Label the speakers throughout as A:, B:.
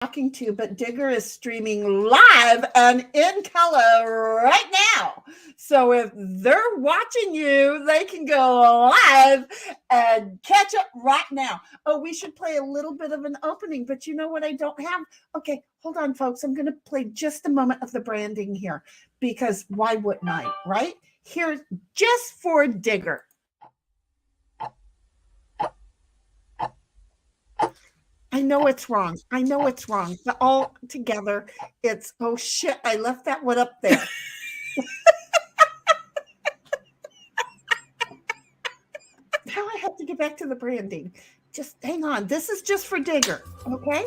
A: talking to, but Digger is streaming live and in color right now. So if they're watching you, they can go live and catch up right now. Oh, we should play a little bit of an opening, but you know what I don't have? Okay, hold on, folks. I'm going to play just a moment of the branding here because why wouldn't I, right? Here's just for Digger. I know it's wrong. I know it's wrong. But all together, it's, oh shit, I left that one up there. Now I have to get back to the branding. Just hang on. This is just for Digger, okay?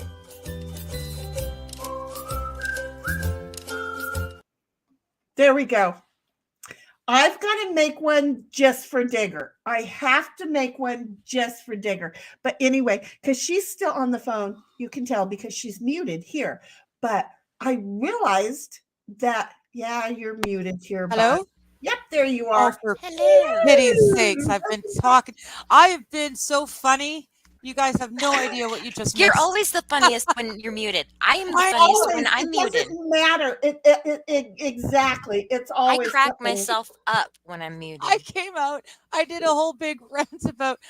A: There we go. I've got to make one just for Digger. I have to make one just for Digger. But anyway, because she's still on the phone, you can tell because she's muted here. But I realized that, yeah, you're muted here.
B: Hello?
A: But, yep, there you are.
B: Oh, for pity's sakes, I've been talking. I have been so funny. You guys have no idea what you just
C: You're
B: missed.
C: always the funniest when you're muted. I am the funniest when I'm muted.
A: It doesn't matter. Exactly. It's always.
C: I crack myself up when I'm muted.
B: I came out. I did a whole big rant about.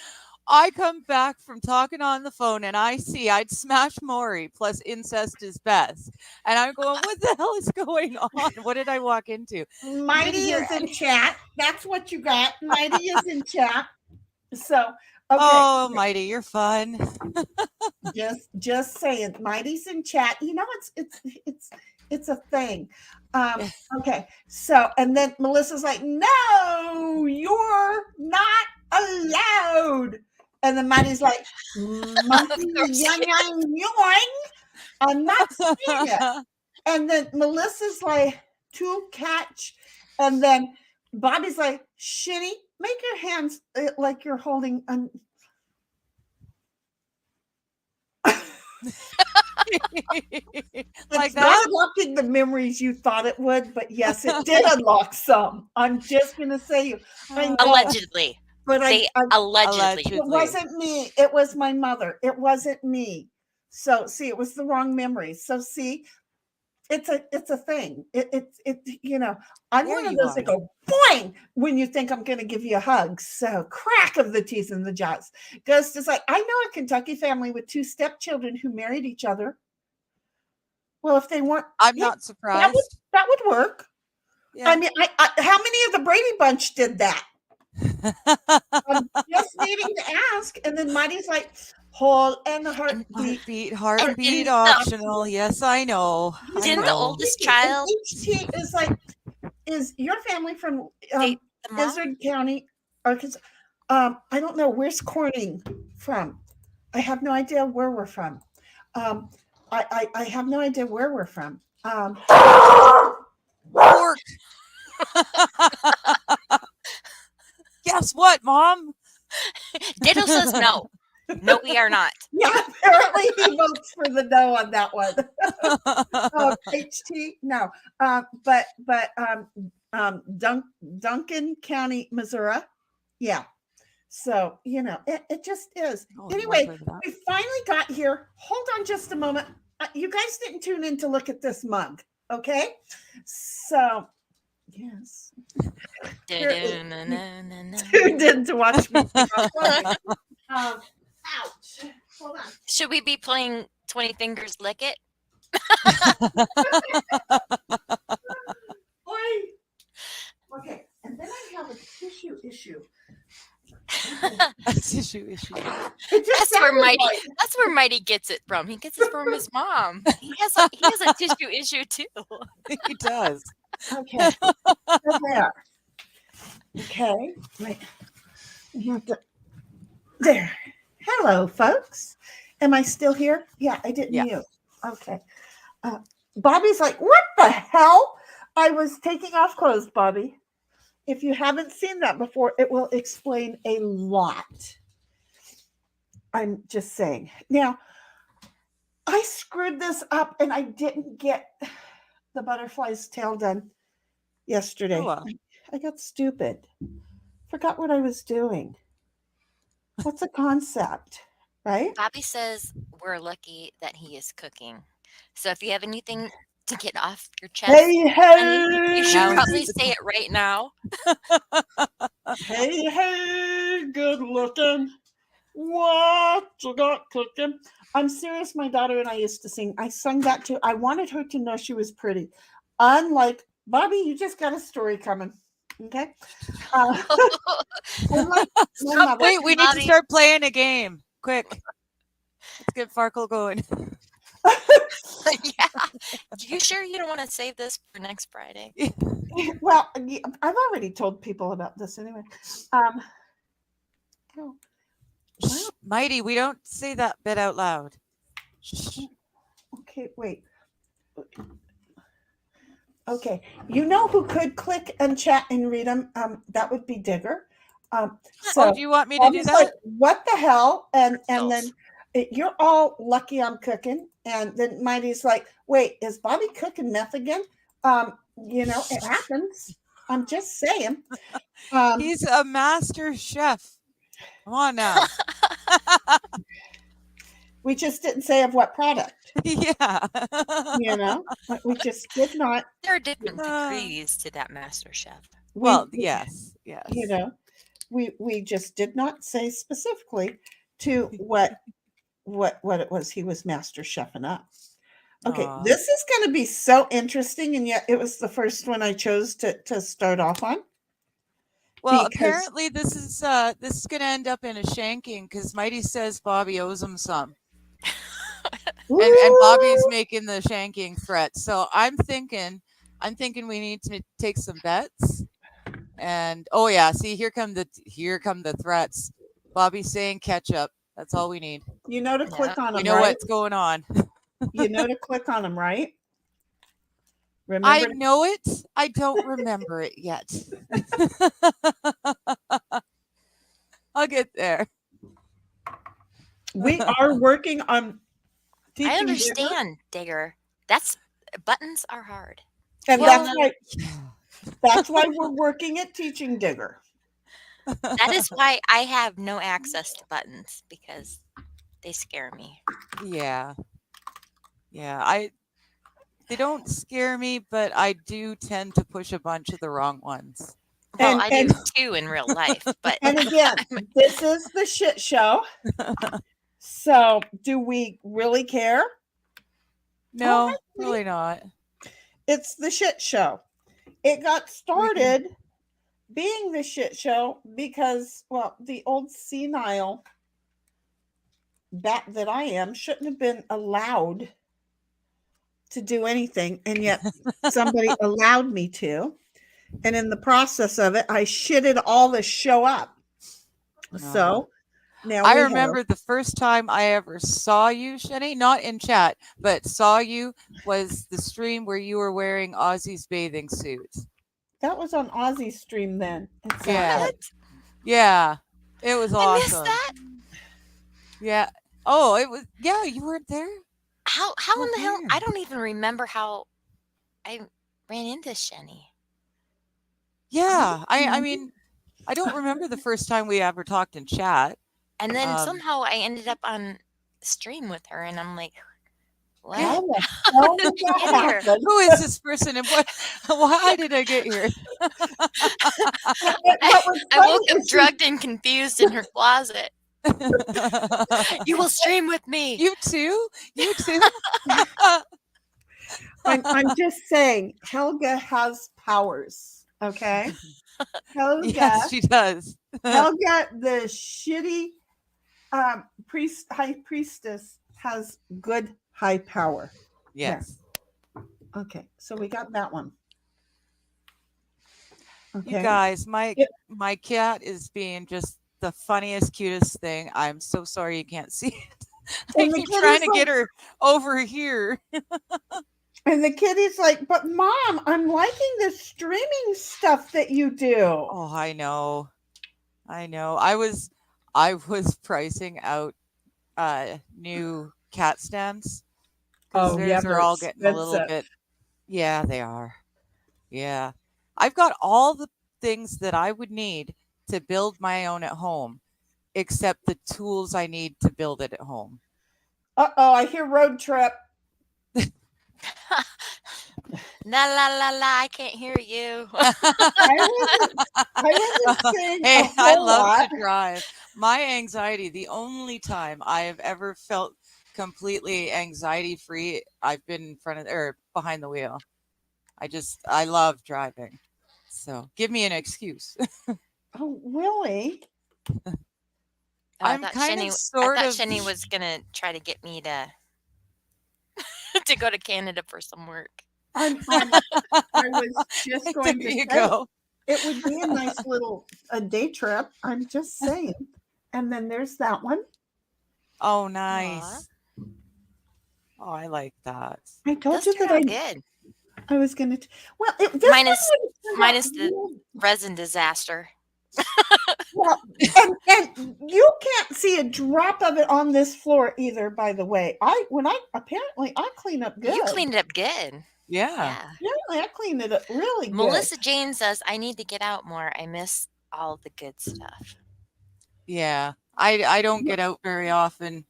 B: I come back from talking on the phone and I see I'd smash Maury plus incest is best. And I'm going, what the hell is going on? What did I walk into?
A: Mighty is in chat. That's what you got. Mighty is in chat. So, okay.
B: Oh, Mighty, you're fun.
A: just saying. Mighty's in chat. You know, it's a thing. Okay. So, and then Melissa's like, no, you're not allowed. And then Mighty's like, I'm not saying it. And then Melissa's like, to catch. And then Bobby's like, Sheni, make your hands like you're holding like that. Unlocking the memories you thought it would, but yes, it did unlock some. I'm just gonna say,
C: allegedly,
A: but
C: allegedly,
A: it wasn't me. It was my mother. It wasn't me. So see, it was the wrong memory. So see, it's a thing. It's you know, I'm one of those that go boing when you think I'm going to give you a hug. So crack of the teeth and the jaws. Ghost is like, I know a Kentucky family with 2 stepchildren who married each other. Well, if they weren't,
B: I'm not surprised.
A: That would work. Yeah. I mean, how many of the Brady Bunch did that? I'm just needing to ask. And then Mighty's like, whole and heartbeat
B: optional. Yes, I know.
C: Didn't the oldest child?
A: HT is like, is your family from Izzard County, Arkansas? I don't know. Where's Corning from? I have no idea where we're from. I have no idea where we're from.
B: Pork. Guess what, Mom?
C: Ditto says no. No, we are not.
A: Yeah, apparently he votes for the no on that one. HT, no. Duncan County, Missouri. Yeah. So, you know, it just is. Anyway, we finally got here. Hold on just a moment. You guys didn't tune in to look at this mug, okay? So, yes. Tuned in to watch me. Ouch. Hold on.
C: Should we be playing 20 Fingers Lick It?
A: Okay, and then I have a tissue issue.
B: A tissue issue.
C: That's where Mighty gets it from. He gets it from his mom. He has a tissue issue too.
B: He does.
A: Okay. There. Okay. Wait. There. Hello, folks. Am I still here? Yeah, I didn't mute. Okay. Bobby's like, what the hell? I was taking off clothes, Bobby. If you haven't seen that before, it will explain a lot. I'm just saying. Now, I screwed this up and I didn't get the butterfly's tail done yesterday. Oh, wow. I got stupid. Forgot what I was doing. What's the concept, right?
C: Bobby says we're lucky that he is cooking. So if you have anything to get off your chest,
A: Hey,
C: Sheni, you should
A: hey,
C: probably say it right now.
A: hey, hey, good looking. What you got cooking? I'm serious. My daughter and I used to sing. I sung that too. I wanted her to know she was pretty. Unlike Bobby, you just got a story coming. Okay. Unlike my mother.
B: Wait, we need to
C: Bobby.
B: start playing a game. Quick. Let's get Farkle going.
C: Yeah. You sure you don't want to save this for next Friday?
A: Well, I've already told people about this anyway. Oh,
B: Shh, Mighty, we don't say that bit out loud. Shh.
A: okay, wait. Okay, you know who could click and chat and read them? That would be Digger. So
B: do you want me to do
A: Bobby's
B: that?
A: like, what the hell? And
C: Hills.
A: then you're all lucky I'm cooking. And then Mighty's like, wait, is Bobby cooking meth again? It happens. I'm just saying.
B: He's a master chef. Come on now.
A: We just didn't say of what product.
B: Yeah.
A: We just did not.
C: There are different degrees to that master chef.
B: Yes.
A: We just did not say specifically to what it was he was master chefing up. Okay, this is going to be so interesting, and yet it was the first one I chose to start off on.
B: Well, apparently this is going to end up in a shanking because Mighty says Bobby owes him some, and Bobby's making the shanking threat. So I'm thinking we need to take some bets. And oh yeah, see here come the threats. Bobby's saying ketchup. That's all we need.
A: You know to click on them.
B: You know what's going on.
A: You know to click on them, right? Remember?
B: I know it. I don't remember it yet. I'll get there.
A: We are working on teaching.
C: I understand, Digger. Buttons are hard.
A: And that's why we're working at teaching Digger.
C: That is why I have no access to buttons, because they scare me.
B: Yeah. They don't scare me, but I do tend to push a bunch of the wrong ones.
C: Well, I do too in real life. But
A: and again, this is the shit show. So do we really care?
B: No, really not.
A: It's the shit show. It got started being the shit show because, well, the old senile bat that I am shouldn't have been allowed to do anything, and yet somebody allowed me to. And in the process of it, I shitted all the show up. So now
B: I remember the first time I ever saw you, Sheni, not in chat, but saw you was the stream where you were wearing Ozzy's bathing suit.
A: That was on Ozzy's stream then.
B: Yeah. It was awesome.
C: I missed that.
B: Yeah. Oh, it was. Yeah, you weren't there.
C: How in the hell? I don't even remember how I ran into Sheni.
B: Yeah, I mean, I don't remember the first time we ever talked in chat.
C: And then somehow I ended up on stream with her, and I'm like, what?
A: How did you get here?
B: Who is this person, and why did I get here?
C: I woke up drugged and confused in her closet. You will stream with me.
B: You too?
A: I'm just saying, Helga has powers. Okay, Helga.
B: Yes, she does.
A: Helga, the shitty high priestess, has good high power.
B: Yes.
A: Yeah. Okay, so we got that one.
B: Okay. You guys, my cat is being just the funniest, cutest thing. I'm so sorry you can't see it. I keep trying to get her over here.
A: And the kitty's like, but Mom, I'm liking the streaming stuff that you do.
B: Oh, I know. I was pricing out new cat stands.
A: Oh, yeah,
B: they're all getting a little bit. Yeah, they are. Yeah. I've got all the things that I would need to build my own at home, except the tools I need to build it at home.
A: Uh-oh, I hear road trip.
C: La la la la. I can't hear you.
A: I wasn't saying
B: Hey,
A: a
B: I
A: whole
B: love
A: lot.
B: to drive. My anxiety, the only time I have ever felt completely anxiety free, I've been in front of or behind the wheel. I love driving. So give me an excuse.
A: Oh, really?
C: Oh,
B: I'm kind of
C: I
B: sort
C: thought
B: of
C: Sheni was gonna try to get me to to go to Canada for some work.
A: I was just
B: there
A: going to
B: you
A: say
B: go.
A: it would be a nice little a day trip. I'm just saying. And then there's that one.
B: Oh,
C: Aw,
B: nice. Oh, I like that.
A: I told
C: those
A: you
C: turn
A: that
C: out good.
A: I was going to. Well, this one
C: Minus
A: would turn out
C: minus the
A: real
C: resin disaster.
A: well, and you can't see a drop of it on this floor either. By the way, I clean up good.
C: You cleaned it up good.
B: Yeah.
C: Yeah.
A: Apparently, I cleaned it up really good.
C: Melissa Jane says I need to get out more. I miss all the good stuff.
B: Yeah. I don't get out very often.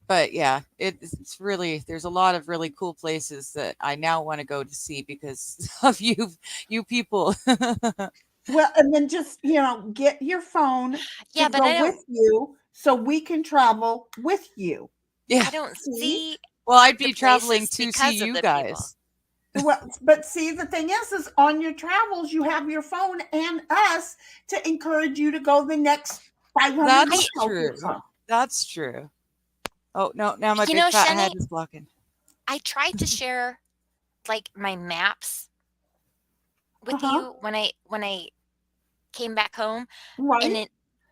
B: But yeah, it's really there's a lot of really cool places that I now want to go to see because of you people.
A: Well, and then just get your phone
C: Yeah,
A: to
C: but I
A: go
C: don't
A: with you so we can travel with you.
B: Yeah.
C: I don't
A: See?
C: see
B: Well, I'd
C: the
B: be traveling
C: places
B: to see
C: because of
B: you
C: the people.
B: guys.
A: Well, but see, the thing is on your travels, you have your phone and us to encourage you to go the next 500
B: That's
A: miles or
B: true.
A: so.
B: That's true. Oh no, now my
C: You
B: big
C: know,
B: fat
C: Sheni,
B: head is blocking.
C: I tried to share like my maps with
A: Uh-huh.
C: you when I came back home, and
A: Right.
C: it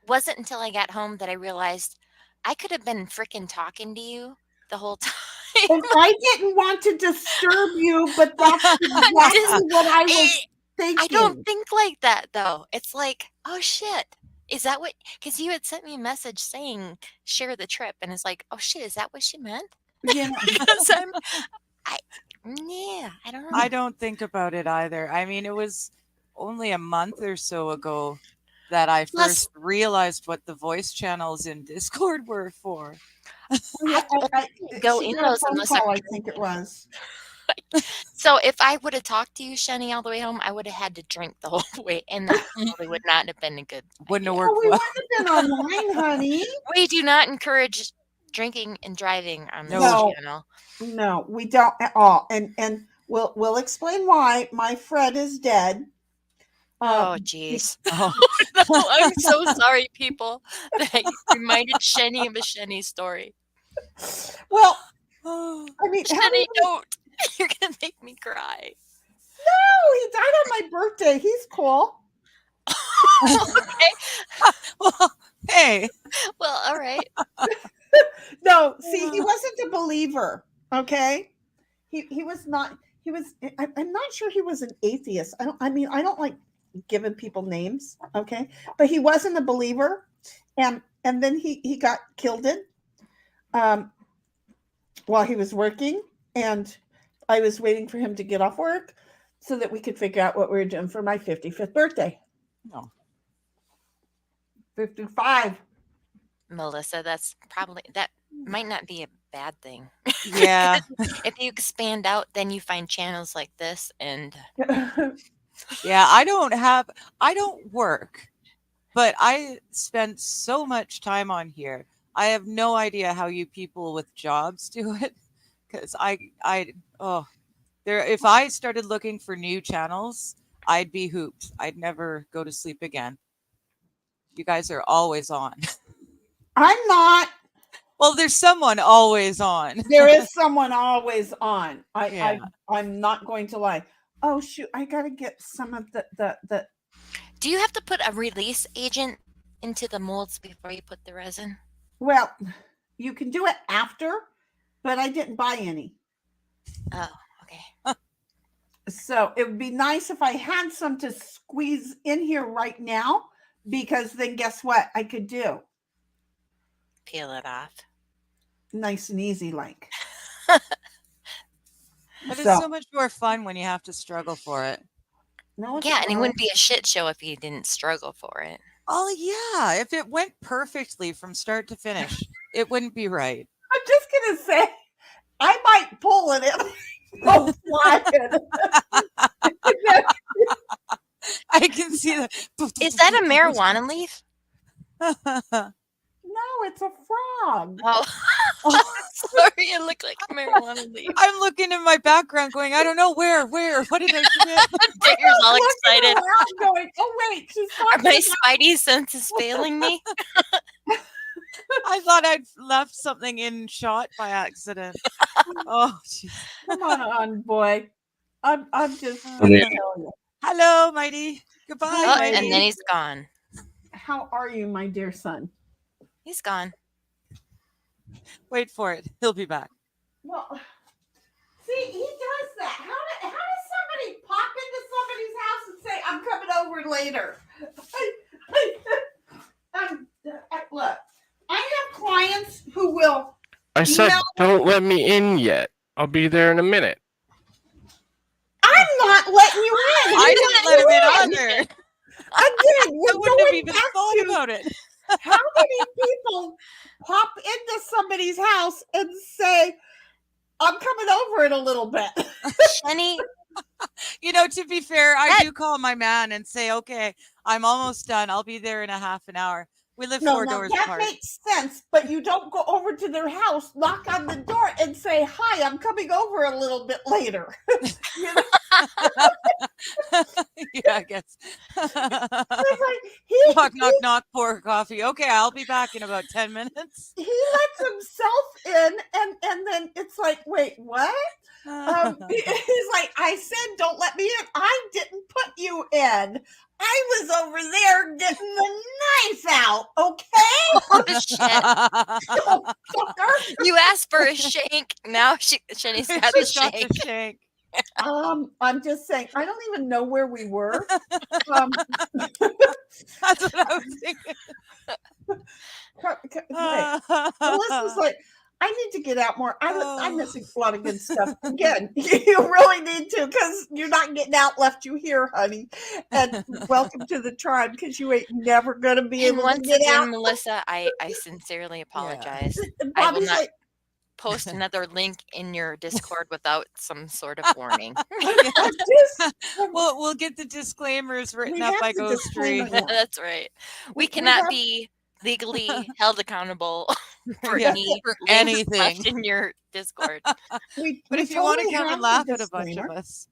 C: wasn't until I got home that I realized I could have been freaking talking to you the whole time.
A: And I didn't want to disturb you, but that's exactly what I was
C: I don't
A: thinking.
C: think like that though. It's like, oh shit. Is that what? Because you had sent me a message saying share the trip, and it's like, oh shit, is that what she meant?
A: Yeah.
C: Because yeah, I don't know.
B: I don't think about it either. I mean, it was only a month or so ago that I
C: Plus,
B: first realized what the voice channels in Discord were for.
A: Yeah,
C: go
A: she
C: in
A: got a
C: those
A: phone
C: unless I'm
A: call, I think it was.
C: So if I would have talked to you, Sheni, all the way home, I would have had to drink the whole way, and that probably would not have been a good
B: Wouldn't have
C: idea.
A: Oh,
B: worked
A: we
B: well.
A: wouldn't have been online, honey.
C: We do not encourage drinking and driving on this
B: No.
C: channel.
A: No, we don't at all. And we'll explain why. My Fred is dead.
C: Oh, jeez.
B: Oh,
C: I'm so sorry, people, that I reminded Sheni of a Sheni story.
A: Well,
B: oh,
A: I mean, how
C: Sheni,
A: did
C: don't. You're going to make me cry.
A: No, he died on my birthday. He's cool.
C: Okay.
B: well, hey.
C: Well, all right.
A: No, see, he wasn't a believer. Okay, he was not. He was. I'm not sure he was an atheist. I don't like giving people names. Okay, but he wasn't a believer, and then he got killed while he was working, and I was waiting for him to get off work so that we could figure out what we were doing for my 55th birthday.
B: No.
A: 55.
C: Melissa, that might not be a bad thing.
B: Yeah.
C: If you expand out, then you find channels like this, and
B: Yeah, I don't work, but I spend so much time on here. I have no idea how you people with jobs do it because if I started looking for new channels, I'd be hooped. I'd never go to sleep again. You guys are always on.
A: I'm not.
B: Well, there's someone always on.
A: There is someone always on.
B: Yeah.
A: I'm not going to lie. Oh shoot, I gotta get some of the
C: do you have to put a release agent into the molds before you put the resin?
A: well, you can do it after, but I didn't buy any.
C: Oh, okay.
A: So it would be nice if I had some to squeeze in here right now, because then guess what I could do?
C: Peel it off.
A: Nice and easy, like.
B: But it's so much more fun when you have to struggle for it.
A: No, it's
C: Yeah, and it
A: not.
C: wouldn't be a shit show if you didn't struggle for it.
B: Oh yeah, if it went perfectly from start to finish, it wouldn't be right.
A: I'm just gonna say I might pull it in.
B: Oh, I can see that.
C: Is that a marijuana leaf?
A: No, it's a frog.
C: Oh, sorry, it looked like a marijuana leaf.
B: I'm looking in my background going, I don't know where, what did I forget?
C: Digger's all
A: Looking
C: excited.
A: around going, oh wait, she's
C: Are
A: talking
C: my
A: about
C: spidey senses failing me?
B: I thought I'd left something in shot by accident. Oh, jeez.
A: come on, boy. I'm just
B: Oh,
A: gonna
B: yeah.
A: tell you.
B: Hello, Mighty. Goodbye,
C: Oh,
B: Mighty.
C: and then he's gone.
A: How are you, my dear son?
C: He's gone.
B: Wait for it. He'll be back.
A: Well, see, he does that. How does somebody pop into somebody's house and say, I'm coming over later? Look, I have clients who will.
D: I said, don't let me in yet. I'll be there in a minute.
A: I'm not letting you in.
B: I didn't let him in either.
A: Again,
B: I
A: we're
B: wouldn't have
A: going
B: even
A: back
B: thought
A: to
B: about it.
A: how many people pop into somebody's house and say, I'm coming over in a little bit.
C: Sheni,
B: You know, to be fair, I do call my man and say, okay, I'm almost done. I'll be there in a half an hour. We live
A: No,
B: 4
A: now
B: doors
A: that
B: apart.
A: makes sense, but you don't go over to their house, knock on the door, and say, "Hi, I'm coming over a little bit later." You know?
B: Yeah, I guess.
A: It's like,
B: Knock, knock, knock, pour coffee. Okay, I'll be back in about 10 minutes.
A: he lets himself in, and then it's like, wait, what? He's like, I said, don't let me in. I didn't put you in. I was over there getting the knife out, okay?
C: oh shit!
A: Fucker.
C: You asked for a shank. Now Sheni's got the
B: She's got
C: shank.
B: the shank.
A: I'm just saying, I don't even know where we were.
B: That's what I was thinking.
A: Melissa's like, I need to get out more. I'm missing a lot of good stuff. Again, you really need to, because you're not getting out left you here, honey. And welcome to the tribe, because you ain't never going to be
C: And
A: able to
C: once
A: get
C: again,
A: out.
C: Melissa, I sincerely apologize.
A: And
C: I will
A: Bobby's
C: not
A: like,
C: post another link in your Discord without some sort of warning.
B: We'll get the disclaimers written
A: We
B: up
A: have
B: by
A: the
B: Ghost Tree.
A: disclaimer. Yeah.
C: That's right. We
A: We
C: cannot
A: have-
C: be legally held accountable for
B: Yeah,
C: any
B: for
C: links
B: anything.
C: left in your Discord.
B: But
A: we
B: if you want to
A: totally
B: come
A: have
B: and
A: the
B: laugh at a bunch of
A: disclaimer.
B: us,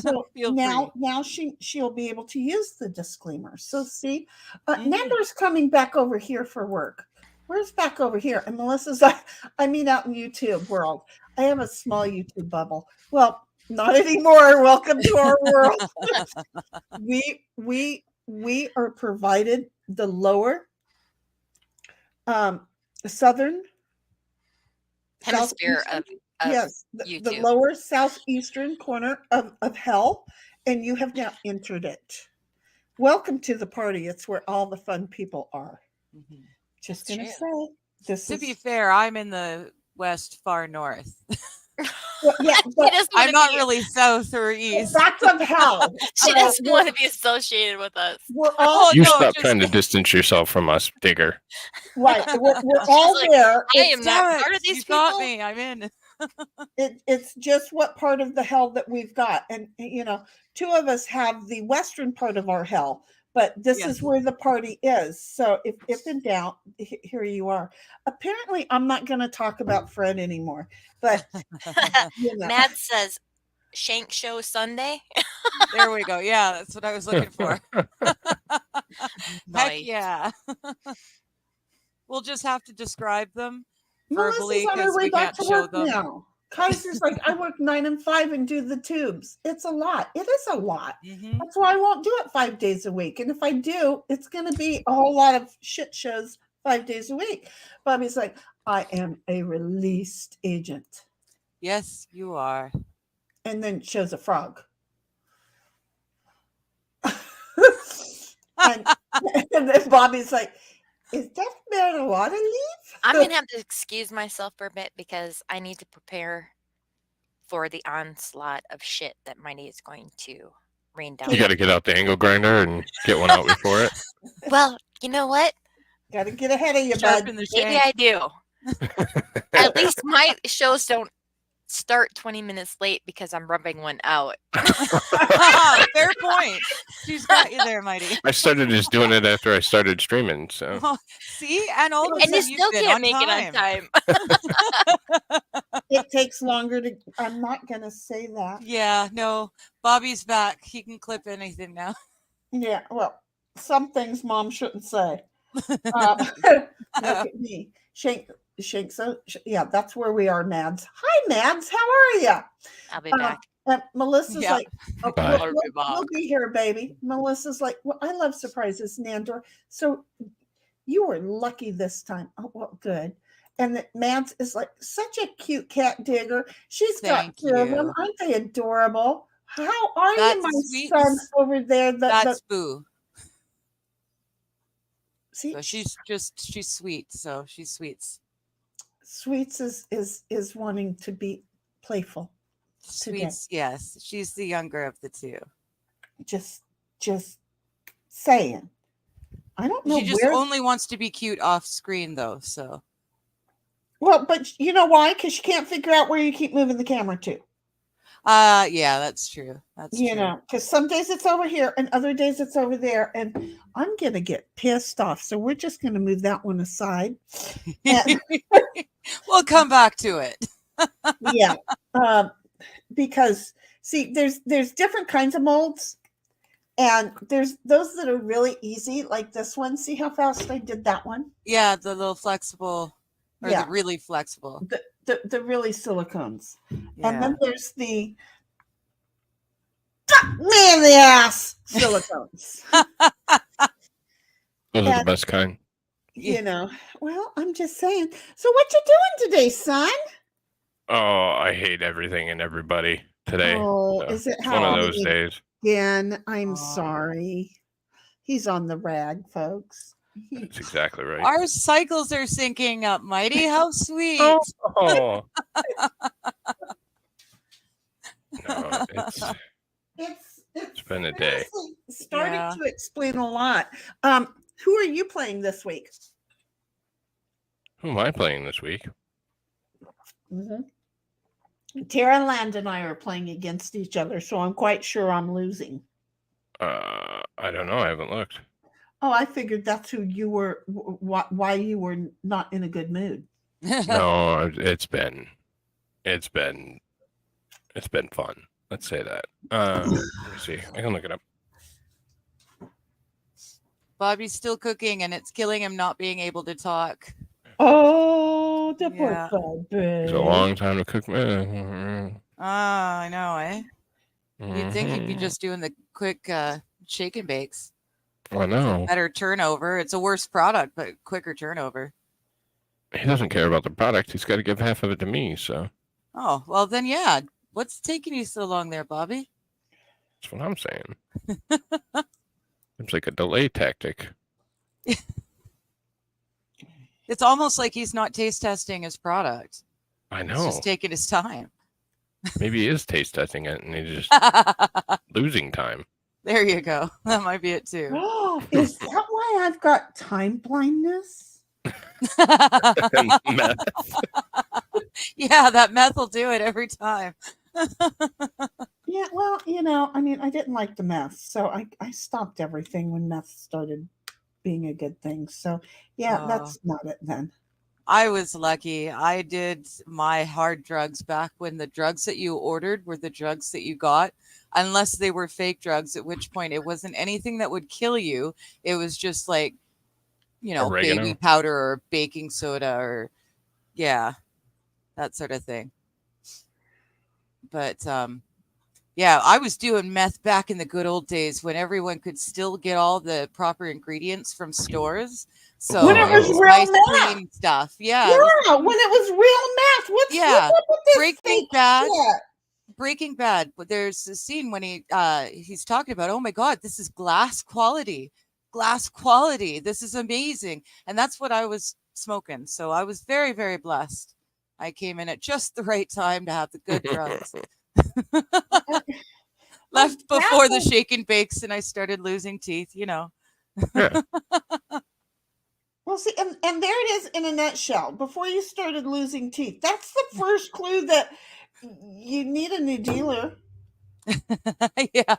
A: So
B: feel
A: now
B: free.
A: she'll be able to use the disclaimer. So see,
B: Mhm.
A: Nander's coming back over here for work. Where's back over here? And Melissa's like, I mean, out in YouTube world. I have a small YouTube bubble. Well, not anymore. Welcome to our world. we are provided the lower southern
C: Hemisphere of
A: yes, the
C: YouTube.
A: lower southeastern corner of hell, and you have now entered it. Welcome to the party. It's where all the fun people are.
B: Mhm.
A: Just
C: That's
A: gonna
C: true.
A: say this
B: To
A: is
B: be fair, I'm in the west, far north.
A: well, yeah,
C: She
A: but
C: doesn't
B: I'm
C: want
B: not
C: to be.
B: really south or east.
A: that's of hell.
C: She
A: So
C: doesn't want to be associated with us.
A: we're all
B: Oh,
D: You
B: no,
D: stop
B: just-
D: trying to distance yourself from us, Digger.
A: right. We're all
C: like,
A: there.
C: I
A: It's
C: am not
B: Damn it,
C: part of these
B: you got
C: people.
B: me. I'm in.
A: it's just what part of the hell that we've got, and two of us have the western part of our hell, but this
B: Yes.
A: is where the party is. So if in doubt, here you are. Apparently I'm not going to talk about Fred anymore, but
C: Mad says, Shank Show Sunday.
B: There we go. Yeah, that's what I was looking for.
C: Nice.
B: Heck yeah. We'll just have to describe them
A: Melissa's
B: verbally
A: on her
B: because
A: way
B: we
A: back
B: can't
A: to
B: show
A: work
B: them.
A: now. Kaiser's like, I work 9 and 5 and do the tubes. It's a lot. It is a lot.
B: Mhm.
A: That's why I won't do it 5 days a week. And if I do, it's going to be a whole lot of shit shows 5 days a week. Bobby's like, I am a released agent.
B: Yes, you are.
A: And then shows a frog. and then Bobby's like, is that marijuana leaf?
C: I'm going to have to excuse myself for a bit because I need to prepare for the onslaught of shit that Mighty is going to rain down.
D: You got to get out the angle grinder and get one out before it.
C: Well, you know what?
A: Got to get ahead of you, bud.
B: Sharpen the
C: Maybe
B: shank.
C: I do. At least my shows don't start 20 minutes late because I'm rubbing one out.
B: Fair point. She's got you there, Mighty.
D: I started just doing it after I started streaming. So
B: See, and all of a
C: And you
B: sudden
C: still
B: you've been
C: can't
B: on
C: make it
B: time.
C: on time.
A: It takes longer to. I'm not going to say that.
B: Yeah, no. Bobby's back. He can clip anything now.
A: Yeah, well, some things Mom shouldn't say. Look at me. Shake. So yeah, that's where we are, Mads. Hi, Mads. How are you?
C: I'll be back.
A: Melissa's
B: Yeah.
A: like, oh,
D: Bye.
A: we'll be here, baby. Melissa's like, well, I love surprises, Nandor. So you were lucky this time. Oh, well, good. And that Mads is like such a cute cat digger. She's got
B: Thank
A: two of them.
B: you.
A: Aren't they adorable? How are
B: That's
A: you, my
B: sweet.
A: son over there?
B: That's Boo.
A: See,
B: So she's sweet. So she's sweets.
A: Sweets is wanting to be playful. Today.
B: Sweets, yes. She's the younger of the two.
A: Just saying. I don't know
B: She just
A: where.
B: only wants to be cute off screen, though. So.
A: Well, but you know why? Because you can't figure out where you keep moving the camera to.
B: Yeah, that's true. That's
A: you
B: true.
A: know, because some days it's over here and other days it's over there, and I'm gonna get pissed off. So we're just gonna move that one aside. And,
B: we'll come back to it.
A: yeah, because see, there's different kinds of molds, and there's those that are really easy, like this one. See how fast I did that one?
B: Yeah, the little flexible, or
A: Yeah.
B: the really flexible.
A: The really silicones.
B: Yeah.
A: And then there's the man in the ass silicones.
D: those are the best kind.
A: You know, well, I'm just saying. So what you doing today, son?
D: Oh, I hate everything and everybody today.
A: Oh,
D: So
A: is it
D: it's
A: how
D: one of those days?
A: again? I'm
B: Aw.
A: sorry. He's on the rag, folks.
D: That's exactly right.
B: Our cycles are syncing up, Mighty. How sweet.
D: Oh. No, it's been a day.
A: Starting
B: Yeah.
A: to explain a lot. Who are you playing this week?
D: Who am I playing this week?
A: Tara Land and I are playing against each other, so I'm quite sure I'm losing.
D: I don't know. I haven't looked.
A: Oh, I figured that's who you were. Why you were not in a good mood.
D: No, it's been fun. Let's say that. Let me see. I can look it up.
B: Bobby's still cooking, and it's killing him not being able to talk.
A: Oh, the
B: Yeah.
A: poor baby.
D: It's a long time to cook.
B: I know, eh? You'd think he'd be
D: Mhm.
B: just doing the quick shake and bakes.
D: I know.
B: Better turnover. It's a worse product, but quicker turnover.
D: He doesn't care about the product. He's got to give half of it to me. So
B: Oh, well then, yeah. What's taking you so long there, Bobby?
D: that's what I'm saying. It's like a delay tactic.
B: It's almost like he's not taste testing his product.
D: I
B: He's
D: know.
B: just taking his time.
D: Maybe he is taste testing it and he's just losing time.
B: There you go. That might be it too.
A: Oh, is that why I've got time blindness?
D: And meth.
B: Yeah, that meth will do it every time.
A: Yeah, well, you know, I mean, I didn't like the meth, so I stopped everything when meth started being a good thing. So, yeah, that's not it then.
B: I was lucky. I did my hard drugs back when the drugs that you ordered were the drugs that you got, unless they were fake drugs, at which point it wasn't anything that would kill you. It was just like, you know,
D: Oregano.
B: baby powder or baking soda or, yeah, that sort of thing. But, yeah, I was doing meth back in the good old days when everyone could still get all the proper ingredients from stores. So
A: When it was
B: was
A: real
B: nice,
A: meth.
B: clean stuff. Yeah.
A: Yeah, when it was real meth. What's
B: Yeah.
A: up with this
B: Breaking
A: fake
B: Bad.
A: shit?
B: Breaking Bad, but there's a scene when he's talking about, oh my God, this is glass quality. This is amazing. And that's what I was smoking. So I was very, very blessed. I came in at just the right time to have the good drugs. Left before the shake and bakes, and I started losing teeth, you know.
D: Yeah.
A: Well, see, and there it is in a nutshell. Before you started losing teeth, that's the first clue that You need a new dealer.
B: Yeah.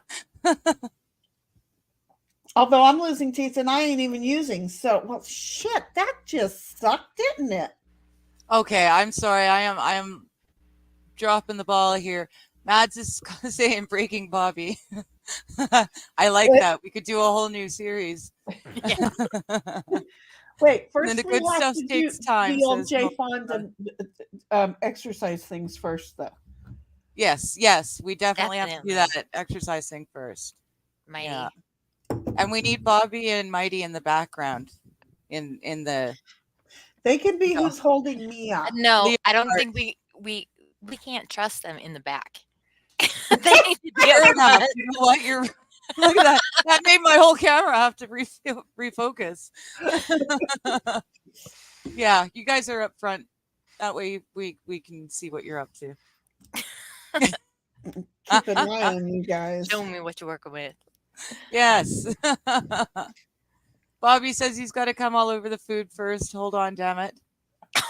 A: Although I'm losing teeth and I ain't even using. So, well, shit, that just sucked, didn't it?
B: Okay, I'm sorry. I am dropping the ball here. Mads is saying breaking Bobby. I like that. We could do a whole new series.
C: Yeah.
A: Wait,
B: And then
A: first
B: the
A: we
B: good
A: have
B: stuff
A: to do
B: takes time,
A: the old
B: says
A: J
B: Mo.
A: Fonda exercise things first, though.
B: Yes, we definitely have to do
C: Definitely.
B: that exercise thing first.
C: Mighty.
B: Yeah. And we need Bobby and Mighty in the background. In the
A: They can be
B: No.
A: who's holding me up.
C: No,
B: Leo
C: I don't
B: part.
C: think we can't trust them in the back. They need to be
B: Fair
C: up
B: enough.
C: front.
B: You know what? You're look at that. That made my whole camera have to refocus. Yeah, you guys are up front. That way we can see what you're up to.
A: Keep an eye on you guys.
C: Show me what you're working with.
B: Yes. Bobby says he's got to come all over the food first. Hold on, damn it.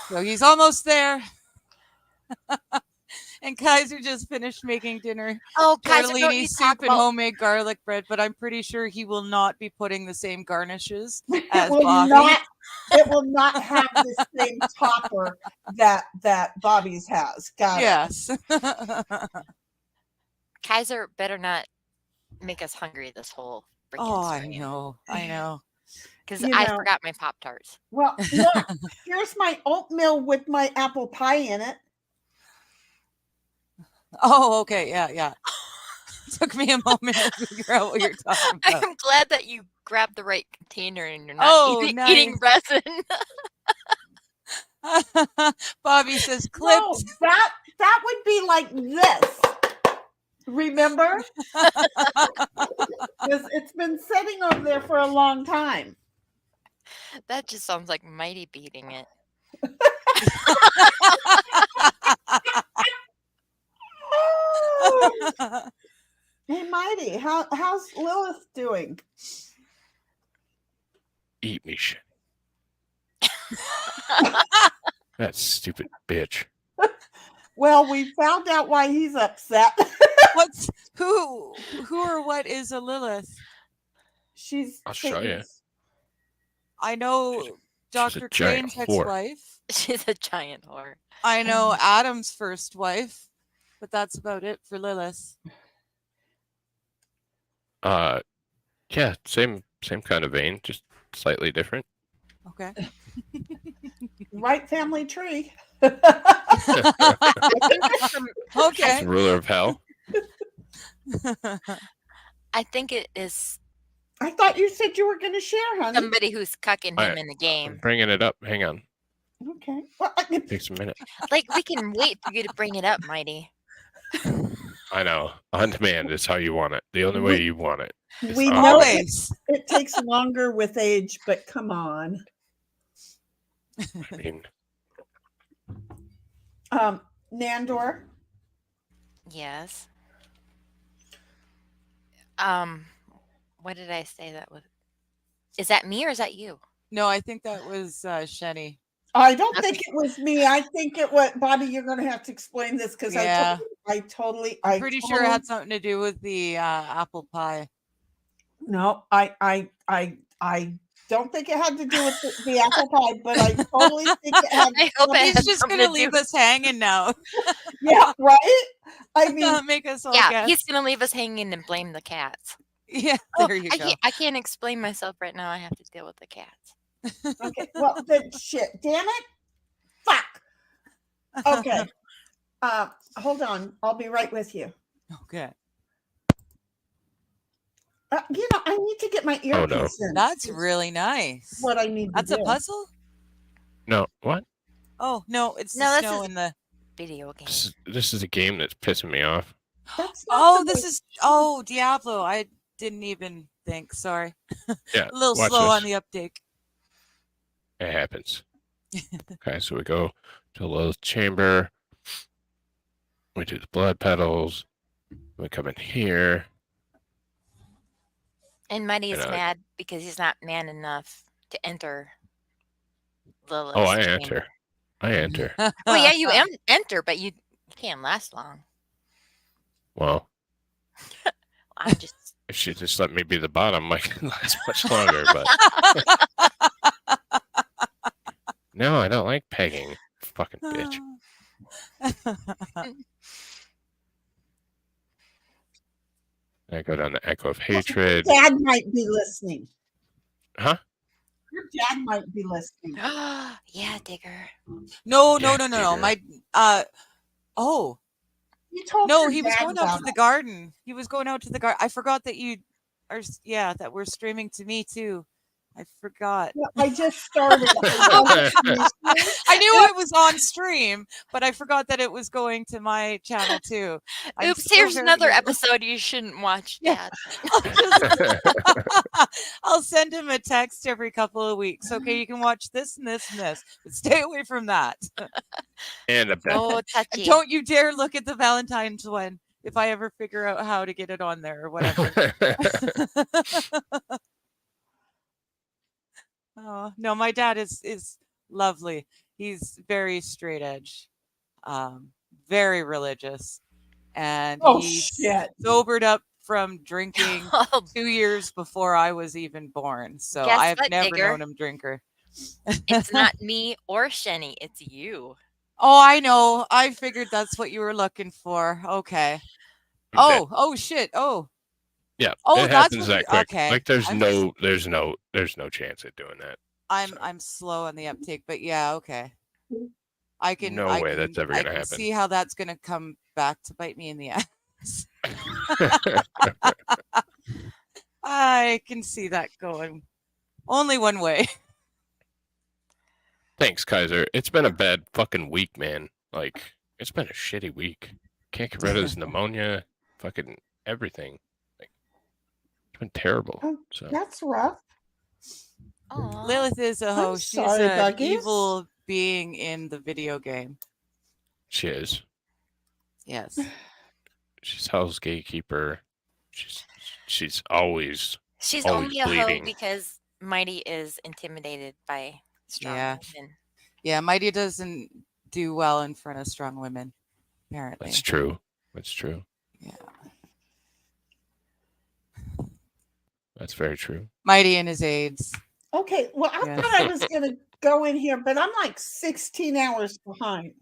B: So he's almost there. And Kaiser just finished making dinner.
C: Oh, Kaiser, don't
B: Tortellini
C: you
B: soup
C: talk
B: and
C: about
B: homemade garlic bread, but I'm pretty sure he will not be putting the same garnishes
A: It
B: as
A: will
B: Bobby.
A: not. It will not have the same topper that Bobby's has. Got it.
B: Yes.
C: Kaiser better not make us hungry this whole
B: Oh,
C: freaking
B: I
C: stream.
B: know.
C: Because
A: You
C: I
A: know.
C: forgot my Pop-Tarts.
A: Well, look, here's my oatmeal with my apple pie in it.
B: Oh, okay. Yeah. Took me a moment to figure out what you're talking about.
C: I'm glad that you grabbed the right container and you're not eating resin.
B: Bobby says clipped.
A: No, that would be like this. Remember? Because it's been sitting over there for a long time.
C: That just sounds like Mighty beating it.
A: Hey, Mighty, how's Lilith doing?
D: Eat me, shit. That stupid bitch.
A: Well, we found out why he's upset.
B: Who or what is a Lilith?
A: I'll
D: show you.
B: I know
D: She's
B: Dr.
D: a giant
B: Crane's
D: whore.
B: ex-wife.
C: She's a giant whore.
B: I know Adam's first wife, but that's about it for Lilith.
D: Yeah, same kind of vein, just slightly different.
B: Okay.
A: Right family tree.
C: I think it's from,
B: Okay.
D: Ruler of hell.
C: I think it is
A: I thought you said you were going to share, honey.
C: somebody who's cucking him in the
D: I'm
C: game.
D: bringing it up. Hang on.
A: Okay. Well,
D: Takes a minute.
C: Like, we can wait for you to bring it up, Mighty.
D: I know. On demand is how you want it. The only way you want it.
A: we
D: on
A: know
D: demand.
A: it takes longer with age, but come on.
D: I mean,
A: Nandor.
C: Yes. What did I say that was? Is that me or is that you?
B: No, I think that was Sheni.
A: I don't think it was me. I think it was Bobby. You're going to have to explain this because
B: Yeah.
A: I totally.
B: Pretty sure it had something to do with the apple pie.
A: No, I don't think it had to do with the apple pie, but I totally think it had.
C: I hope it
B: He's
C: had
B: just
C: something
B: gonna
C: to
B: leave
C: do-
B: us hanging now.
A: Yeah, right. I mean,
B: Make us all
C: Yeah,
B: guess.
C: he's gonna leave us hanging and blame the cats.
B: Yeah,
C: Oh,
B: there you go.
C: I can't explain myself right now. I have to deal with the cats.
A: okay. Well, then shit. Damn it. Fuck. Okay. Hold on. I'll be right with you.
B: Okay.
A: I need to get my earpiece in.
B: That's really nice.
A: What I need.
B: That's
A: to
B: a
A: do.
B: puzzle?
D: no, what?
B: Oh, no, it's
C: No,
B: the
C: this
B: snow
C: is-
B: in the...
C: Video game.
D: This is a game that's pissing me off.
A: That's not
B: Oh,
A: the
B: this
A: way-
B: is... Oh, Diablo. I didn't even think. Sorry.
D: Yeah,
B: A little
D: watch
B: slow
D: this.
B: on the uptake.
D: It happens. Okay, so we go to the little chamber. We do the blood petals. We come in here.
C: And Mighty is
D: You know,
C: mad because he's not man enough to enter Lilith's
D: Oh, I
C: chamber.
D: enter. I enter.
C: Well, yeah, you enter, but you can't last long.
D: Well,
C: I'm just.
D: if she just let me be the bottom, I can last much longer. But no, I don't like pegging. Fucking bitch. I go down the echo of hatred.
A: Dad might be listening.
D: Huh?
A: Your dad might be listening.
C: Yeah, Digger.
B: No.
D: Digger.
B: My
A: You told
B: no,
A: your
B: he was
A: dad
B: going out
A: about
B: to the
A: it.
B: garden. He was going out to the garden. I forgot that you are. Yeah, that we're streaming to me too. I forgot.
A: Well, I just started.
B: I knew I was on stream, but I forgot that it was going to my channel too. I'm
C: Oops,
B: so
C: here's
B: very
C: another
B: late.
C: episode you shouldn't watch,
B: Yeah.
C: Dad.
B: I'll send him a text every couple of weeks. Okay, you can watch this and this and this, but stay away from that.
D: And a bet.
C: Oh,
B: And
C: touchy.
B: don't you dare look at the Valentine's one if I ever figure out how to get it on there or whatever. Oh, no, my dad is lovely. He's very straight edge, very religious, and
A: Oh,
B: he
A: shit.
B: sobered up from drinking
C: Oh,
B: 2 years before I was even born. So
C: Guess
B: I've
C: what,
B: never
C: Digger?
B: known him drinker.
C: it's not me or Sheni, it's you.
B: Oh, I know. I figured that's what you were looking for. Okay.
D: I'm dead.
B: Oh shit. Oh,
D: Yeah.
B: Oh,
D: it
B: that's
D: happens
B: what
D: that
B: you-
D: quick.
B: okay.
D: Like there's
B: I'm
D: no chance at doing that.
B: I'm slow on the uptake, but yeah, okay. I can
D: No
B: I
D: way
B: can,
D: that's ever
B: I
D: gonna
B: can
D: happen.
B: see how that's gonna come back to bite me in the ass. I can see that going only one way.
D: Thanks, Kaiser. It's been a bad fucking week, man. Like, it's been a shitty week. Can't get rid of this pneumonia, fucking everything. Like, it's been terrible.
A: Oh,
D: So
A: That's rough.
C: Aw.
B: Lilith is a
A: I'm
B: host. She's
A: sorry,
B: an
A: Buggies.
B: evil being in the video game.
D: she is.
B: Yes.
D: She's Hell's gatekeeper. She's always
C: She's
D: always
C: only a hoe
D: bleeding.
C: because Mighty is intimidated by strong
B: Yeah.
C: women.
B: Yeah, Mighty doesn't do well in front of strong women, apparently.
D: That's true. That's true.
B: Yeah.
D: That's very true.
B: Mighty and his aides.
A: Okay, well, I
B: Yeah.
A: thought I was going to go in here, but I'm like 16 hours behind.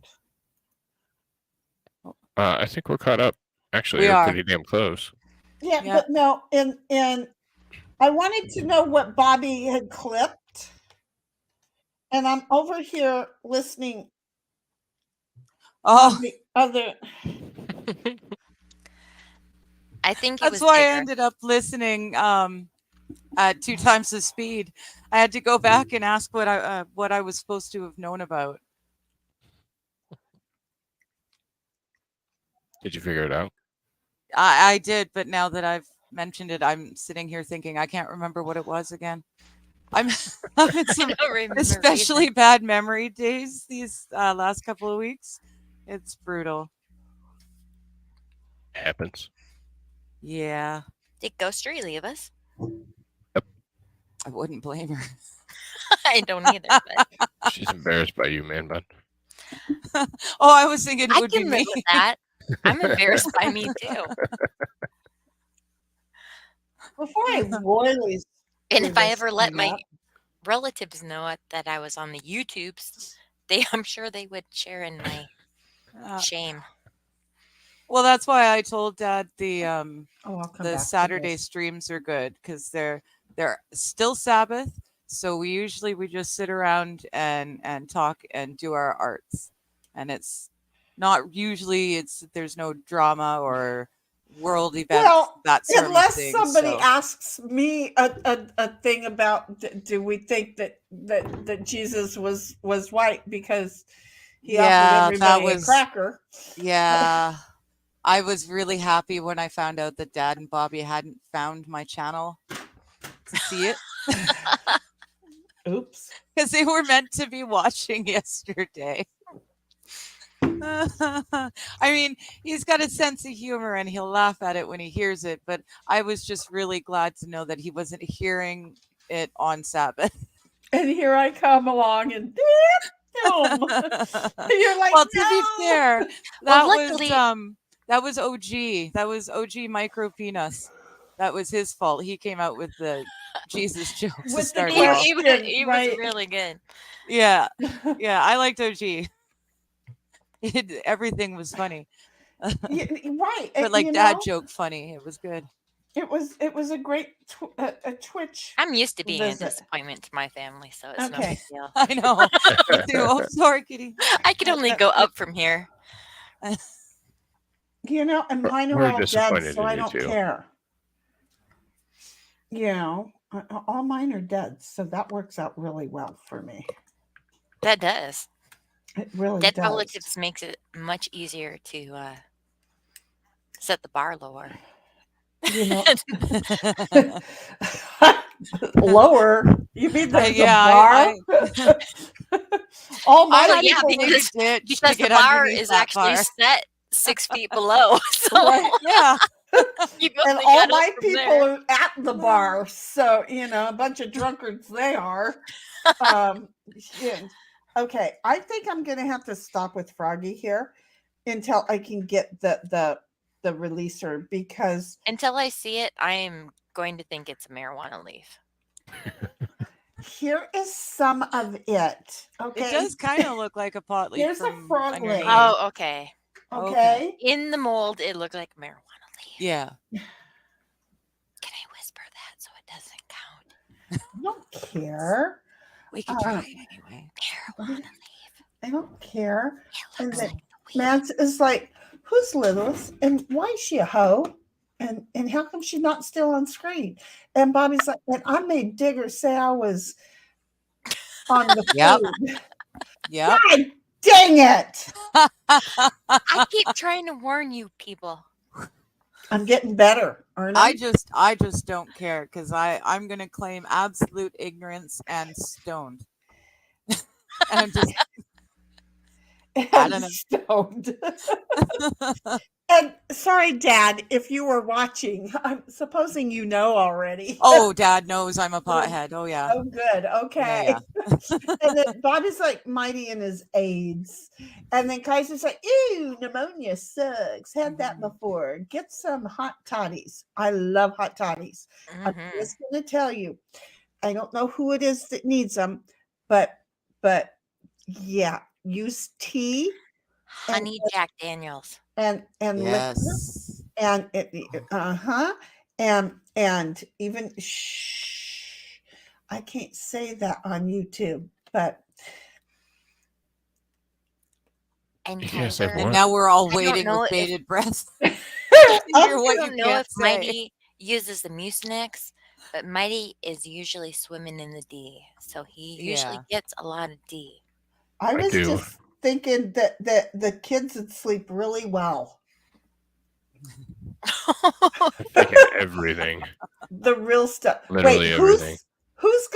D: I think we're caught up. Actually,
B: We
D: we're
B: are.
D: pretty damn close.
A: Yeah,
B: Yeah.
A: but no, and I wanted to know what Bobby had clipped, and I'm over here listening
B: Oh,
A: on the other.
C: I think it
B: that's
C: was
B: why I
C: Digger.
B: ended up listening at 2 times the speed. I had to go back and ask what I was supposed to have known about.
D: Did you figure it out?
B: I did, but now that I've mentioned it, I'm sitting here thinking I can't remember what it was again. I'm having
C: I
B: some
C: don't remember
B: especially
C: either.
B: bad memory days these last couple of weeks. It's brutal.
D: Happens.
B: Yeah,
C: Did Ghost Tree leave us?
B: I wouldn't blame her.
C: I don't either. But
D: She's embarrassed by you, man, bud.
B: Oh, I was thinking it
C: I
B: would be
C: can live
B: me.
C: with that. I'm embarrassed by me too.
A: Before I royally.
C: And
A: screw
C: if I
A: this
C: ever let
A: thing
C: my
A: up.
C: relatives know that I was on the YouTubes, I'm sure they would share in my
B: Uh,
C: shame.
B: well, that's why I told Dad the
A: Oh, I'll come
B: the
A: back to
B: Saturday
A: this.
B: streams are good because they're still Sabbath. So we just sit around and talk and do our arts, and it's not usually there's no drama or world events,
A: Well,
B: that sort
A: unless
B: of thing.
A: somebody
B: So
A: asks me a thing about do we think that Jesus was white because he
B: Yeah,
A: offered
B: that
A: everybody a
B: was-
A: cracker.
B: yeah, I was really happy when I found out that Dad and Bobby hadn't found my channel to see it
A: Oops.
B: because they were meant to be watching yesterday. I mean, he's got a sense of humor and he'll laugh at it when he hears it, but I was just really glad to know that he wasn't hearing it on Sabbath.
A: And here I come along and film. You're like,
B: well, to
A: no.
B: be fair,
C: Well,
B: that
C: luckily-
B: was OG. That was OG Micro Penis. That was his fault. He came out with the Jesus jokes to
A: With the
B: start
C: He,
B: it off.
A: question.
C: he was
A: right.
C: really good.
B: Yeah, yeah, I liked OG. Everything was funny,
A: Yeah, right.
B: but like
A: you
B: dad
A: know,
B: joke funny. It was good.
A: it was a great a Twitch.
C: I'm used to being a
A: Visit.
C: disappointment to my family, so it's no
A: Okay.
C: big deal.
B: I know. Me too. Oh, sorry, Kitty.
C: I can only go up from here.
A: You know, and mine are
D: We're
A: all dead,
D: disappointed
A: so
D: in
A: I
D: you
A: don't
D: too.
A: care. You know, all mine are dead, so that works out really well for me.
C: That does.
A: It really
C: Dead
A: does.
C: relatives makes it much easier to set the bar lower.
A: You know, lower. You mean the
B: yeah,
A: bar? All my
B: I
C: yeah,
B: had to dig
C: because-
B: a ditch to
C: Because the
B: get
C: bar
B: underneath
C: is
B: that
C: actually
B: bar.
C: set 6 feet below. So
A: Right.
B: Yeah.
C: you
A: And
C: only
A: all
C: got up
A: my
C: from
A: people
C: there.
A: are at the bar, so you know, a bunch of drunkards they are. Shit. Okay, I think I'm gonna have to stop with Froggy here until I can get the releaser, because
C: Until I see it, I am going to think it's a marijuana leaf.
A: here is some of it. Okay,
B: It does kind of look like a pot leaf.
A: Here's a
B: from
A: frog
B: underneath.
A: leg.
C: Oh, okay.
A: Okay.
C: In the mold, it looked like a marijuana leaf.
B: Yeah.
C: Can I whisper that so it doesn't count?
A: I don't care.
B: We can try it anyway.
C: Marijuana leaf.
A: I don't care.
C: It
A: And
C: looks
A: then
C: like the weed.
A: Mads is like, who's Lilith? And why is she a hoe? And how come she's not still on screen? And Bobby's like, and I made Digger say I was on the
B: Yep.
A: food.
B: Yep.
A: God dang it.
C: I keep trying to warn you people.
A: I'm getting better, aren't I?
B: I just don't care because I'm gonna claim absolute ignorance and stoned. And I'm just I don't know.
A: Stoned. And sorry, Dad, if you were watching, I'm supposing you know already.
B: Oh, Dad knows I'm a pothead. Oh yeah.
A: Oh, good. Okay. And then Bobby's like mighty in his AIDS. And then Kaiser's like, ew, pneumonia sucks. Had that before. Get some hot toddies. I love hot toddies. I'm
C: Mhm.
A: just going to tell you, I don't know who it is that needs them, but yeah, use tea
C: Honey Jack Daniels.
A: and liquor.
B: Yes.
A: And and even I can't say that on YouTube, but
C: And
D: Yes, I've
C: Kaiser,
D: What?
B: And now we're all
C: I don't
B: waiting
C: know
B: with
C: if-
B: bated breath.
A: I
B: Hear
C: I
B: what
C: don't
B: you
C: know
B: can't
C: if
B: say.
C: Mighty uses the Mucinex, but Mighty is usually swimming in the D, so he usually
B: Yeah.
C: gets a lot of D.
A: I was
D: do.
A: just thinking that the kids would sleep really well.
D: I think of everything.
A: The real stuff.
D: Literally
A: Wait,
D: everything.
A: who's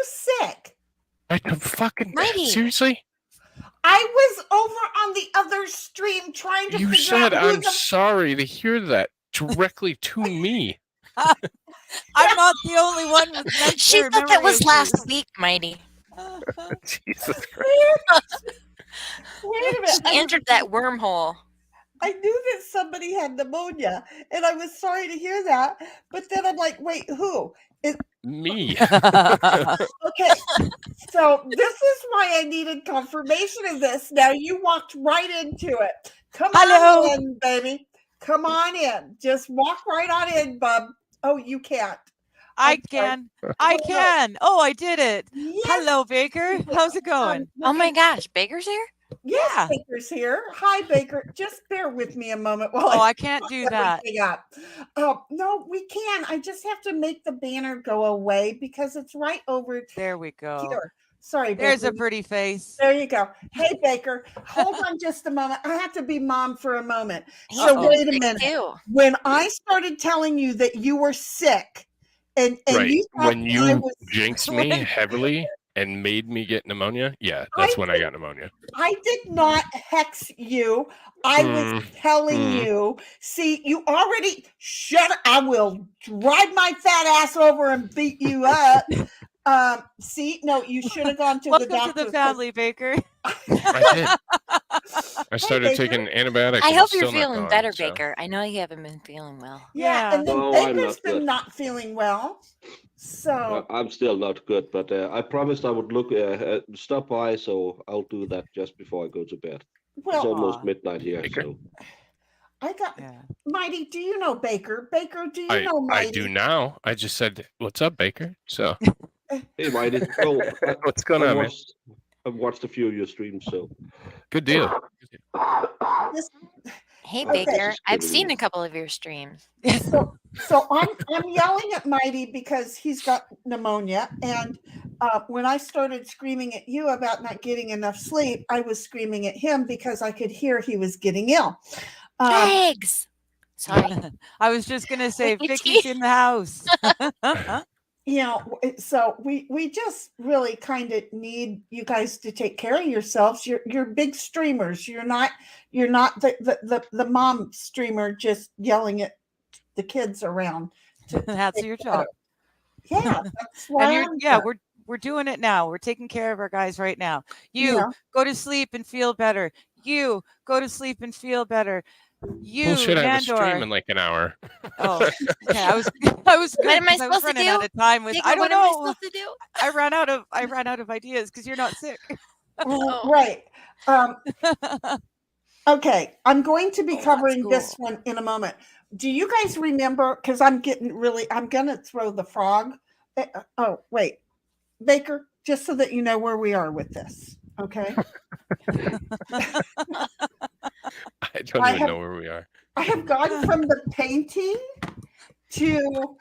A: sick?
D: I don't fucking
C: Mighty.
D: seriously.
A: I was over on the other stream trying to
D: You
A: figure
D: said
A: out who
D: I'm sorry to hear that directly to me.
B: I'm not the only one with
C: She
B: mental
C: thought that
B: memory
C: was last
B: issues.
C: week, Mighty.
D: Jesus Christ.
A: Wait a minute.
C: She entered that wormhole.
A: I knew that somebody had pneumonia, and I was sorry to hear that. But then I'm like, wait, who?
D: Me.
A: Okay, so this is why I needed confirmation of this. Now you walked right into it. Come
B: Hello.
A: on in, baby. Come on in. Just walk right on in, bub. Oh, you can't.
B: I
A: I'm sorry.
B: can. I can. Oh, I did it.
A: Yes.
B: Hello, Baker. How's it going?
C: Oh my gosh, Baker's here?
A: Yes,
B: Yeah.
A: Baker's here. Hi, Baker. Just bear with me a moment while
B: Oh,
A: I
B: I can't do that.
A: everything up. No, we can. I just have to make the banner go away because it's right over
B: There we go.
A: here. Sorry,
B: There's
A: Baker.
B: a pretty face.
A: There you go. Hey, Baker, hold on just a moment. I have to be mom for a moment.
C: He's
A: So
B: Uh-oh.
A: wait a
C: sick
A: minute.
C: too.
A: When I started telling you that you were sick, and
D: Right.
A: you thought
D: When
A: that I
D: you
A: was,
D: jinxed me heavily and made me get pneumonia, yeah, that's when I got pneumonia.
A: I did not hex you. I was telling you. See, you already shut up. I will drive my fat ass over and beat you up. See, no, you should have gone to the
B: Welcome
A: doctor.
B: to the family, Baker.
D: I did. I started
A: Baker.
D: taking antibiotics.
C: I
D: and
C: hope
D: it's
C: you're
D: still not
C: feeling
D: gone,
C: better,
D: so.
C: Baker. I know you haven't been feeling well.
A: Yeah, and then
E: No, I'm
A: Baker's
E: not
A: been
E: good.
A: not feeling well. So
E: I'm still not good, but I promised I would stop by, so I'll do that just before I go to bed. It's
A: well,
E: almost
B: Aw.
E: midnight here,
D: Baker?
E: so
A: I got
B: Yeah.
A: Mighty. Do you know Baker? Baker, do you know
D: I
A: Mighty?
D: do now. I just said, "What's up, Baker?" So
E: hey, Mighty. Well,
D: what's going on, man?
E: I've watched a few of your streams, so
D: Good deal.
A: This-
C: Hey,
A: Okay.
C: Baker, I've
E: Just
C: seen
E: kidding.
C: a couple of your streams.
A: so I'm yelling at Mighty because he's got pneumonia, and when I started screaming at you about not getting enough sleep, I was screaming at him because I could hear he was getting ill.
C: Eggs. Sorry.
B: I was just gonna say
C: Wait,
B: Vicky's in the house.
A: You know, so we just really kind of need you guys to take care of yourselves. You're big streamers. You're not the mom streamer just yelling at the kids around.
B: That's your job.
A: Yeah, that's why
B: And
A: I'm
B: yeah,
A: here.
B: we're doing it now. We're taking care of our guys right now. You
A: Yeah.
B: go to sleep and feel better. You go to sleep and feel better. You,
D: Bullshit! I have a stream
B: Nandor.
D: in like an hour.
B: Oh, okay. I was good
C: What am I
B: 'cause I was
C: supposed to
B: running
C: do?
B: out of time with.
C: Baker,
B: I don't
C: what am I
B: know.
C: supposed to do?
B: I ran out of ideas because you're not sick.
A: Right. Okay, I'm going to be
B: Oh, that's
A: covering this
B: cool.
A: one in a moment. Do you guys remember? Because I'm going to throw the frog. Oh, wait. Baker, just so that you know where we are with this. Okay.
D: I don't even know where we are.
A: I have gone from the painting to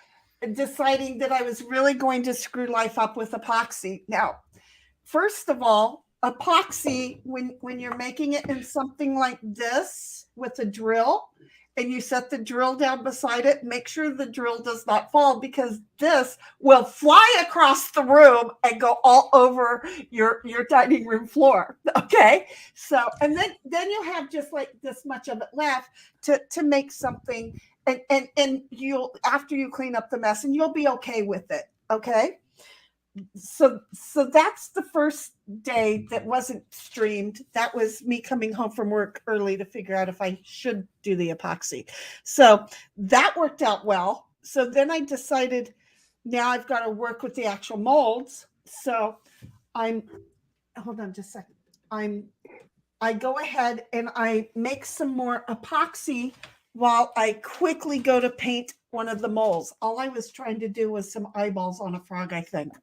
A: deciding that I was really going to screw life up with epoxy. Now, first of all, epoxy, when you're making it in something like this with a drill, and you set the drill down beside it, make sure the drill does not fall, because this will fly across the room and go all over your dining room floor. Okay. So, and then you have just like this much of it left to make something, and you'll, after you clean up the mess, and you'll be okay with it. Okay. So that's the first day that wasn't streamed. That was me coming home from work early to figure out if I should do the epoxy. So that worked out well. So then I decided now I've got to work with the actual molds. So hold on just a second. I go ahead and I make some more epoxy while I quickly go to paint one of the molds. All I was trying to do was some eyeballs on a frog, I think.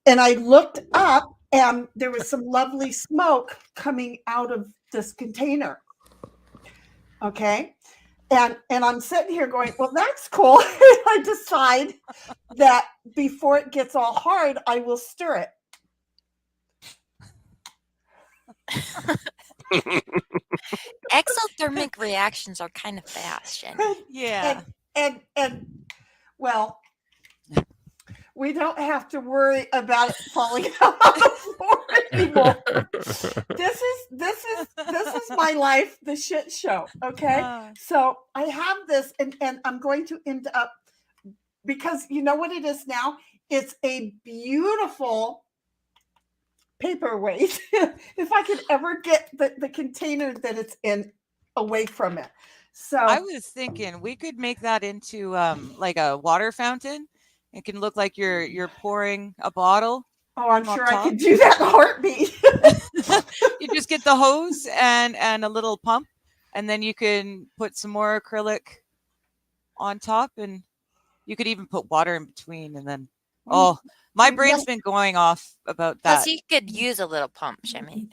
A: And I looked up and there was some lovely smoke coming out of this container. Okay. And I'm sitting here going, well, that's cool. I decide that before it gets all hard, I will stir it.
C: Exothermic reactions are kind of fast, Sheni.
B: Yeah.
A: And well, we don't have to worry about it falling out on the floor anymore. This is my life, the shit show. Okay. So I have this, and I'm going to end up, because you know what it is now? It's a beautiful paperweight. If I could ever get the container that it's in away from it. So
B: I was thinking we could make that into like a water fountain. It can look like you're pouring a bottle.
A: oh, I'm
B: from
A: sure
B: up
A: I
B: top.
A: could do that in a heartbeat.
B: You just get the hose and a little pump, and then you can put some more acrylic on top, and you could even put water in between, and then my brain's been going off about that.
C: Plus, you could use a little pump, Sheni.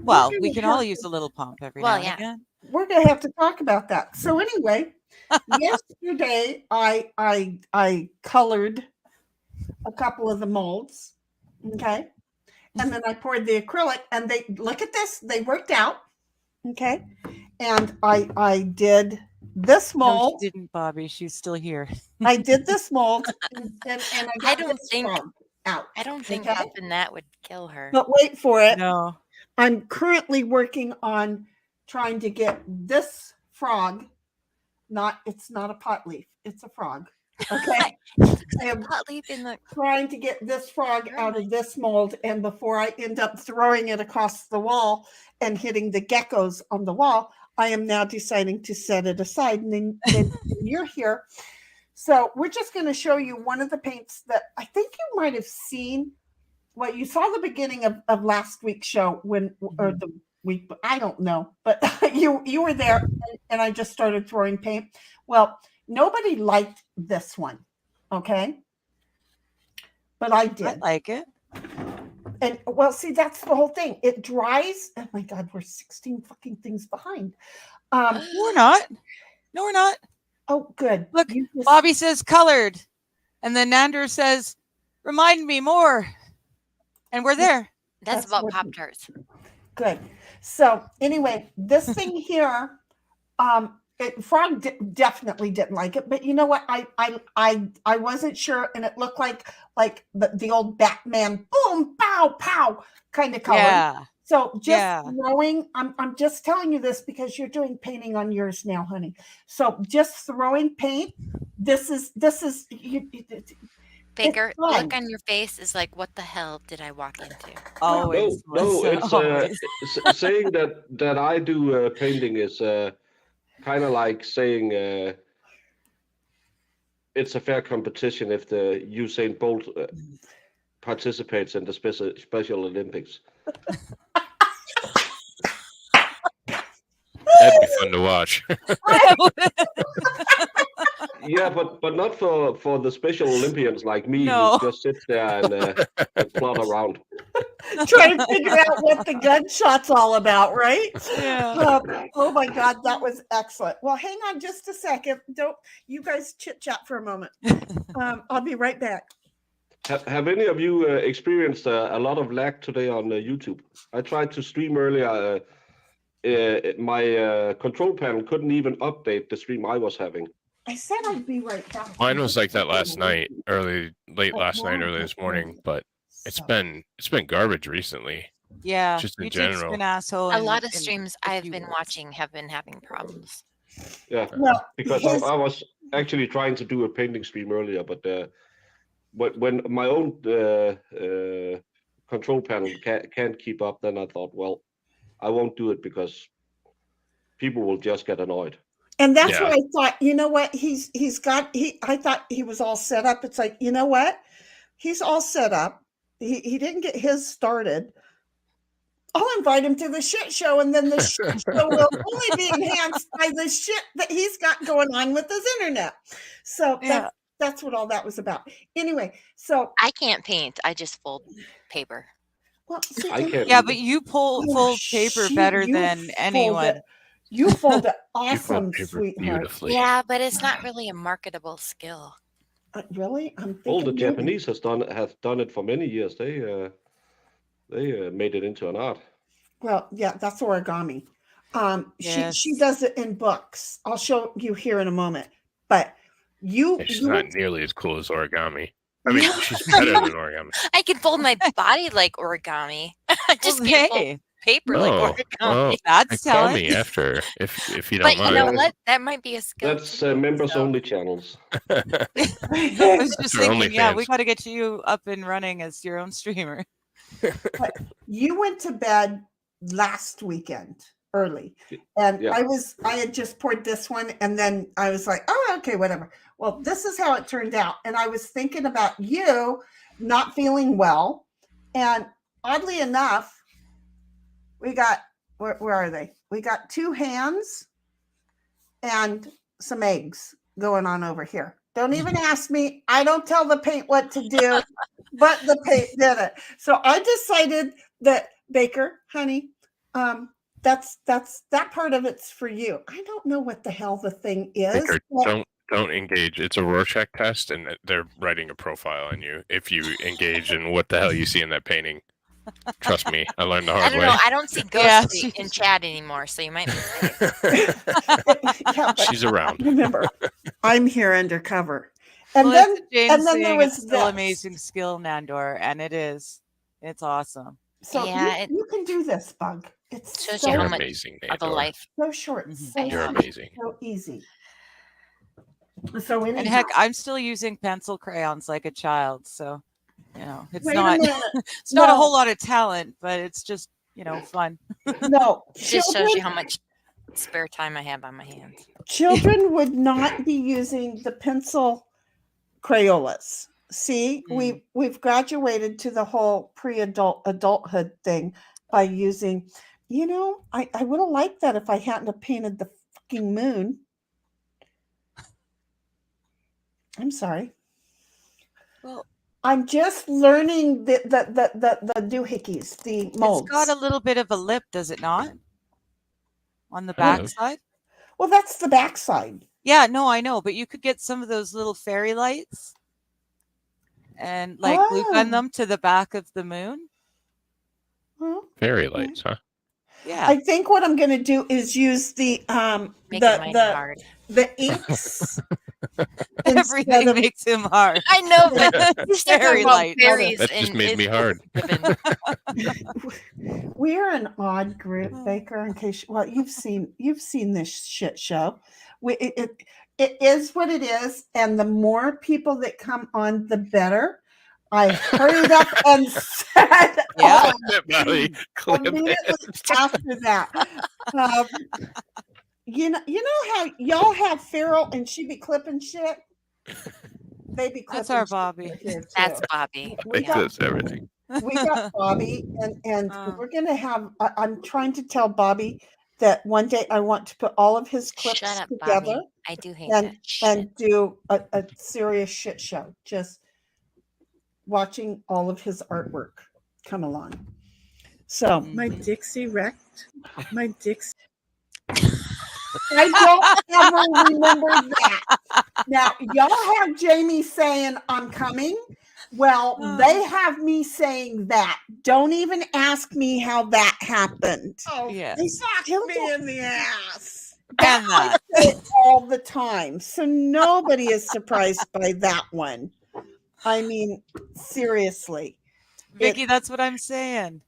B: Well, we can all use a little pump every now and again.
A: We're gonna have to talk about that. So anyway, yesterday I colored a couple of the molds. Okay. And then I poured the acrylic, and they look at this, they worked out. Okay. And I did this mold.
B: No, she didn't, Bobby. She's still here.
A: I did this mold, and I got this
C: think
A: frog out.
C: I don't think
A: Okay.
C: pumping that would kill her.
A: But wait for it.
B: No.
A: I'm currently working on trying to get this frog, it's not a pot leaf, it's a frog. Okay.
C: It's
A: I am
C: hot leaf in the.
A: trying to get this frog out of this mold, and before I end up throwing it across the wall and hitting the geckos on the wall, I am now deciding to set it aside. And then you're here. So we're just going to show you one of the paints that I think you might have seen. Well, you saw the beginning of last week's show when, or the week, I don't know, but you were there, and I just started throwing paint. Well, nobody liked this one, okay? But I did.
B: I like it.
A: And well, see, that's the whole thing. It dries. Oh my God, we're 16 fucking things behind.
B: We're not. No, we're not.
A: Oh, good.
B: Look,
A: You just-
B: Bobby says colored. And then Nandor says, remind me more. And we're there.
C: That's
A: That's
C: about
A: what-
C: Pop-Tarts.
A: Good. So anyway, this thing here, Frog definitely didn't like it, but you know what? I wasn't sure, and it looked like the old Batman boom pow pow kind of color.
B: Yeah.
A: So just
B: Yeah.
A: throwing, I'm just telling you this because you're doing painting on yours now, honey. So just throwing paint. This is
C: Baker, the
A: fun.
C: look on your face is like, what the hell did I walk into?
B: Always.
E: No,
B: Melissa,
E: it's
B: always.
E: saying that I do painting is kind of like saying it's a fair competition if the Usain Bolt participates in the Special Olympics.
D: That'd be fun to watch.
E: Yeah, but not for the Special Olympians like me
B: No.
E: who just sit there and plod around.
A: trying to figure out what the gunshot's all about, right?
B: Yeah.
A: Oh my God, that was excellent. Well, hang on just a second. Don't you guys chit chat for a moment. I'll be right back.
E: Have any of you experienced a lot of lag today on YouTube? I tried to stream earlier. My control panel couldn't even update the stream I was having.
A: I said I'd be right back.
D: Mine was like that last night, late last night, early this morning, but it's been garbage recently.
B: Yeah.
D: Just in
B: YouTube's
D: general.
B: been asshole.
C: A
B: in-
C: lot of
B: in
C: streams
B: a
C: I've
B: few
C: been
B: words.
C: watching have been having problems.
E: Yeah,
A: Well,
E: because
A: his-
E: I was actually trying to do a painting stream earlier, but when my own control panel can't keep up, then I thought, well, I won't do it because people will just get annoyed.
A: And that's
D: Yeah.
A: what I thought. You know what? I thought he was all set up. It's like, you know what? He's all set up. He didn't get his started. I'll invite him to the shit show, and then the shit show will only be enhanced by the shit that he's got going on with his internet. So
B: Yeah.
A: that's what all that was about. Anyway, so
C: I can't paint. I just fold paper.
A: well, see,
E: I can't.
B: Yeah,
E: either.
B: but you fold
A: oh,
B: paper
A: shoot,
B: better
A: you
B: than
A: fold
B: anyone.
A: it- You fold it
D: You fold
A: awesome,
D: paper
A: sweetheart.
D: beautifully.
C: Yeah, but it's not really a marketable skill.
A: Really? I'm thinking
E: All the
A: you-
E: Japanese have done it for many years. They made it into an art.
A: Well, yeah, that's origami.
B: Yes.
A: She does it in books. I'll show you here in a moment. But you,
D: Yeah, she's
A: you
D: not nearly as cool as origami. I mean, she's better than origami.
C: I can fold my body like origami. I just
B: Well,
C: can't fold
B: hey,
C: paper
D: No,
C: like origami.
D: well,
B: that's
D: Call
B: telling.
D: me after if you
C: But
D: don't
C: you know
D: mind.
C: what? That might be a skill.
E: That's
C: too,
E: members
C: so-
E: only channels.
B: I was just
D: They're
B: thinking, yeah, we
D: OnlyFans.
B: got to get you up and running as your own streamer.
A: you went to bed last weekend early, and
E: Yeah.
A: I had just poured this one, and then I was like, oh, okay, whatever. Well, this is how it turned out, and I was thinking about you not feeling well, and oddly enough, we got where are they? We got 2 hands and some eggs going on over here. Don't even ask me. I don't tell the paint what to do, but the paint did it. So I decided that Baker, honey, that's that part of it's for you. I don't know what the hell the thing is.
D: Baker,
A: but-
D: don't engage. It's a Rorschach test, and they're writing a profile on you if you engage in what the hell you see in that painting. Trust me, I learned the
C: I
D: hard
C: don't
D: way.
C: know. I don't see
B: Yeah,
C: Ghostly in chat anymore, so you might be safe.
A: Yeah, but
D: She's around.
A: remember, I'm here undercover. And
B: Well,
A: then
B: it's James
A: and then there
B: saying
A: was
B: it's still
A: this.
B: amazing skill, Nandor, and it is. It's awesome.
A: So
C: Yeah,
A: you can do this, Bug. It's
C: Shows
A: so,
C: you
D: You're
C: how much
D: amazing,
C: of the
D: Nandor.
C: life.
A: so short,
B: Mhm.
A: so,
D: You're
A: sweet,
D: amazing.
A: so easy. So
B: And
A: anyhow,
B: heck, I'm still using pencil crayons like a child. So, it's
A: wait a
B: not
A: minute.
B: it's not a
A: No.
B: whole lot of talent, but it's just, fun.
A: No,
C: It just shows you
A: children,
C: how much spare time I have on my hands.
A: children would not be using the pencil Crayolas. See, we've graduated to the whole adulthood thing by using, I would have liked that if I hadn't have painted the fucking moon. I'm sorry.
B: Well,
A: I'm just learning the doohickeys, the molds.
B: it's got a little bit of a lip, does it not? On the
D: Kind
B: back
D: of.
B: side?
A: Well, that's the backside.
B: Yeah, no, I know, but you could get some of those little fairy lights and glue gun
A: Oh.
B: them to the back of the moon.
A: Well,
D: Fairy lights, huh?
B: Yeah.
A: I think what I'm going to do is use the
C: Make it mighty hard.
A: the inks.
B: Everything
A: of,
B: makes him hard.
C: I know, but you said
B: Fairy
C: talking about
B: light.
C: fairies.
D: That just
C: and
D: made me hard.
A: We're an odd group, Baker. In case you've seen this shit show. It is what it is, and the more people that come on, the better. I hurried up and said,
B: Yeah.
A: immediately after that. You know how y'all have Farrell and she be clipping shit? They be clipping
B: That's our
A: shit
B: Bobby.
A: here, too.
C: That's Bobby.
A: We got,
D: does everything.
A: we got Bobby, and
B: Oh.
A: we're going to have, I'm trying to tell Bobby that one day I want to put all of his clips
C: Shut up,
A: together
C: Bobby. I do hate
A: and
C: that shit.
A: and do a serious shit show. Just watching all of his artwork come along. So my Dixie wrecked. My Dixie. I don't ever remember that. Now, y'all have Jamie saying I'm coming. Well, they have me saying that. Don't even ask me how that happened. Oh,
B: Yes.
A: they sucked me in the ass.
B: And that.
A: I say all the time. So nobody is surprised by that one. I mean, seriously.
B: Vicky, that's what I'm saying.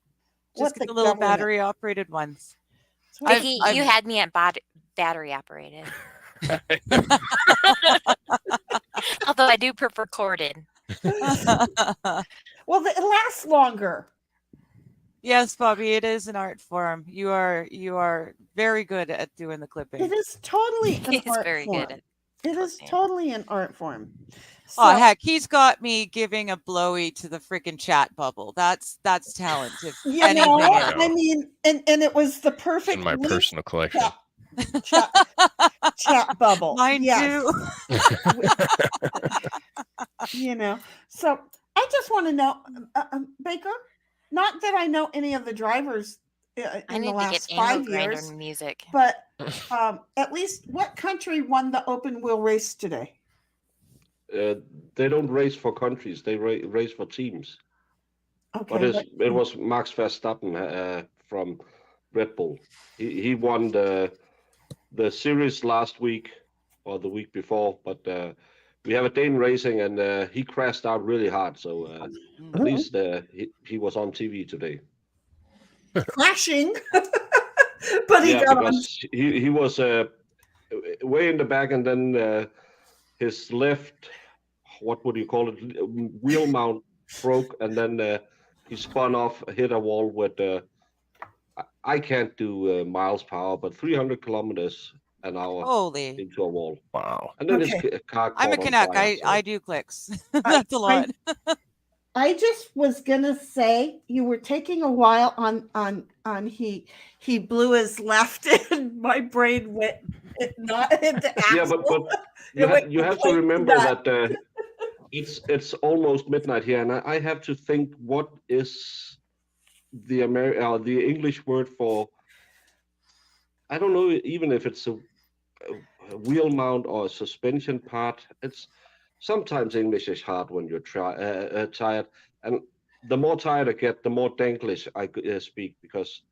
B: Just get the little battery operated ones.
C: Vicky, you had me at battery operated. Although I do prefer corded.
A: Well, it lasts longer.
B: Yes, Bobby, it is an art form. You are very good at doing the clipping.
A: It is totally an
C: He's
A: art
C: very
A: form.
C: good at
A: It is totally an art form.
B: Oh heck, he's got me giving a blowy to the freaking chat bubble. That's talent. If anything is.
A: I mean, and it was the perfect
D: in my personal collection.
A: Chat bubble.
B: Mine too.
A: So I just want to know, Baker, not that I know any of the drivers in the last 5 years,
C: music.
A: but at least what country won the open wheel race today?
E: They don't race for countries; they race for teams.
A: Okay,
E: but it was Max Verstappen from Red Bull. He won the series last week or the week before, but we have a Dane racing, and he crashed out really hard. So at least he was on TV today.
A: Crashing, but he got on.
E: He was way in the back, and then his left, what would you call it, wheel mount broke, and then he spun off, hit a wall with. I can't do miles per hour, but 300 kilometers an hour into a wall.
D: Wow!
E: And then his car.
B: I'm a Canuck. I do clicks. That's a lot.
A: I just was gonna say you were taking a while on he blew his left and my brain went not into axle.
E: Yeah, but you have to remember that it's almost midnight here, and I have to think what is the English word for, I don't know even if it's a wheel mount or a suspension part. It's sometimes English is hard when you're tired, and the more tired I get, the more Danglish I speak, because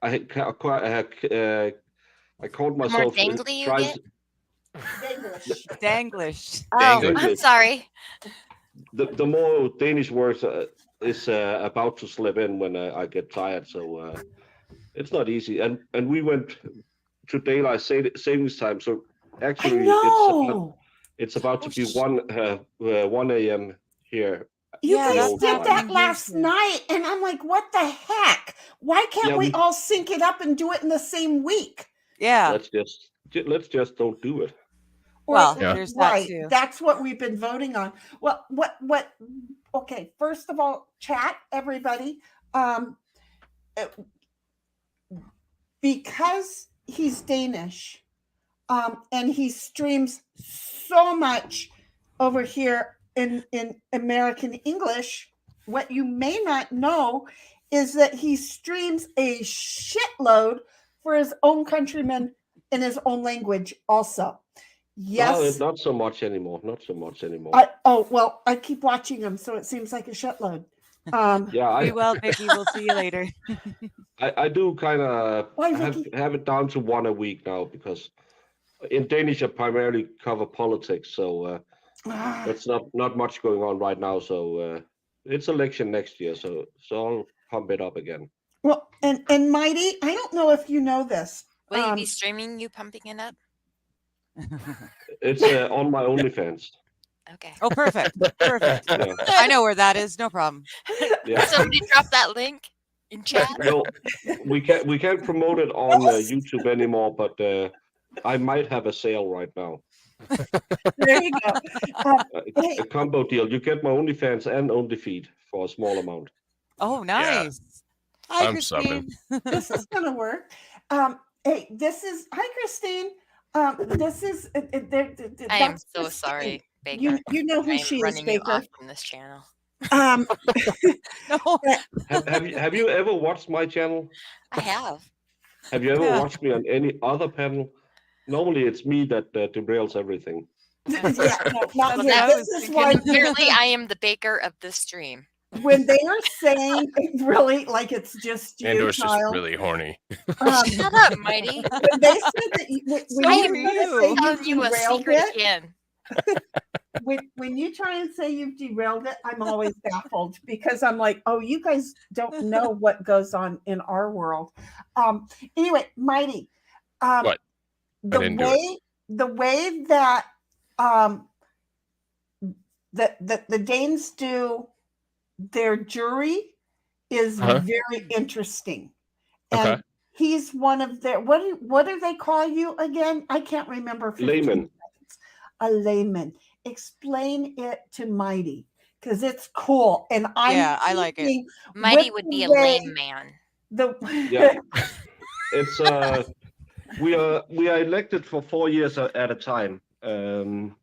E: I called myself
C: the more dangly you get?
B: Danglish.
C: Oh, I'm sorry.
E: The more Danish words is about to slip in when I get tired, so it's not easy. And we went to daylight savings time, so actually It's about to be 1 a.m. here.
A: You
B: Yeah,
A: guys
B: that's
A: did that
B: happening here
A: last
B: too.
A: night, and I'm like, what the heck? Why can't
E: Yeah,
A: we all sync it up and do it in the same week?
B: Yeah.
E: Let's just don't do it.
B: Well,
D: Yeah.
B: there's that
A: Right.
B: too.
A: That's what we've been voting on. Well, okay, first of all, chat, everybody. Because he's Danish, and he streams so much over here in American English, what you may not know is that he streams a shitload for his own countrymen in his own language also. Yes.
E: Not so much anymore. Not so much anymore.
A: I keep watching him, so it seems like a shitload.
E: Yeah,
B: Be well, Vicky. We'll see you later.
E: I do kind of
A: Why, Vicky?
E: have it down to 1 a week now, because in Danish I primarily cover politics, so that's not much going on right now. So it's election next year, so I'll pump it up again.
A: Well, and Mighty, I don't know if you know this.
C: Will you be streaming you pumping it up?
E: It's on my OnlyFans.
C: Okay.
B: Oh, perfect. Perfect.
E: Yeah.
B: I know where that is. No problem.
E: Yeah.
C: Somebody drop that link in chat.
E: No, we can't promote it on YouTube anymore, but I might have a sale right now.
A: There you go.
E: A combo deal. You get my OnlyFans and OnlyFeed for a small amount.
B: Oh, nice. Hi,
D: I'm
B: Christine.
A: This is gonna work. Hey, hi, Christine. This is.
C: I am so sorry, Baker.
A: You know who
C: I am
A: she is,
C: running you
A: Baker.
C: off from this channel.
B: No.
E: Have you ever watched my channel?
C: I have.
E: Have you ever watched me on any other panel? Normally, it's me that derails everything.
A: Yeah, no, not
B: That's
A: here.
B: what I
A: This
B: was
A: is
B: thinking.
A: why
C: Apparently, I am the Baker of this stream.
A: when they are saying really like it's just you,
D: Andor's just
A: child.
D: really horny.
C: Shut up, Mighty.
A: When they said that when
B: So
A: you
B: are
A: try to
B: you.
A: say
C: Telling you
A: you
C: a
A: derailed
C: secret
A: it,
C: again.
A: when you try and say you've derailed it, I'm always baffled because I'm like, oh, you guys don't know what goes on in our world. Anyway, Mighty.
D: What?
A: The way that the Danes do their jury is very interesting. And
D: Okay.
A: he's one of their what do they call you again? I can't remember.
E: Layman.
A: A layman. Explain it to Mighty because it's cool. And
B: I like it.
C: Mighty would be a lame man.
E: Yeah. It's we are elected for 4 years at a time, and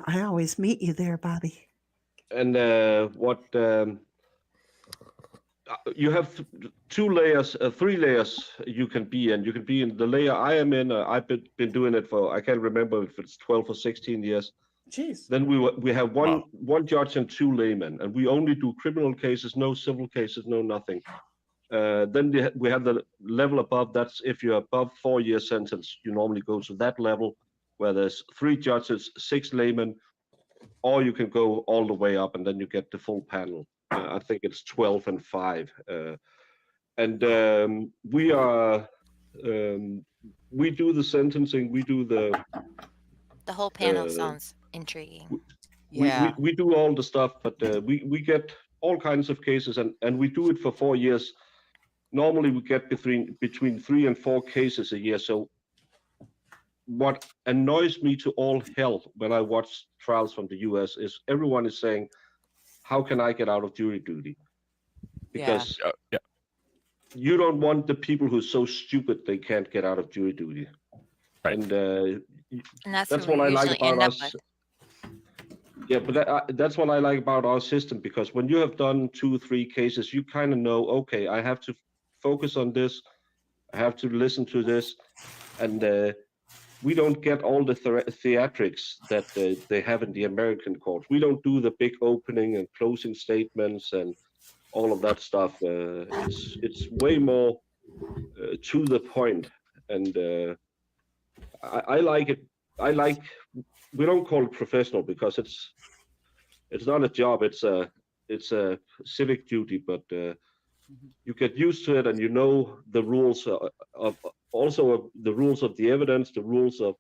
A: I always meet you there, Bobby.
E: And you have 2 layers, 3 layers you can be in. You can be in the layer I am in. I've been doing it for, I can't remember if it's 12 or 16 years.
A: Jeez.
E: Then we have one judge and 2 laymen, and we only do criminal cases, no civil cases, no nothing. Then we have the level above. That's if you're above 4-year sentence, you normally go to that level where there's 3 judges, 6 laymen, or you can go all the way up and then you get the full panel. I think it's 12 and 5. We are we do the sentencing. We do the
C: whole panel sounds intriguing.
E: We do all the stuff, but we get all kinds of cases, and we do it for 4 years. Normally, we get between 3 and 4 cases a year. So, what annoys me to all hell when I watch trials from the U.S. is everyone is saying, "How can I get out of jury duty?" Because you don't want the people who are so stupid they can't get out of jury duty.
D: Right.
E: And
C: that's
E: what I like about us. Yeah, but that's what I like about our system, because when you have done 2 or 3 cases, you kind of know, okay, I have to focus on this, I have to listen to this, and we don't get all the theatrics that they have in the American court. We don't do the big opening and closing statements and all of that stuff. It's way more to the point, and I like it. We don't call it professional because it's not a job. It's a civic duty, but you get used to it, and you know the rules of the rules of the evidence, the rules of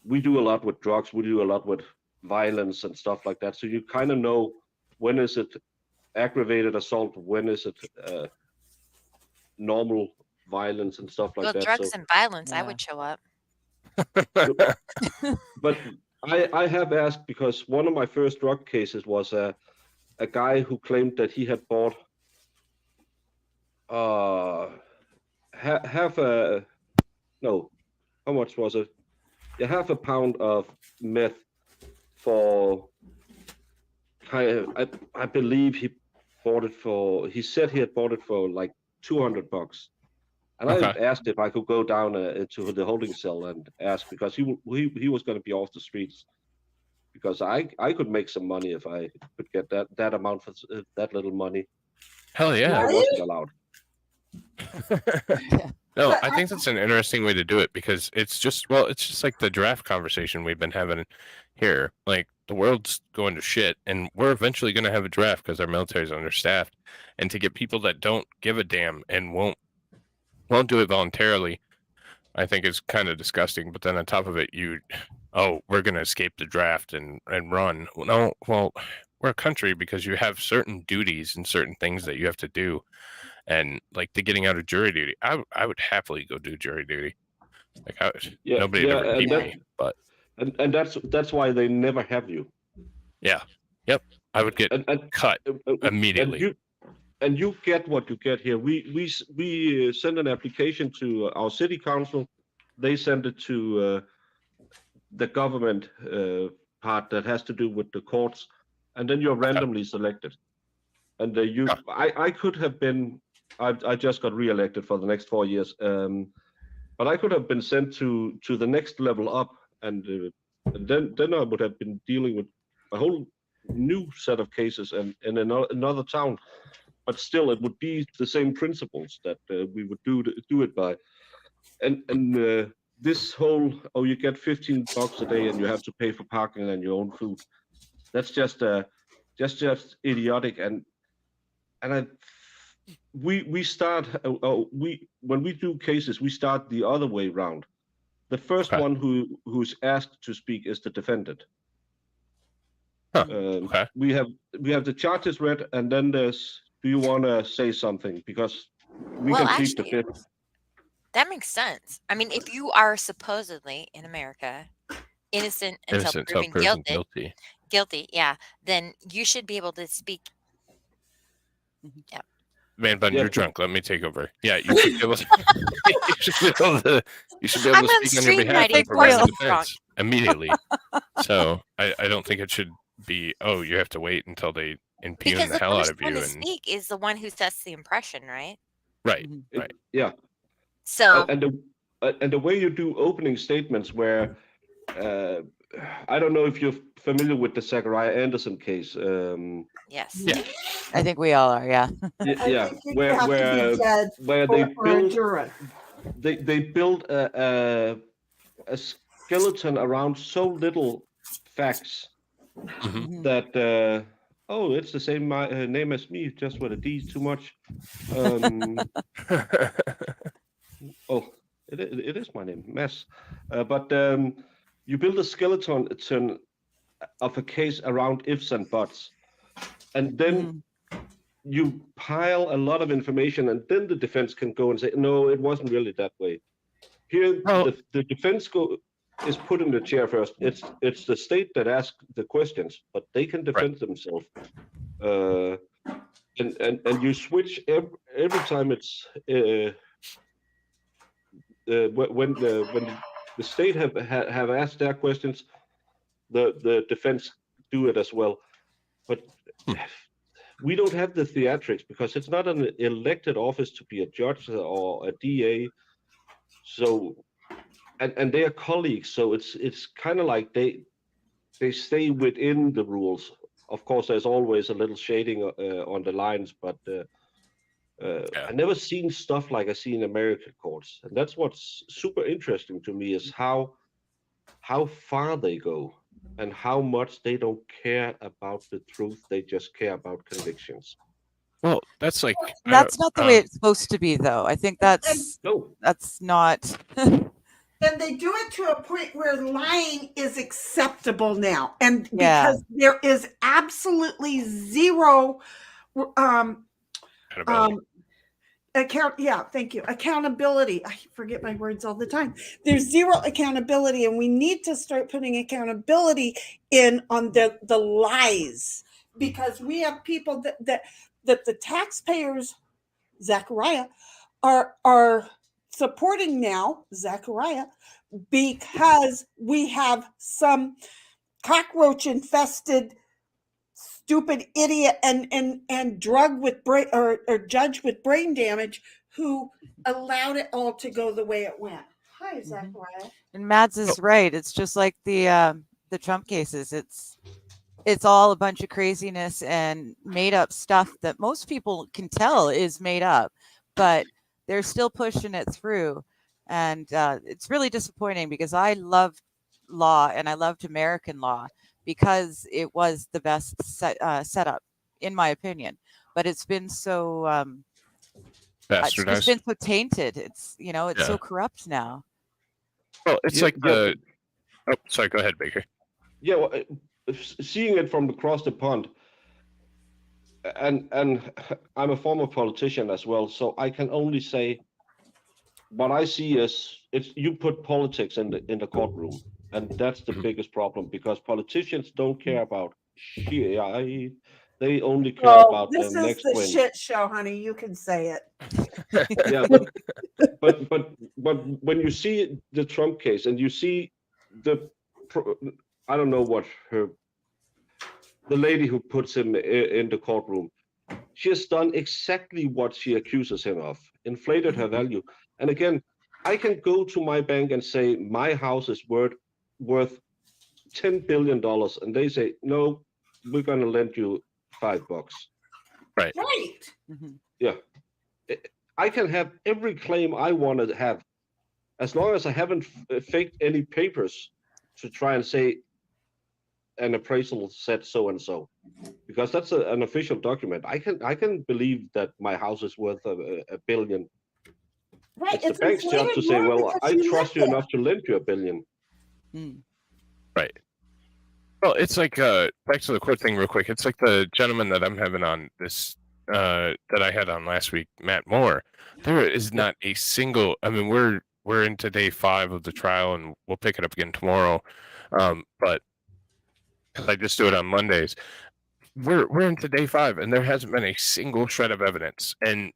E: we do a lot with drugs. We do a lot with violence and stuff like that. So you kind of know when is it aggravated assault, when is it normal violence and stuff like
C: Well,
E: that.
C: drugs
E: So,
C: and violence, I
B: Yeah.
C: would show up.
E: but I have asked because one of my first drug cases was a guy who claimed that he had bought half a no, how much was it? Yeah, half a pound of meth for I believe he bought it for. He said he had bought it for like $200. And I
D: Okay.
E: asked if I could go down to the holding cell and ask because he was going to be off the streets because I could make some money if I could get that amount for that little money.
D: Hell yeah.
E: I wasn't allowed.
D: No, I think that's an interesting way to do it because it's just like the draft conversation we've been having here. Like the world's going to shit, and we're eventually going to have a draft because our military is understaffed. And to get people that don't give a damn and won't do it voluntarily, I think is kind of disgusting. But then on top of it, we're going to escape the draft and run. Well, we're a country because you have certain duties and certain things that you have to do. And like the getting out of jury duty, I would happily go do jury duty. Like nobody would ever keep me, but
E: and that's why they never have you.
D: Yeah, yep. I would get cut immediately.
E: And you get what you get here. We send an application to our city council. They send it to the government part that has to do with the courts, and then you're randomly selected. And I could have been. I just got reelected for the next 4 years, but I could have been sent to the next level up, and then I would have been dealing with a whole new set of cases and in another town. But still, it would be the same principles that we would do it by, and this whole you get $15 a day and you have to pay for parking and your own food. That's just idiotic, and we start when we do cases, we start the other way around. The first one who's asked to speak is the defendant. We have the charges read, and then there's, do you want to say something? Because we can plead the fifth.
C: That makes sense. I mean, if you are supposedly in America innocent until proven guilty, yeah, then you should be able to speak. Yeah.
D: Man bun, you're drunk. Let me take over. Yeah, you should be able to. you should be able to speak on your behalf and provide defense immediately. So I don't think it should be. Oh, you have to wait until they impugn the hell out of you.
C: Because the one to speak is the one who sets the impression, right?
D: Right. Right.
E: Yeah.
C: So
E: and the way you do opening statements, where I don't know if you're familiar with the Zachariah Anderson case.
C: Yes.
D: Yeah.
B: I think we all are. Yeah.
E: Yeah. Where they build a skeleton around so little facts that it's the same name as me, just with a D too much. It is my name, Mess. But you build a skeleton of a case around ifs and buts, and then you pile a lot of information, and then the defense can go and say, no, it wasn't really that way. Here, the defense is put in the chair first. It's the state that asks the questions, but they can defend themselves. And you switch every time it's when the state have asked their questions, the defense do it as well. But we don't have the theatrics because it's not an elected office to be a judge or a DA. So, and they are colleagues, so it's kind of like they stay within the rules. Of course, there's always a little shading on the lines, but I've never seen stuff like I see in American courts, and that's what's super interesting to me is how far they go and how much they don't care about the truth. They just care about convictions.
D: Well, that's like
B: that's not the way it's supposed to be, though. I think that's not.
A: And they do it to a point where lying is acceptable now. And because there is absolutely zero accountability. I forget my words all the time. There's zero accountability, and we need to start putting accountability in on the lies, because we have people that the taxpayers, Zachariah, are supporting now, Zachariah, because we have some cockroach infested stupid idiot and drug with brain or judge with brain damage who allowed it all to go the way it went. Hi, Zachariah.
B: And Mads is right. It's just like the Trump cases. It's all a bunch of craziness and made up stuff that most people can tell is made up, but they're still pushing it through. And it's really disappointing, because I loved law and I loved American law because it was the best setup, in my opinion. But it's been so
D: bastardized.
B: It's been so tainted. It's it's so corrupt now.
D: Well, it's like the. Oh, sorry. Go ahead, Baker.
E: Yeah, well, seeing it from across the pond, and I'm a former politician as well, so I can only say what I see is you put politics in the courtroom, and that's the biggest problem, because politicians don't care about shit. They only care about the next win.
A: This is the shit show, honey. You can say it.
E: Yeah, but when you see the Trump case and you see I don't know what the lady who puts him in the courtroom, she has done exactly what she accuses him of, inflated her value. And again, I can go to my bank and say my house is worth $10 billion, and they say no, we're going to lend you $5.
D: Right.
E: Yeah. I can have every claim I want to have, as long as I haven't faked any papers to try and say an appraisal said so and so, because that's an official document. I can believe that my house is worth $1 billion.
A: Right.
E: It's the bank's job to say, well, I trust you enough to lend you $1 billion.
D: Right. Well, it's like back to the court thing real quick. It's like the gentleman that I'm having on this that I had on last week, Matt Moore. There is not a single. I mean, we're into day 5 of the trial, and we'll pick it up again tomorrow. But I just do it on Mondays. We're into day 5, and there hasn't been a single shred of evidence. And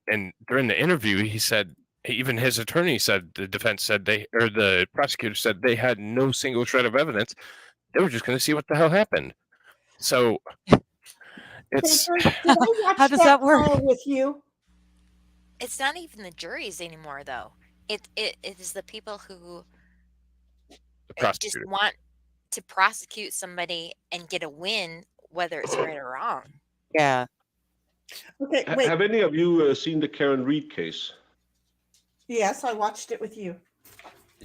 D: during the interview, he said, even his attorney said, the defense said the prosecutor said they had no single shred of evidence. They were just going to see what the hell happened. So it's
B: how does that work
A: with you?
C: It's not even the juries anymore, though. It is the people who just want to prosecute somebody and get a win, whether it's right or wrong.
B: Yeah.
A: Okay. Wait.
E: Have any of you seen the Karen Reed case?
A: Yes, I watched it with you.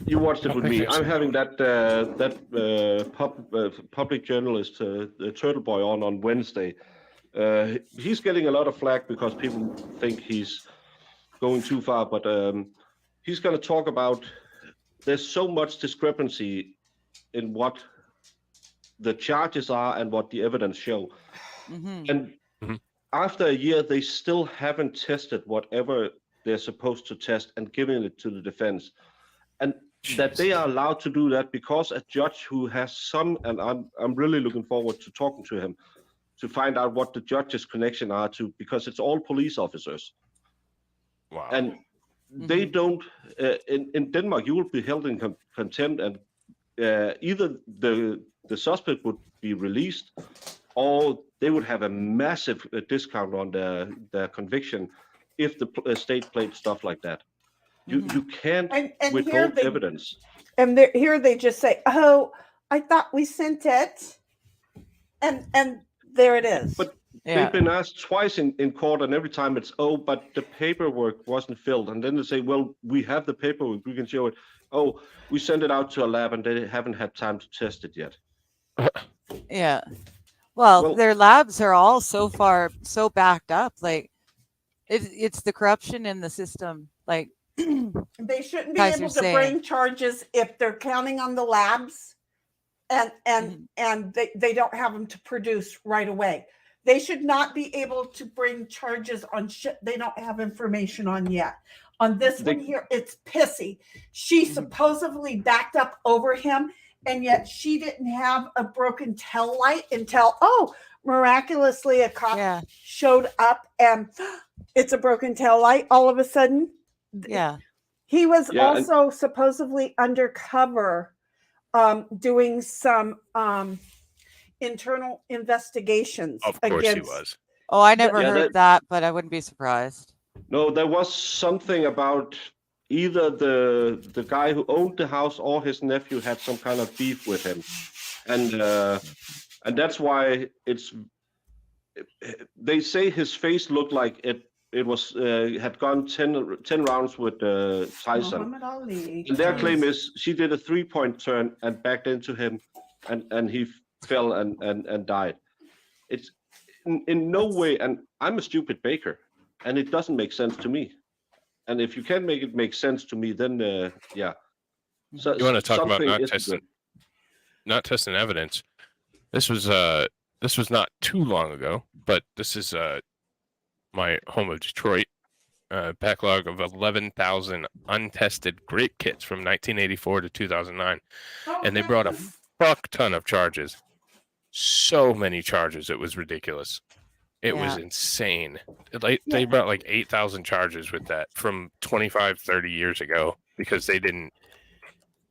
E: You watched it with me. I'm having that public journalist, Turtle Boy, on Wednesday. He's getting a lot of flack because people think he's going too far, but he's going to talk about there's so much discrepancy in what the charges are and what the evidence show. And after a year, they still haven't tested whatever they're supposed to test and given it to the defense. And that they are allowed to do that because a judge who has some, and I'm really looking forward to talking to him to find out what the judge's connection are to, because it's all police officers.
D: Wow.
E: And they don't, in Denmark, you will be held in contempt, and either the suspect would be released or they would have a massive discount on their conviction if the state played stuff like that. You can't withhold evidence.
A: And here they just say, "Oh, I thought we sent it," and there it is.
E: But they've been asked twice in court, and every time it's, "Oh, but the paperwork wasn't filled." And then they say, "Well, we have the paperwork. We can show it." "Oh, we sent it out to a lab, and they haven't had time to test it yet."
B: Yeah. Well, their labs are all so backed up. Like, it's the corruption in the system. Like,
A: They shouldn't be
B: Guys
A: able
B: are
A: to
B: saying.
A: bring charges if they're counting on the labs and they don't have them to produce right away. They should not be able to bring charges on shit they don't have information on yet. On this one here, it's pissy. She supposedly backed up over him, and yet she didn't have a broken tail light until, miraculously a cop showed up and it's a broken tail light all of a sudden.
B: Yeah.
A: He was also supposedly undercover doing some internal investigations.
D: Of course he was.
B: Oh, I never heard that, but I wouldn't be surprised.
E: No, there was something about either the guy who owned the house or his nephew had some kind of beef with him, and that's why they say his face looked like it was had gone 10 rounds with Tyson. And their claim is she did a 3-point turn and backed into him, and he fell and died. It's in no way, and I'm a stupid baker, and it doesn't make sense to me. And if you can make it make sense to me, then So
D: you want to talk about not testing evidence? This was not too long ago, but this is my home of Detroit. Backlog of 11,000 untested grape kits from 1984 to 2009, and they brought a fuck ton of charges. So many charges, it was ridiculous. It was insane. They brought like 8,000 charges with that from 25, 30 years ago because you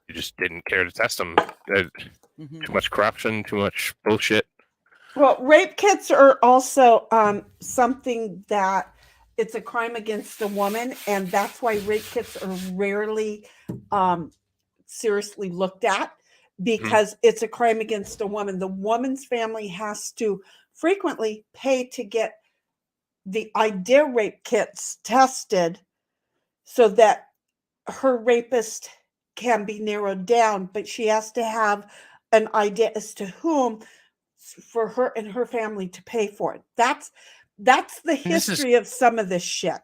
D: just didn't care to test them. Too much corruption, too much bullshit.
A: Well, rape kits are also something that it's a crime against a woman, and that's why rape kits are rarely seriously looked at, because it's a crime against a woman. The woman's family has to frequently pay to get the idea rape kits tested so that her rapist can be narrowed down, but she has to have an idea as to whom for her and her family to pay for it. That's the history of some of this shit.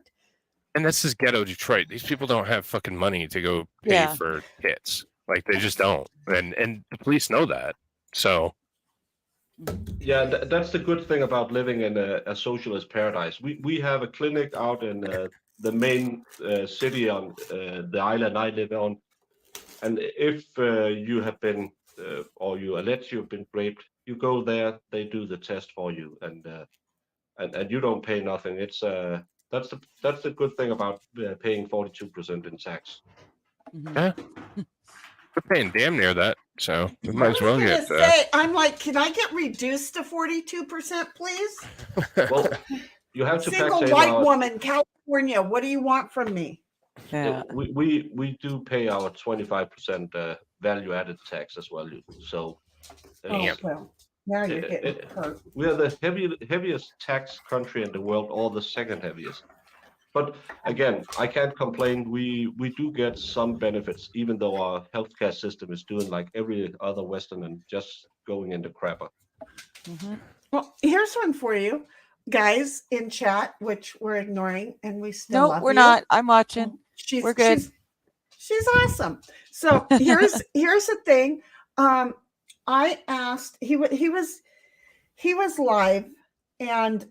D: And this is ghetto Detroit. These people don't have fucking money to go pay for kits. Like, they just don't. And the police know that. So
E: yeah, that's the good thing about living in a socialist paradise. We have a clinic out in the main city on the island I live on, and if you have been or you allege you've been raped, you go there, they do the test for you, and you don't pay nothing. It's that's the good thing about paying 42% in tax.
D: Yeah. We're paying damn near that, so we might as well get.
A: I'm like, can I get reduced to 42%, please?
E: Well, you have to.
A: Single white woman, California. What do you want from me?
E: Yeah. We do pay our 25% value-added tax as well. So.
A: Well, now you're getting hurt.
E: We are the heaviest tax country in the world, or the second heaviest. But again, I can't complain. We do get some benefits, even though our healthcare system is doing like every other Western and just going into crapper.
A: Well, here's one for you guys in chat, which we're ignoring, and we still love
B: we're
A: you.
B: not. I'm watching. We're good.
A: She's awesome. So here's the thing. I asked. He was live, and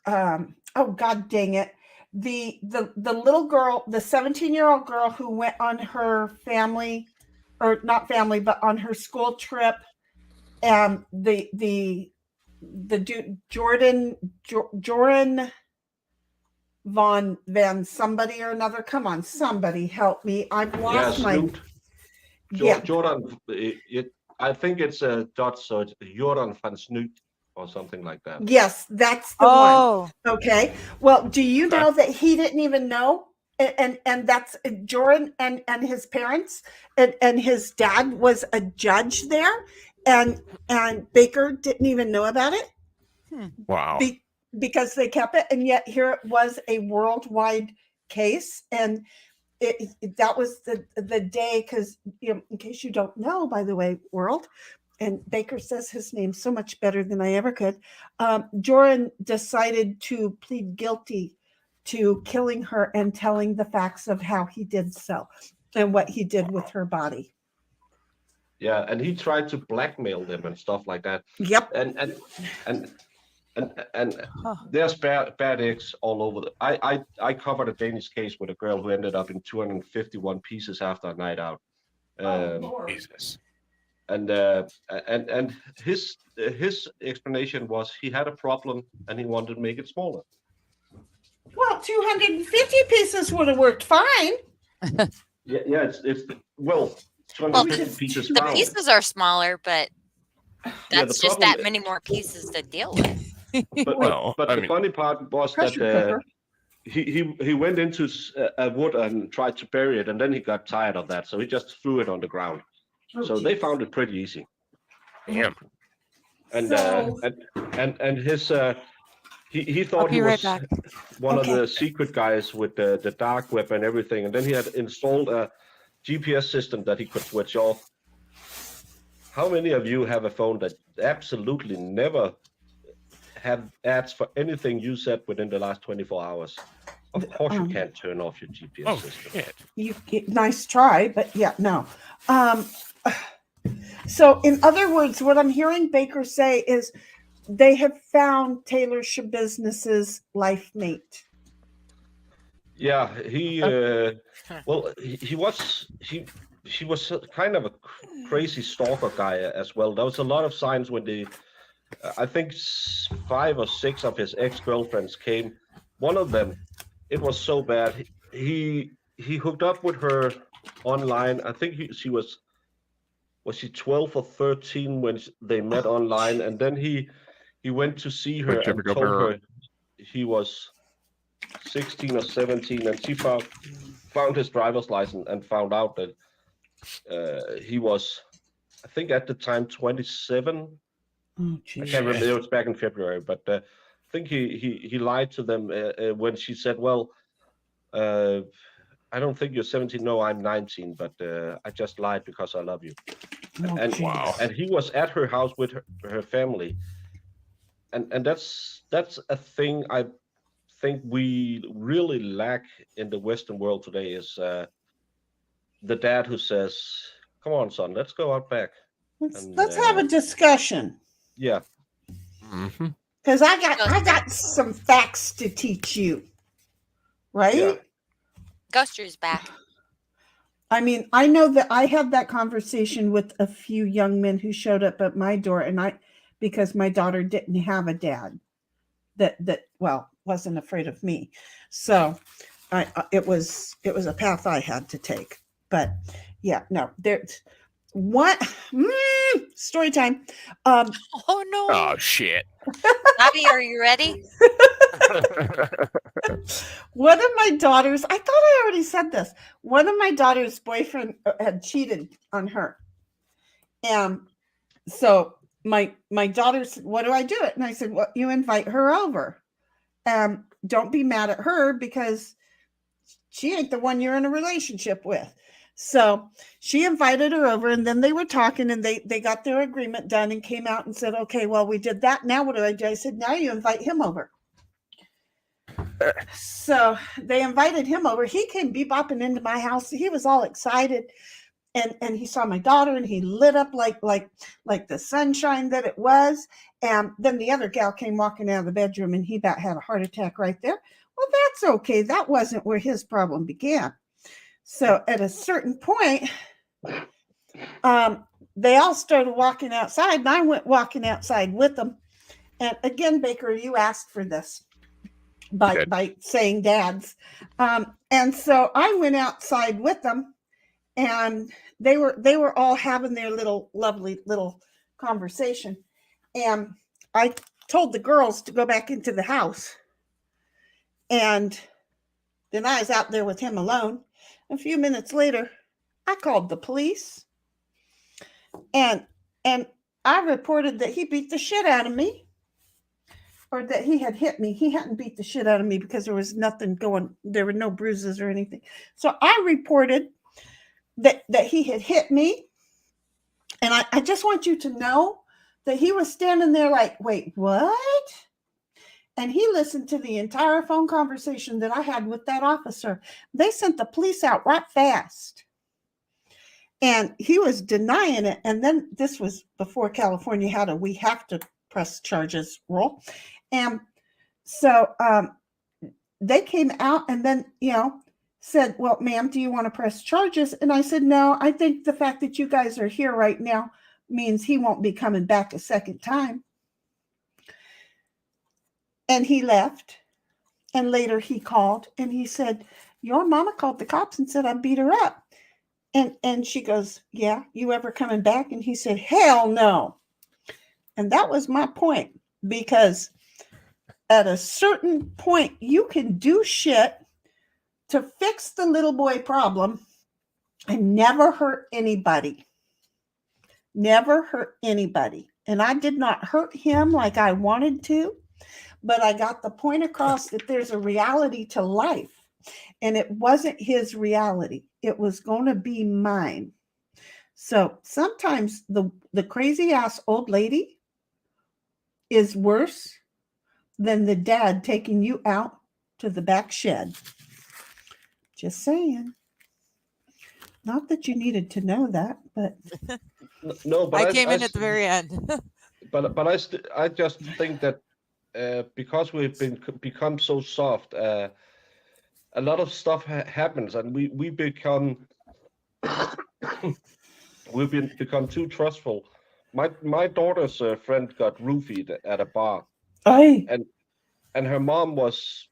A: oh god dang it, the little girl, the 17-year-old girl who went on her family, or not family, but on her school trip, and the dude Jordan Van somebody or another. Come on, somebody help me. I've lost my
E: Jordan. I think it's a Dutch, so it's Jordan van Snoot or something like that.
A: Yes, that's the one. Okay. Well, do you know that he didn't even know? And that's Jordan and his parents and his dad was a judge there, and Baker didn't even know about it.
D: Wow.
A: Because they kept it, and yet here it was a worldwide case, and that was the day, because in case you don't know, by the way, world. And Baker says his name so much better than I ever could. Joran decided to plead guilty to killing her and telling the facts of how he did so and what he did with her body.
E: Yeah, and he tried to blackmail them and stuff like that.
A: Yep.
E: And there's bad eggs all over. I covered a Danish case with a girl who ended up in 251 pieces after a night out.
D: Jesus.
E: And his explanation was he had a problem and he wanted to make it smaller.
A: Well, 250 pieces would have worked fine.
E: Yeah, it's 250 pieces.
C: The pieces are smaller, but that's just that many more pieces to deal with.
E: But the funny part was that he went into a wood and tried to bury it, and then he got tired of that, so he just threw it on the ground. So they found it pretty easy.
D: Damn.
E: And his he thought he was one of the secret guys with the dark web and everything, and then he had installed a GPS system that he could switch off. How many of you have a phone that absolutely never had ads for anything you said within the last 24 hours? Of course you can't turn off your GPS system.
A: Shit. Nice try, but yeah, no. So in other words, what I'm hearing Baker say is they have found Taylor Schabusiness's life mate.
E: Yeah, he was kind of a crazy stalker guy as well. There was a lot of signs when I think 5 or 6 of his ex-girlfriends came. One of them, it was so bad. He hooked up with her online. I think she was she 12 or 13 when they met online, and then he went to see her and told her he was 16 or 17, and she found his driver's license and found out that he was, I think at the time, 27. I can't remember. It was back in February, but I think he lied to them when she said, "Well, I don't think you're 17. No, I'm 19, but I just lied because I love you." And he was at her house with her family, and that's a thing I think we really lack in the Western world today is the dad who says, "Come on, son, let's go out back.
A: Let's have a discussion."
E: Yeah.
A: Because I got some facts to teach you, right?
E: Yeah.
C: Ghoster's back.
A: I mean, I know that I had that conversation with a few young men who showed up at my door, and because my daughter didn't have a dad that wasn't afraid of me, so it was a path I had to take. But yeah, no, there's what story time.
B: Oh no!
D: Oh shit!
C: Bobby, are you ready?
A: One of my daughters, I thought I already said this. One of my daughter's boyfriend had cheated on her. And so my daughter said, "What do I do it?" And I said, "Well, you invite her over. Don't be mad at her because she ain't the one you're in a relationship with." So she invited her over, and then they were talking, and they got their agreement done and came out and said, "Okay, well, we did that. Now what do I do?" I said, "Now you invite him over." So they invited him over. He came bebopping into my house. He was all excited, and he saw my daughter, and he lit up like the sunshine that it was. And then the other gal came walking out of the bedroom, and he about had a heart attack right there. Well, that's okay. That wasn't where his problem began. So at a certain point, they all started walking outside, and I went walking outside with them. And again, Baker, you asked for this by saying dads. And so I went outside with them, and they were all having their lovely little conversation. And I told the girls to go back into the house. And then I was out there with him alone. A few minutes later, I called the police, and I reported that he beat the shit out of me, or that he had hit me. He hadn't beat the shit out of me because there was nothing going. There were no bruises or anything. So I reported that he had hit me, and I just want you to know that he was standing there like, "Wait, what?" And he listened to the entire phone conversation that I had with that officer. They sent the police out right fast. And he was denying it. And then this was before California had a we have to press charges rule. And so they came out and then, said, well, ma'am, do you want to press charges? And I said, no, I think the fact that you guys are here right now means he won't be coming back a second time. And he left. And later he called and he said, your mama called the cops and said I beat her up. And she goes, yeah, you ever coming back? And he said, hell no. And that was my point, because at a certain point, you can do shit to fix the little boy problem and never hurt anybody. Never hurt anybody. And I did not hurt him like I wanted to, but I got the point across that there's a reality to life. And it wasn't his reality. It was going to be mine. So sometimes the crazy ass old lady is worse than the dad taking you out to the back shed. Just saying. Not that you needed to know that, but
E: no. But
B: I came in at the very end.
E: but I just think that because we've become so soft, a lot of stuff happens, and we become become too trustful. My daughter's friend got roofied at a bar, and her mom was.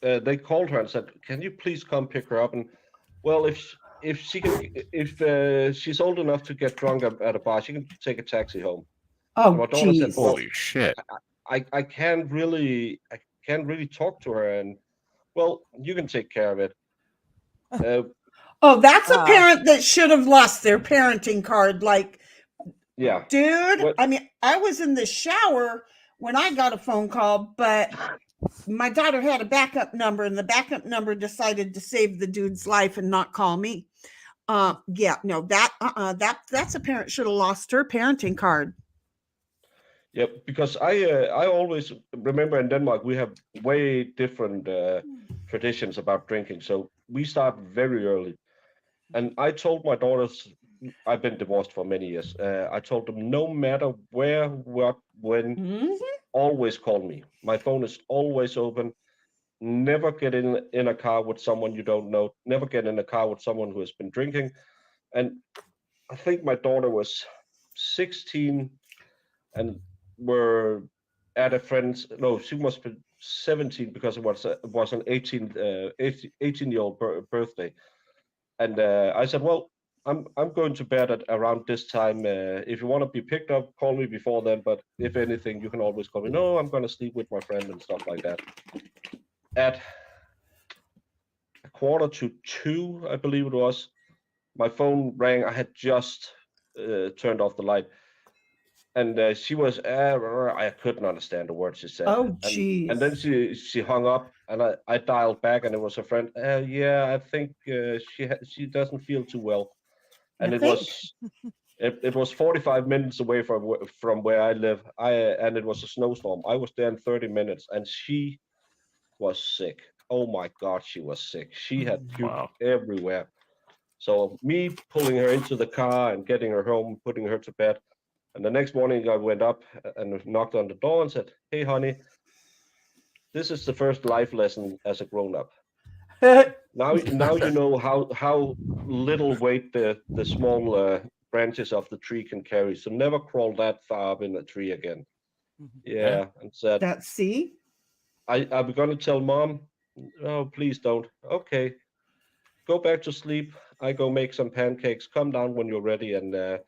E: They called her and said, "Can you please come pick her up?" And well, if she's old enough to get drunk at a bar, she can take a taxi home.
A: Oh, jeez!
D: Holy shit!
E: I can't really talk to her, and well, you can take care of it.
A: That's a parent that should have lost their parenting card. Like,
E: yeah,
A: dude. I mean, I was in the shower when I got a phone call, but my daughter had a backup number, and the backup number decided to save the dude's life and not call me. That's a parent should have lost her parenting card.
E: Yeah, because I always remember in Denmark we have way different traditions about drinking. So we start very early, and I told my daughters, I've been divorced for many years. I told them no matter where, what, when, always call me. My phone is always open. Never get in a car with someone you don't know. Never get in a car with someone who has been drinking. And I think my daughter was 16 and were at a friend's. No, she must be 17 because it was an 18-year-old birthday. And I said, well, I'm going to bed at around this time. If you want to be picked up, call me before then. But if anything, you can always call me. No, I'm going to sleep with my friend and stuff like that. At 1:45, I believe it was, my phone rang. I had just turned off the light. And she was, I couldn't understand the words she said.
A: Oh, geez.
E: And then she hung up, and I dialed back, and it was a friend. Yeah, I think she doesn't feel too well. And it was 45 minutes away from where I live. And it was a snowstorm. I was there in 30 minutes, and she was sick. Oh my God, she was sick. She had puke everywhere. So me pulling her into the car and getting her home, putting her to bed. And the next morning I went up and knocked on the door and said, "Hey, honey, this is the first life lesson as a grown-up. Now you know how little weight the small branches of the tree can carry. So never crawl that far up in a tree again." Yeah, and said,
A: "That see?
E: I'm going to tell Mom." "Oh, please don't." "Okay, go back to sleep. I go make some pancakes. Come down when you're ready, and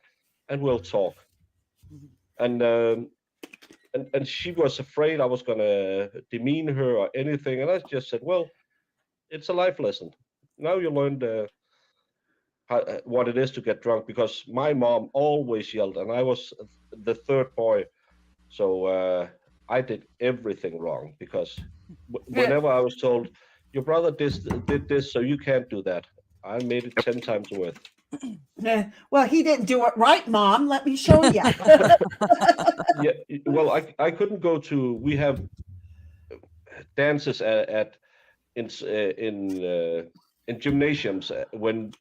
E: we'll talk." And she was afraid I was going to demean her or anything. And I just said, well, it's a life lesson. Now you learned what it is to get drunk, because my mom always yelled, and I was the third boy. So I did everything wrong, because whenever I was told, your brother did this, so you can't do that, I made it 10 times worse.
A: Well, he didn't do it right, Mom. Let me show you.
E: Yeah, well, I couldn't go to. We have dances in gymnasiums when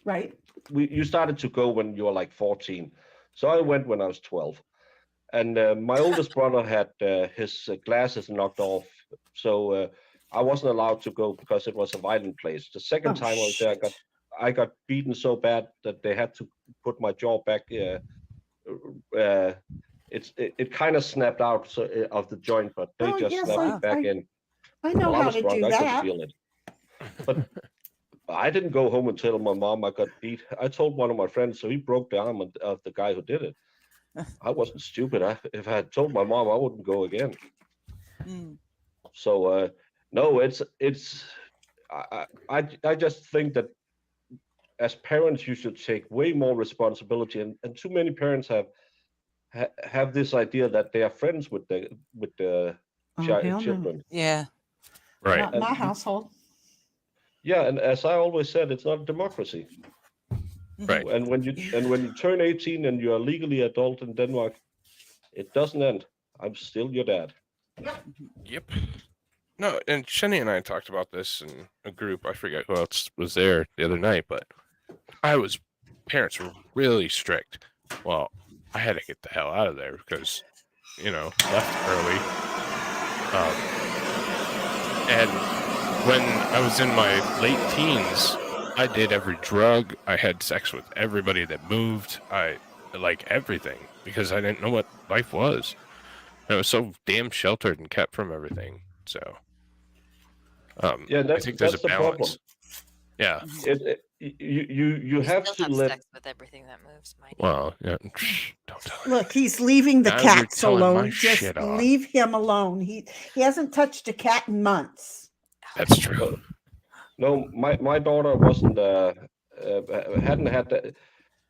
A: Right.
E: you started to go when you were like 14. So I went when I was 12, and my oldest brother had his glasses knocked off, so I wasn't allowed to go because it was a violent place. The second time I was there, I got beaten so bad that they had to put my jaw back. It kind of snapped out of the joint, but they just
A: yes,
E: snapped it back in.
A: I know
E: Well, I
A: how
E: was
A: to
E: drunk.
A: do
E: I couldn't
A: that.
E: feel it. But I didn't go home and tell my mom I got beat. I told one of my friends, so he broke the arm of the guy who did it. I wasn't stupid. If I had told my mom, I wouldn't go again. So no, I just think that as parents you should take way more responsibility, and too many parents have this idea that they are friends with the children.
B: Yeah.
D: Right.
A: Not in my household.
E: Yeah, and as I always said, it's not a democracy.
D: Right.
E: And when you turn 18 and you are legally adult in Denmark, it doesn't end. I'm still your dad.
D: Yep. No, and Sheni and I talked about this in a group. I forget who else was there the other night, but parents were really strict. Well, I had to get the hell out of there because, left early. And when I was in my late teens, I did every drug. I had sex with everybody that moved. I like everything because I didn't know what life was. I was so damn sheltered and kept from everything. So,
E: yeah,
D: I think there's a
E: the
D: balance.
E: problem.
D: Yeah.
E: You have
C: still
E: to
C: have
E: let.
C: sex with everything that moves, my dear.
D: Well, yeah. Don't tell her.
A: Look, he's leaving the
D: Now you're
A: cats
D: telling
A: alone.
D: my
A: Just
D: shit off.
A: leave him alone. He hasn't touched a cat in months.
D: That's true.
E: No, my daughter wasn't hadn't had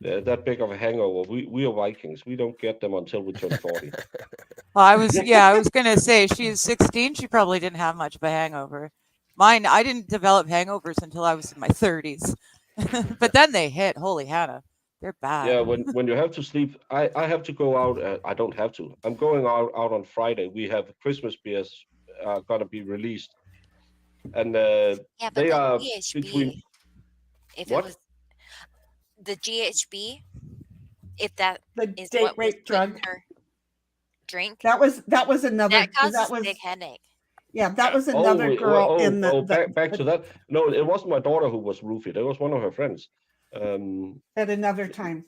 E: that big of a hangover. We are Vikings. We don't get them until we turn 40.
B: Well, I was gonna say she's 16. She probably didn't have much of a hangover. Mine, I didn't develop hangovers until I was in my 30s, but then they hit. Holy Hannah, they're bad.
E: Yeah, when you have to sleep, I have to go out. I don't have to. I'm going out on Friday. We have Christmas beers gonna be released, and
C: Yeah, but
E: they
C: the
E: are
C: GHB,
E: between.
C: if
E: What?
C: it was the GHB, if that
A: The
C: is
A: date
C: what was
A: rape
C: put in
A: drug.
C: her drink,
A: That was another.
C: that causes
A: That was
C: big headache.
A: yeah. That was another girl in the
E: back to that. No, it wasn't my daughter who was roofied. It was one of her friends.
A: at another time.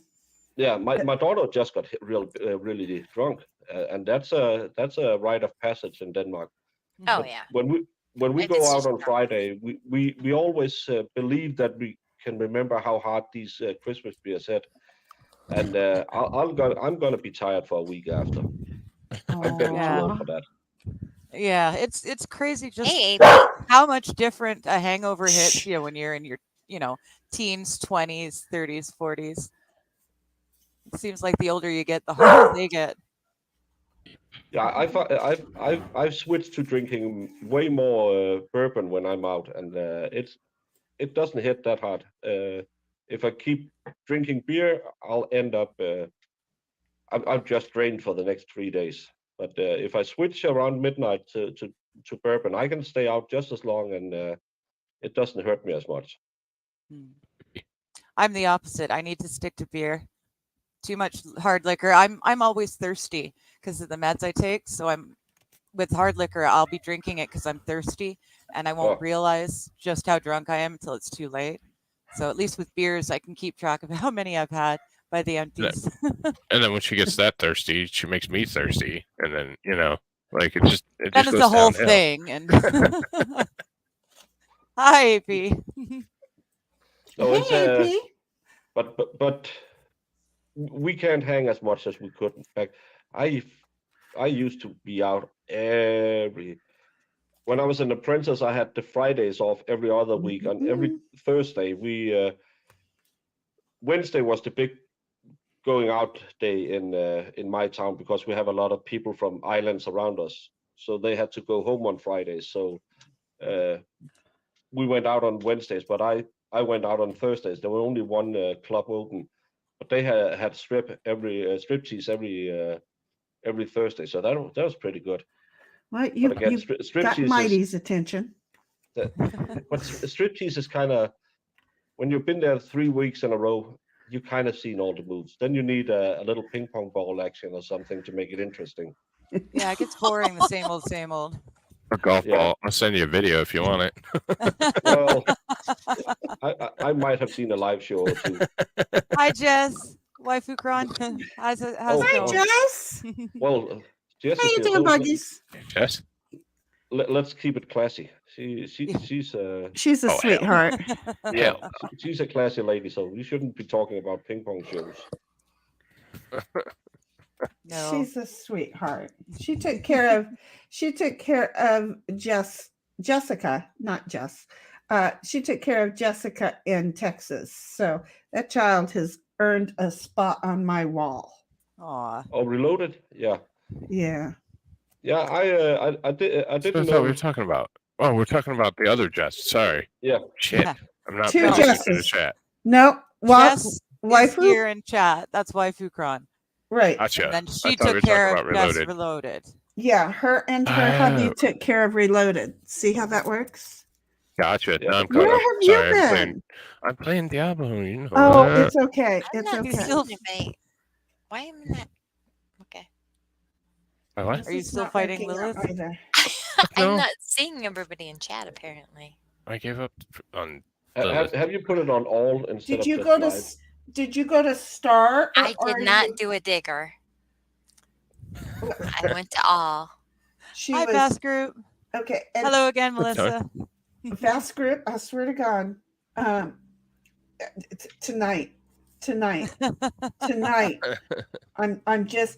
E: Yeah, my daughter just got really drunk, and that's a rite of passage in Denmark.
C: Oh
E: But
C: yeah.
E: when we
C: If
E: go
C: it's
E: out
C: just
E: on
C: drunk.
E: Friday, we always believe that we can remember how hard these Christmas beers hit, and I'm gonna be tired for a week after. I'm getting too old for that.
B: Yeah, it's crazy just
C: Hey, AP.
B: how much different a hangover hits you when you're in your, teens, 20s, 30s, 40s. It seems like the older you get, the harder they get.
E: Yeah, I've switched to drinking way more bourbon when I'm out, and it doesn't hit that hard. If I keep drinking beer, I'll end up I'm just drained for the next 3 days. But if I switch around midnight to bourbon, I can stay out just as long, and it doesn't hurt me as much.
B: I'm the opposite. I need to stick to beer. Too much hard liquor. I'm always thirsty because of the meds I take. So I'm with hard liquor. I'll be drinking it because I'm thirsty, and I won't realize just how drunk I am until it's too late. So at least with beers, I can keep track of how many I've had by the empties.
D: And then when she gets that thirsty, she makes me thirsty, and then like it just
B: Then
D: goes
B: it's the whole
D: downhill.
B: thing. And hi, AP.
E: No, it's
A: Hey, AP.
E: but we can't hang as much as we could. In fact, I used to be out when I was an apprentice. I had the Fridays off every other week. On every Thursday, Wednesday was the big going out day in my town because we have a lot of people from islands around us, so they had to go home on Fridays. So we went out on Wednesdays, but I went out on Thursdays. There were only one club open, but they had striptease every Thursday, so that was pretty good.
A: Well, you
E: But again,
A: got
E: striptease
A: Mighty's attention.
E: but striptease is kind of, when you've been there 3 weeks in a row, you kind of seen all the moves. Then you need a little ping pong ball action or something to make it interesting.
B: Yeah, it gets boring. The same old, same old.
D: A golf ball. I'll send you a video if you want it.
E: Well, I might have seen a live show or two.
B: Hi, Jess. Waifu Kron. How's it
A: Hi,
B: going?
A: Jess.
E: Well, Jess,
A: How you doing, Buggies?
D: Jess?
E: Let's keep it classy. She's
A: She's a sweetheart.
E: yeah, she's a classy lady, so we shouldn't be talking about ping pong shows.
B: No.
A: She's a sweetheart. She took care of Jessica, not Jess. She took care of Jessica in Texas. So that child has earned a spot on my wall.
B: Aw.
E: Oh, Reloaded? Yeah.
A: Yeah.
E: Yeah, I didn't
D: That's
E: know.
D: what we were talking about. Oh, we're talking about the other Jess. Sorry.
E: Yeah.
D: Shit. I'm not
A: Two
D: paying attention to the
A: Jesses.
D: chat.
A: No,
B: Jess is
A: waifu?
B: here in chat. That's Waifu Kron.
A: Right.
D: Gotcha.
B: And then
D: I
B: she
D: thought we were
B: took care
D: talking
B: of
D: about
B: Jess
D: Reloaded.
B: Reloaded.
A: Yeah, her and her hubby
D: Oh.
A: took care of Reloaded. See how that works?
D: Gotcha.
E: Yeah.
D: Now I'm
A: Where
D: caught up.
A: have you
D: Sorry,
A: been?
D: I'm playing Diablo. You know.
A: Oh,
D: that.
A: it's okay.
C: I'm
A: It's
C: not
A: okay.
C: seeing anybody. Why am I not? Okay.
D: My what?
A: This
B: Are you
A: is
B: still
A: not
B: fighting
A: working out
B: Lilith?
A: either.
D: No.
C: I'm not seeing everybody in chat apparently.
D: I gave up on.
E: Have you put it on all instead
A: Did
E: of
A: you
E: just
A: go to?
E: live?
A: Did you go to Star?
C: I
A: or
C: did not
A: you-
C: do a digger. I went to all.
A: She
B: Hi,
A: was
B: Fast Group.
A: okay. And
B: Hello again,
D: What's
B: Melissa.
A: Fast Group. I swear to God, tonight. I'm just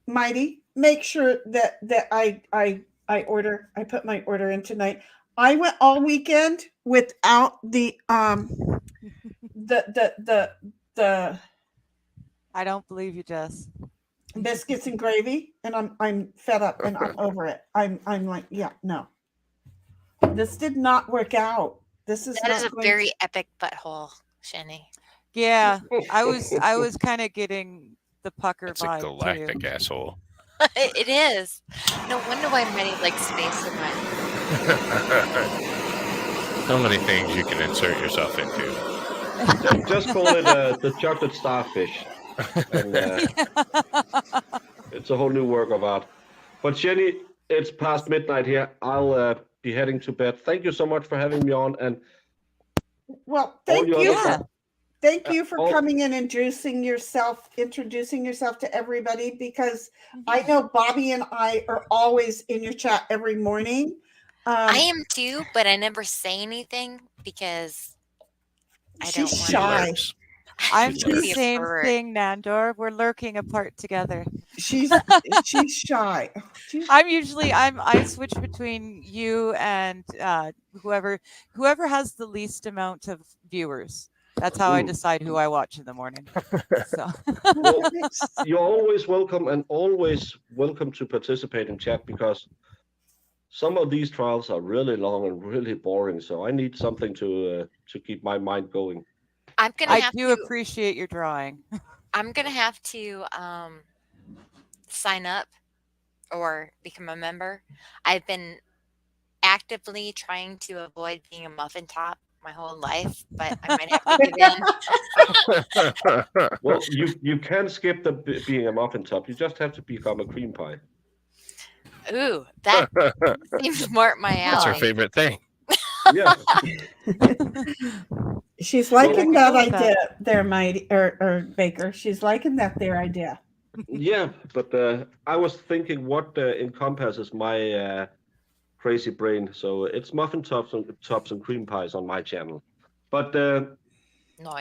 A: Mighty. Make sure that I order. I put my order in tonight. I went all weekend without the
B: I don't believe you, Jess.
A: biscuits and gravy, and I'm fed up and I'm over it. I'm like, yeah, no. This did not work out. This is
C: That
A: not
C: is a
A: going
C: very epic butthole, Sheni.
B: Yeah, I was kind of getting the pucker
D: It's a
B: vibe
D: galactic
B: too.
D: asshole.
C: It is. No wonder why many like space so much.
D: So many things you can insert yourself into.
E: Just call it the chocolate starfish. And, it's a whole new work of art. But Sheni, it's past midnight here. I'll be heading to bed. Thank you so much for having me on. And
A: well, thank
E: your
A: you.
B: other-
A: Thank you for
E: all-
A: coming and introducing yourself to everybody, because I know Bobby and I are always in your chat every morning.
C: I am too, but I never say anything because I
A: She's
C: don't want
A: shy.
D: Lurks.
B: I'm
D: She's
B: the
D: lurks.
B: same
C: Bird.
B: thing, Nandor. We're lurking apart together.
A: She's shy.
B: I switch between you and whoever has the least amount of viewers. That's how I
E: Ooh.
B: decide who I watch in the morning. So
E: Well, you're always welcome, and always welcome to participate in chat, because some of these trials are really long and really boring. So I need something to keep my mind going.
C: I'm gonna
B: I
C: have
B: do
C: to.
B: appreciate your drawing.
C: I'm gonna have to sign up or become a member. I've been actively trying to avoid being a muffin top my whole life, but I might have to give in.
E: Well, you can skip the being a muffin top. You just have to become a cream pie.
C: Ooh, that seems more up my
D: That's her
C: alley.
D: favorite thing.
E: Yeah.
A: She's liking that
B: Well, I can go with
A: idea there, Mighty or Baker. She's liking that their idea.
E: Yeah, but I was thinking what encompasses my crazy brain. So it's muffin tops and cream pies on my channel. But all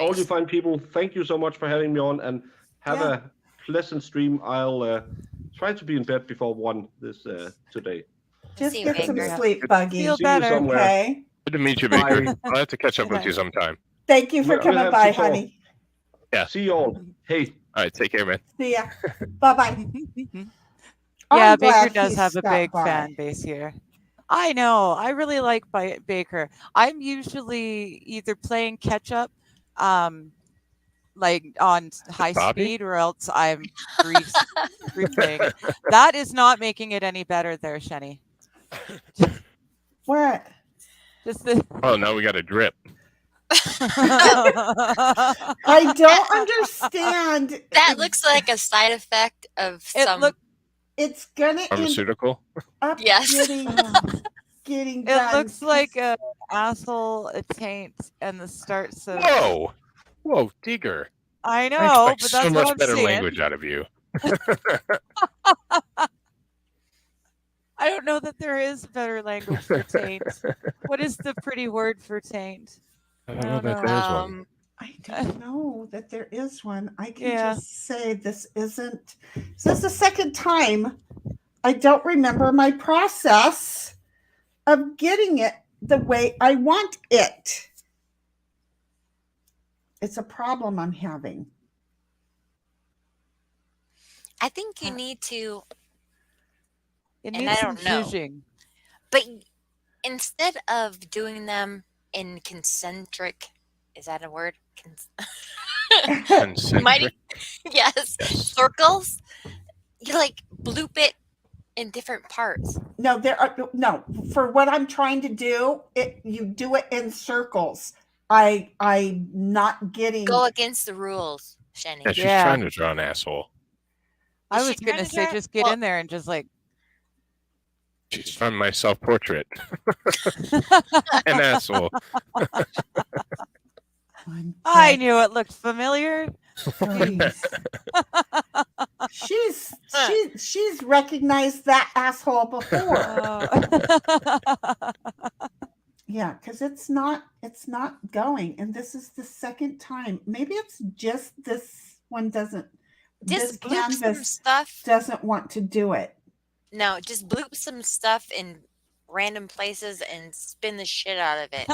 E: you
C: Noise.
E: fine people, thank you so much for having me on, and have
A: Yeah.
E: a pleasant stream. I'll try to be in bed before 1 this today.
A: Just
C: See you,
A: get some
C: Baker.
A: sleep, Buggy.
B: Feel
E: See you
B: better.
E: somewhere.
A: Okay.
D: Good to meet you,
E: Bye.
D: Baker. I'll have to catch up with you sometime.
A: Thank you for
E: We'll
A: coming
E: have
A: by,
E: to talk.
A: honey.
D: Yeah.
E: See you all. Hey.
D: All right, take care, man.
A: See ya. Bye bye.
B: Yeah,
A: I'm
B: Baker
A: glad
B: does
A: he
B: have a
A: stopped
B: big
A: by.
B: fan base here. I know. I really like Baker. I'm usually either playing catch up, like on high
D: Bobby?
B: speed, or else I'm replaying it. That is not making it any better there, Sheni.
A: What?
B: Just the
D: Oh, now we got a drip.
A: I don't understand.
C: That looks like a side effect of some.
A: It's gonna
D: Pharmaceutical?
A: up
C: Yes.
A: getting
B: It
A: done.
B: looks like an asshole, a taint, and the starts of.
D: Whoa, Digger.
B: I
D: I
B: know,
D: expect
B: but
D: so
B: that's what
D: much
B: I'm
D: better
B: seeing.
D: language out of you.
B: I don't know that there is better language for taint. What is the pretty word for taint?
D: I don't know that there's one.
A: I don't know that there is one. I can
B: Yeah.
A: just say this isn't. This is the second time I don't remember my process of getting it the way I want it. It's a problem I'm having.
C: I think you need to.
B: It
C: And
B: needs
C: I
B: some
C: don't know.
B: zhuzhing.
C: But instead of doing them in concentric, is that a word?
D: Concentric?
C: Yes, circles. You like bloop it in different parts.
A: No, for what I'm trying to do, you do it in circles. I'm not getting.
C: Go against the rules, Sheni.
D: Yeah, she's trying to draw an asshole.
B: I was going to say, just get in there and just like.
D: She's from my self-portrait. An asshole.
B: I knew it looked familiar.
A: She's recognized that asshole before. Yeah, because it's not going, and this is the second time. Maybe it's just this one doesn't.
C: Just
A: this
C: bloop some
A: canvas
C: stuff.
A: Doesn't want to do it.
C: No, just bloop some stuff in random places and spin the shit out of it.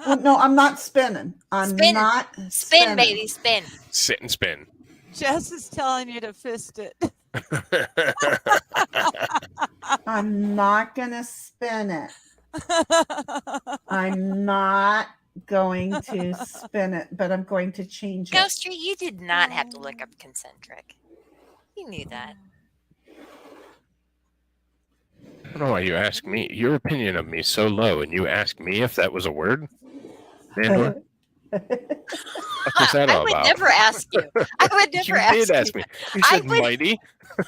A: Well, no, I'm not spinning. I'm not
C: spin,
A: spinning.
C: baby, spin.
D: Sit and spin.
B: Jess is telling you to fist it.
A: I'm not gonna spin it. I'm not going to spin it, but I'm going to change it.
C: Ghostry, you did not have to look up concentric. You knew that.
D: I don't know why you ask me. Your opinion of me is so low, and you ask me if that was a word? Mandor? What was that all
C: I would
D: about?
C: never ask you. I would never ask you.
D: You did ask me. You said mighty.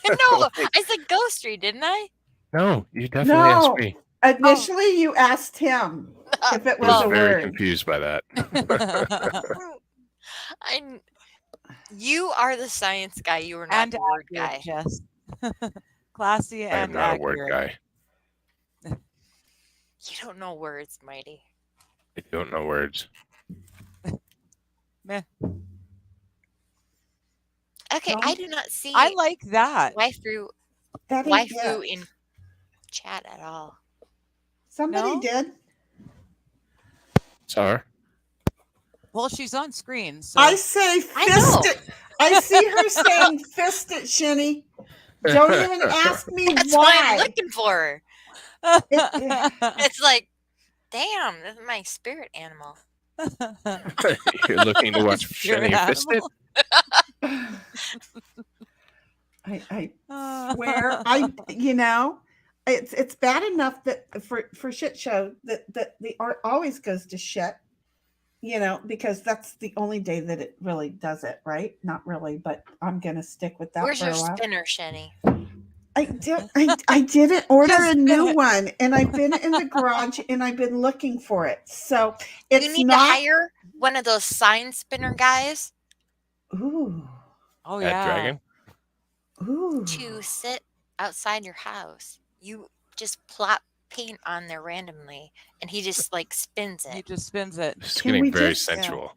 C: No, I said Ghostry, didn't I?
D: No, you definitely asked me.
A: Initially, you asked him if it was a
D: I was very
A: word.
D: confused by that.
C: You are the science guy. You are not the word guy.
B: Jess. Classy and
D: I am not
B: accurate.
D: a word guy.
C: You don't know words, Mighty.
D: I don't know words.
B: Meh.
C: Okay, I do not see.
B: I like that.
C: Waifu in chat at all.
A: Somebody did.
D: Saw her.
B: Well, she's on screen. So.
A: I say fist it. I see her saying fist it, Sheni. Don't even ask me
C: That's
A: why.
C: why I'm looking for her. It's like, damn, this is my spirit animal.
D: You're looking to watch Sheni fist it?
A: I swear, it's bad enough that for shit show that the art always goes to shit, because that's the only day that it really does it, right? Not really, but I'm gonna stick with that.
C: Where's
A: for
C: your
A: a while.
C: spinner, Sheni?
A: I didn't order a new one, and I've been in the garage and I've been looking for it. So it's
C: you need to hire one of those sign spinner guys.
A: Ooh.
B: Oh
D: yeah. Dragon.
A: Ooh.
C: To sit outside your house. You just plop paint on there randomly, and he just like spins it.
B: He just spins it.
D: It's getting very sensual.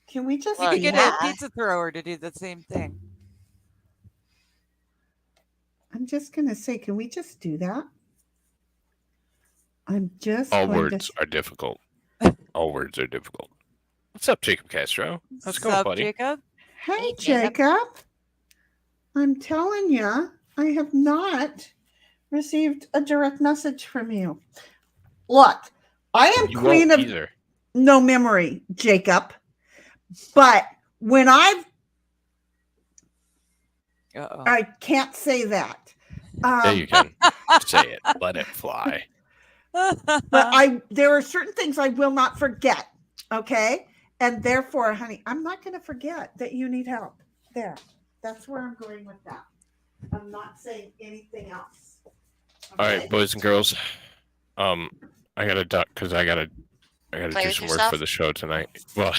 A: Can we just
B: get a pizza thrower to do the same thing?
A: I'm just gonna say, can we just do that? I'm just.
D: All words are difficult. All words are difficult. What's up, Jacob Castro? How's it going, buddy?
B: Jacob?
A: Hey, Jacob. I'm telling you, I have not received a direct message from you. Look, I am
D: You
A: queen
D: won't
A: of
D: either.
A: no memory, Jacob. But when I can't say that.
D: Yeah, you can say it. Let it fly.
A: But there are certain things I will not forget. Okay. And therefore, honey, I'm not going to forget that you need help. There. That's where I'm going with that. I'm not saying anything else. Okay?
D: All right, boys and girls. I gotta duck because I gotta do some work for the show tonight. Well,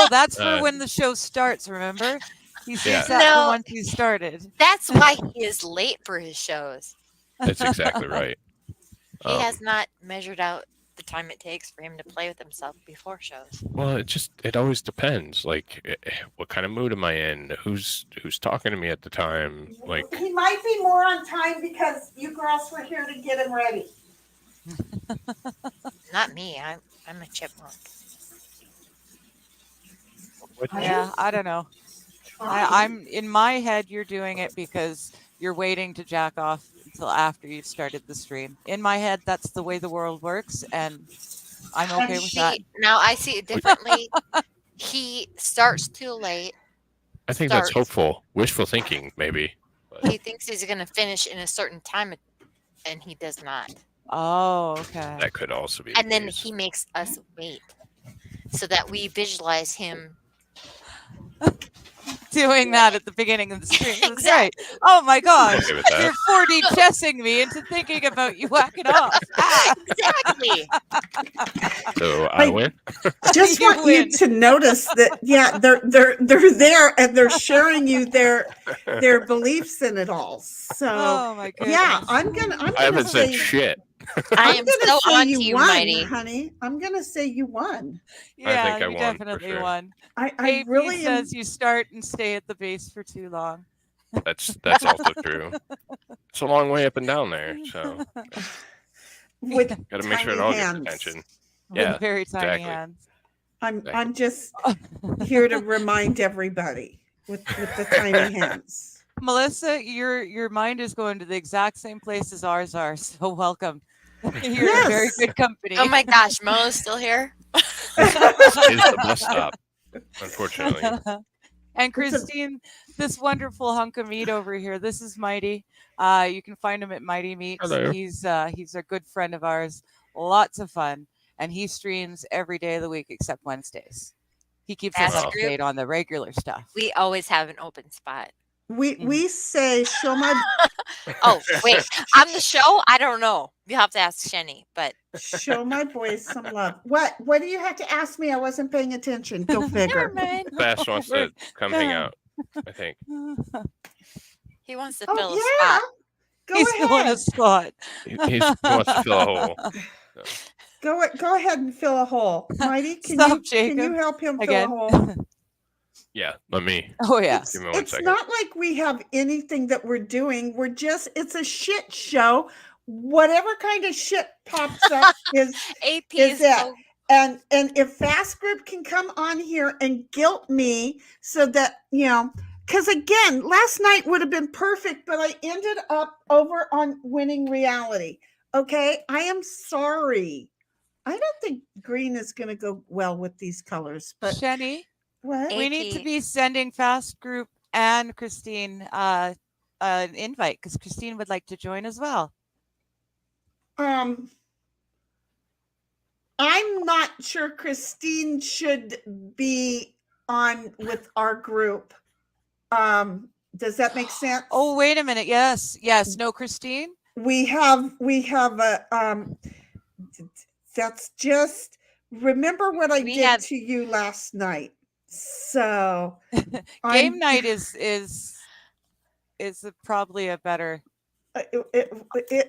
D: that's
B: for when the show starts. Remember, he says that for once he started.
C: That's why he is late for his shows.
D: That's exactly right.
C: He has not measured out the time it takes for him to play with himself before shows.
D: Well, it always depends. Like, what kind of mood am I in? Who's talking to me at the time? Like,
A: he might be more on time because you girls were here to get him ready.
C: Not me. I'm a chipmunk.
B: Yeah, I don't know. I'm in my head. You're doing it because you're waiting to jack off until after you've started the stream. In my head, that's the way the world works, and I'm okay with that.
C: Now I see it differently. He starts too late.
D: I think that's hopeful, wishful thinking, maybe.
C: But he thinks he's going to finish in a certain time, and he does not.
B: Oh, okay.
D: That could also be.
C: And then he makes us wait so that we visualize him
B: doing that at the beginning of the stream. That's right. Oh my gosh. You're 4D chessing me into thinking about you whacking off.
C: Exactly.
D: So I win.
A: Just want you to notice that they're there and they're sharing you their beliefs in it all. So
B: oh my goodness.
A: Yeah, I'm gonna
D: I haven't said shit.
C: I am so on to you, Mighty.
A: Honey. I'm gonna say you won.
B: Yeah,
D: I think I
B: you
D: won,
B: definitely
D: sure.
B: won.
A: I really
B: says you start and stay at the base for too long.
D: That's also true. It's a long way up and down there, so
A: with
D: gotta make sure it all gets attention. Yeah,
B: with very tiny hands.
A: I'm just here to remind everybody with the tiny hands.
B: Melissa, your mind is going to the exact same place as ours are, so welcome. You're in very good company.
C: Oh my gosh, Mo's still here?
D: It's the bus stop, unfortunately.
B: And Christine, this wonderful hunk of meat over here, this is Mighty. You can find him at Mighty Meats.
D: Hello.
B: He's a good friend of ours. Lots of fun. And he streams every day of the week except Wednesdays. He keeps us up to date on the regular stuff.
C: We always have an open spot.
A: We say show my
C: Oh, wait. On the show? I don't know. You have to ask Sheni, but
A: show my boys some love. What do you have to ask me? I wasn't paying attention. Go figure.
D: Bass wants to come hang out, I think.
C: He wants to fill a spot.
B: He's filling a spot.
D: He wants to fill a hole. So.
A: Go ahead and fill a hole. Mighty, can you help him fill a hole?
D: Yeah, let me.
B: Oh, yeah.
A: It's not like we have anything that we're doing. It's a shit show. Whatever kind of shit pops up is that. And if Fast Group can come on here and guilt me so that, because again, last night would have been perfect, but I ended up over on Winning Reality. Okay, I am sorry. I don't think green is going to go well with these colors, but
B: Sheni.
A: What?
B: We need to be sending Fast Group and Christine an invite because Christine would like to join as well.
A: I'm not sure Christine should be on with our group. Does that make sense?
B: Oh, wait a minute. Yes. No, Christine.
A: We have a that's just remember what I did to you last night. So
B: game night is probably a better.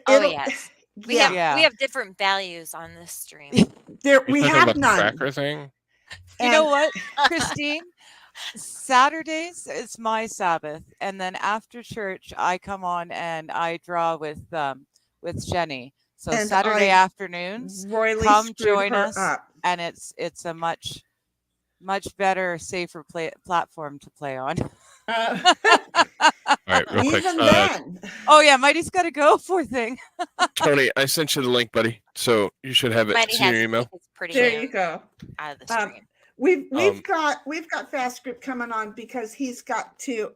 C: Yes, we have different values on this stream.
A: We have none.
D: Cracker thing.
B: You know what, Christine? Saturdays it's my Sabbath, and then after church I come on and I draw with Sheni. So and Saturday afternoons, come join us, and it's a much better, safer platform to play on.
D: All right, real quick.
A: Even then.
B: Oh yeah, Mighty's got to go. Poor thing.
D: Tony, I sent you the link, buddy. So you should have it
C: Mighty
D: in your
C: has
D: email.
A: There you go.
C: Out of the stream.
A: We've got Fast Group coming on because he's got to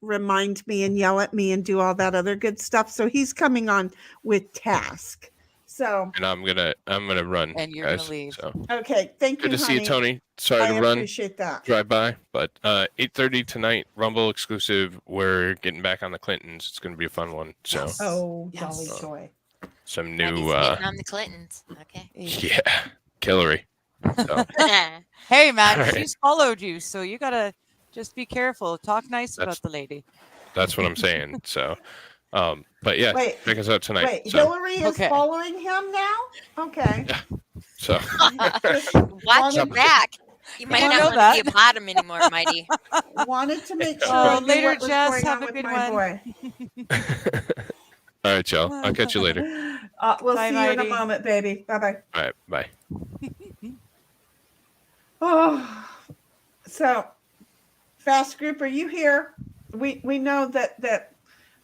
A: remind me and yell at me and do all that other good stuff. So he's coming on with task. So
D: and I'm gonna run.
B: And you're gonna leave.
D: So.
A: Okay, thank you.
D: Good to see you,
A: honey.
D: Tony. Sorry to
A: I
D: run.
A: appreciate that.
D: Drive by, but 8:30 tonight, Rumble exclusive. We're getting back on the Clintons. It's gonna be a fun one. So
A: Oh, jolly joy.
D: some
C: Mighty's
D: new
C: getting on the Clintons. Okay.
D: yeah, Hillary. So,
B: Hey, Matt,
D: All right.
B: she's followed you, so you gotta just be careful. Talk nice
D: That's-
B: about the lady.
D: that's what I'm saying. So, but yeah,
A: Wait,
D: check us out tonight.
A: Wait,
D: so,
A: Hillary is
B: Okay.
A: following him now? Okay.
D: so
C: Watch your
A: Wanted-
C: back. You might
B: I
C: not
B: know
C: want
B: that.
C: to be a bottom anymore, Mighty.
A: Wanted to make sure
B: Oh,
A: I knew
B: later,
A: what was
B: Jess.
A: going
B: Have
A: on
B: a
A: with
B: good
A: my
B: one.
A: boy.
D: all right, y'all. I'll catch you later.
A: We'll
B: Bye,
A: see you in a
B: Mighty.
A: moment, baby. Bye-bye.
D: All right, bye.
A: Oh, so Fast Group, are you here? We know that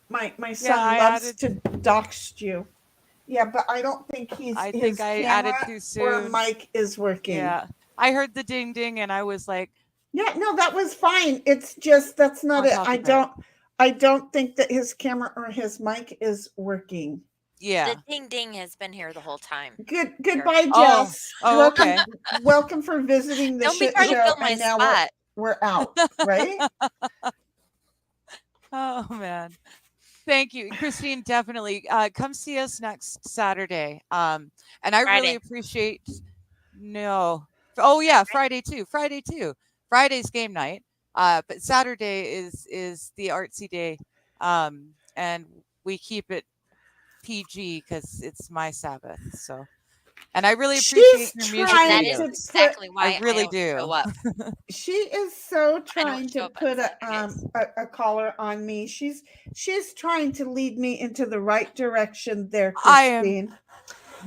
A: my son
B: I
A: loves
B: added-
A: to dox you. Yeah, but I don't think
B: I
A: his
B: think I added
A: camera
B: too
A: or
B: soon.
A: mic is working.
B: Yeah, I heard the ding ding, and I was like,
A: Yeah, no, that was fine. It's just that's not
B: On
A: it.
B: top
A: I
B: of it.
A: don't think that his camera or his mic is working.
B: yeah.
C: The ding ding has been here the whole time.
A: Goodbye,
B: Oh.
A: Jess.
B: Oh,
A: welcome,
B: okay.
A: welcome for visiting the
C: Don't be
A: shit
C: trying to
A: show,
C: fill my
A: and now
C: spot.
A: we're out, right?
B: Oh man. Thank you, Christine. Definitely come see us next Saturday. And I really
C: Friday.
B: appreciate. No. Oh yeah, Friday too. Friday's game night. But Saturday is the artsy day. And we keep it PG because it's my Sabbath. So, and I really appreciate
A: She's
B: your music
A: trying
C: That
A: to
C: is
B: videos.
A: put-
C: exactly why
B: I really
C: don't
B: do.
C: show up.
A: She is so
C: I
A: trying
C: don't show
A: to
C: up on
A: put
C: Saturdays.
A: a collar on me. She's trying to lead me into the right direction there,
B: I am
A: Christine.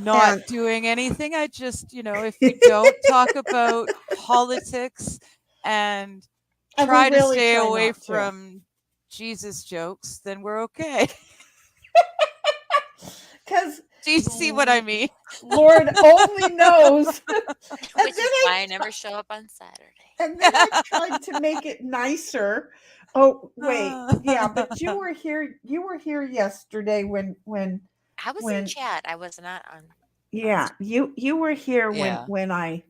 B: Not
A: And-
B: doing anything. I just, if we don't talk about politics and
A: And we
B: try to
A: really
B: stay
A: try
B: away
A: not to.
B: from Jesus jokes, then we're okay.
A: Because
B: Do you see what I mean?
A: Lord only knows.
C: Which is why I never show up on Saturday.
A: And then I tried to make it nicer. Oh, wait. Yeah, but you were here yesterday when
C: I was
A: when-
C: in chat. I was not on.
A: yeah, you were here
B: Yeah.
A: when I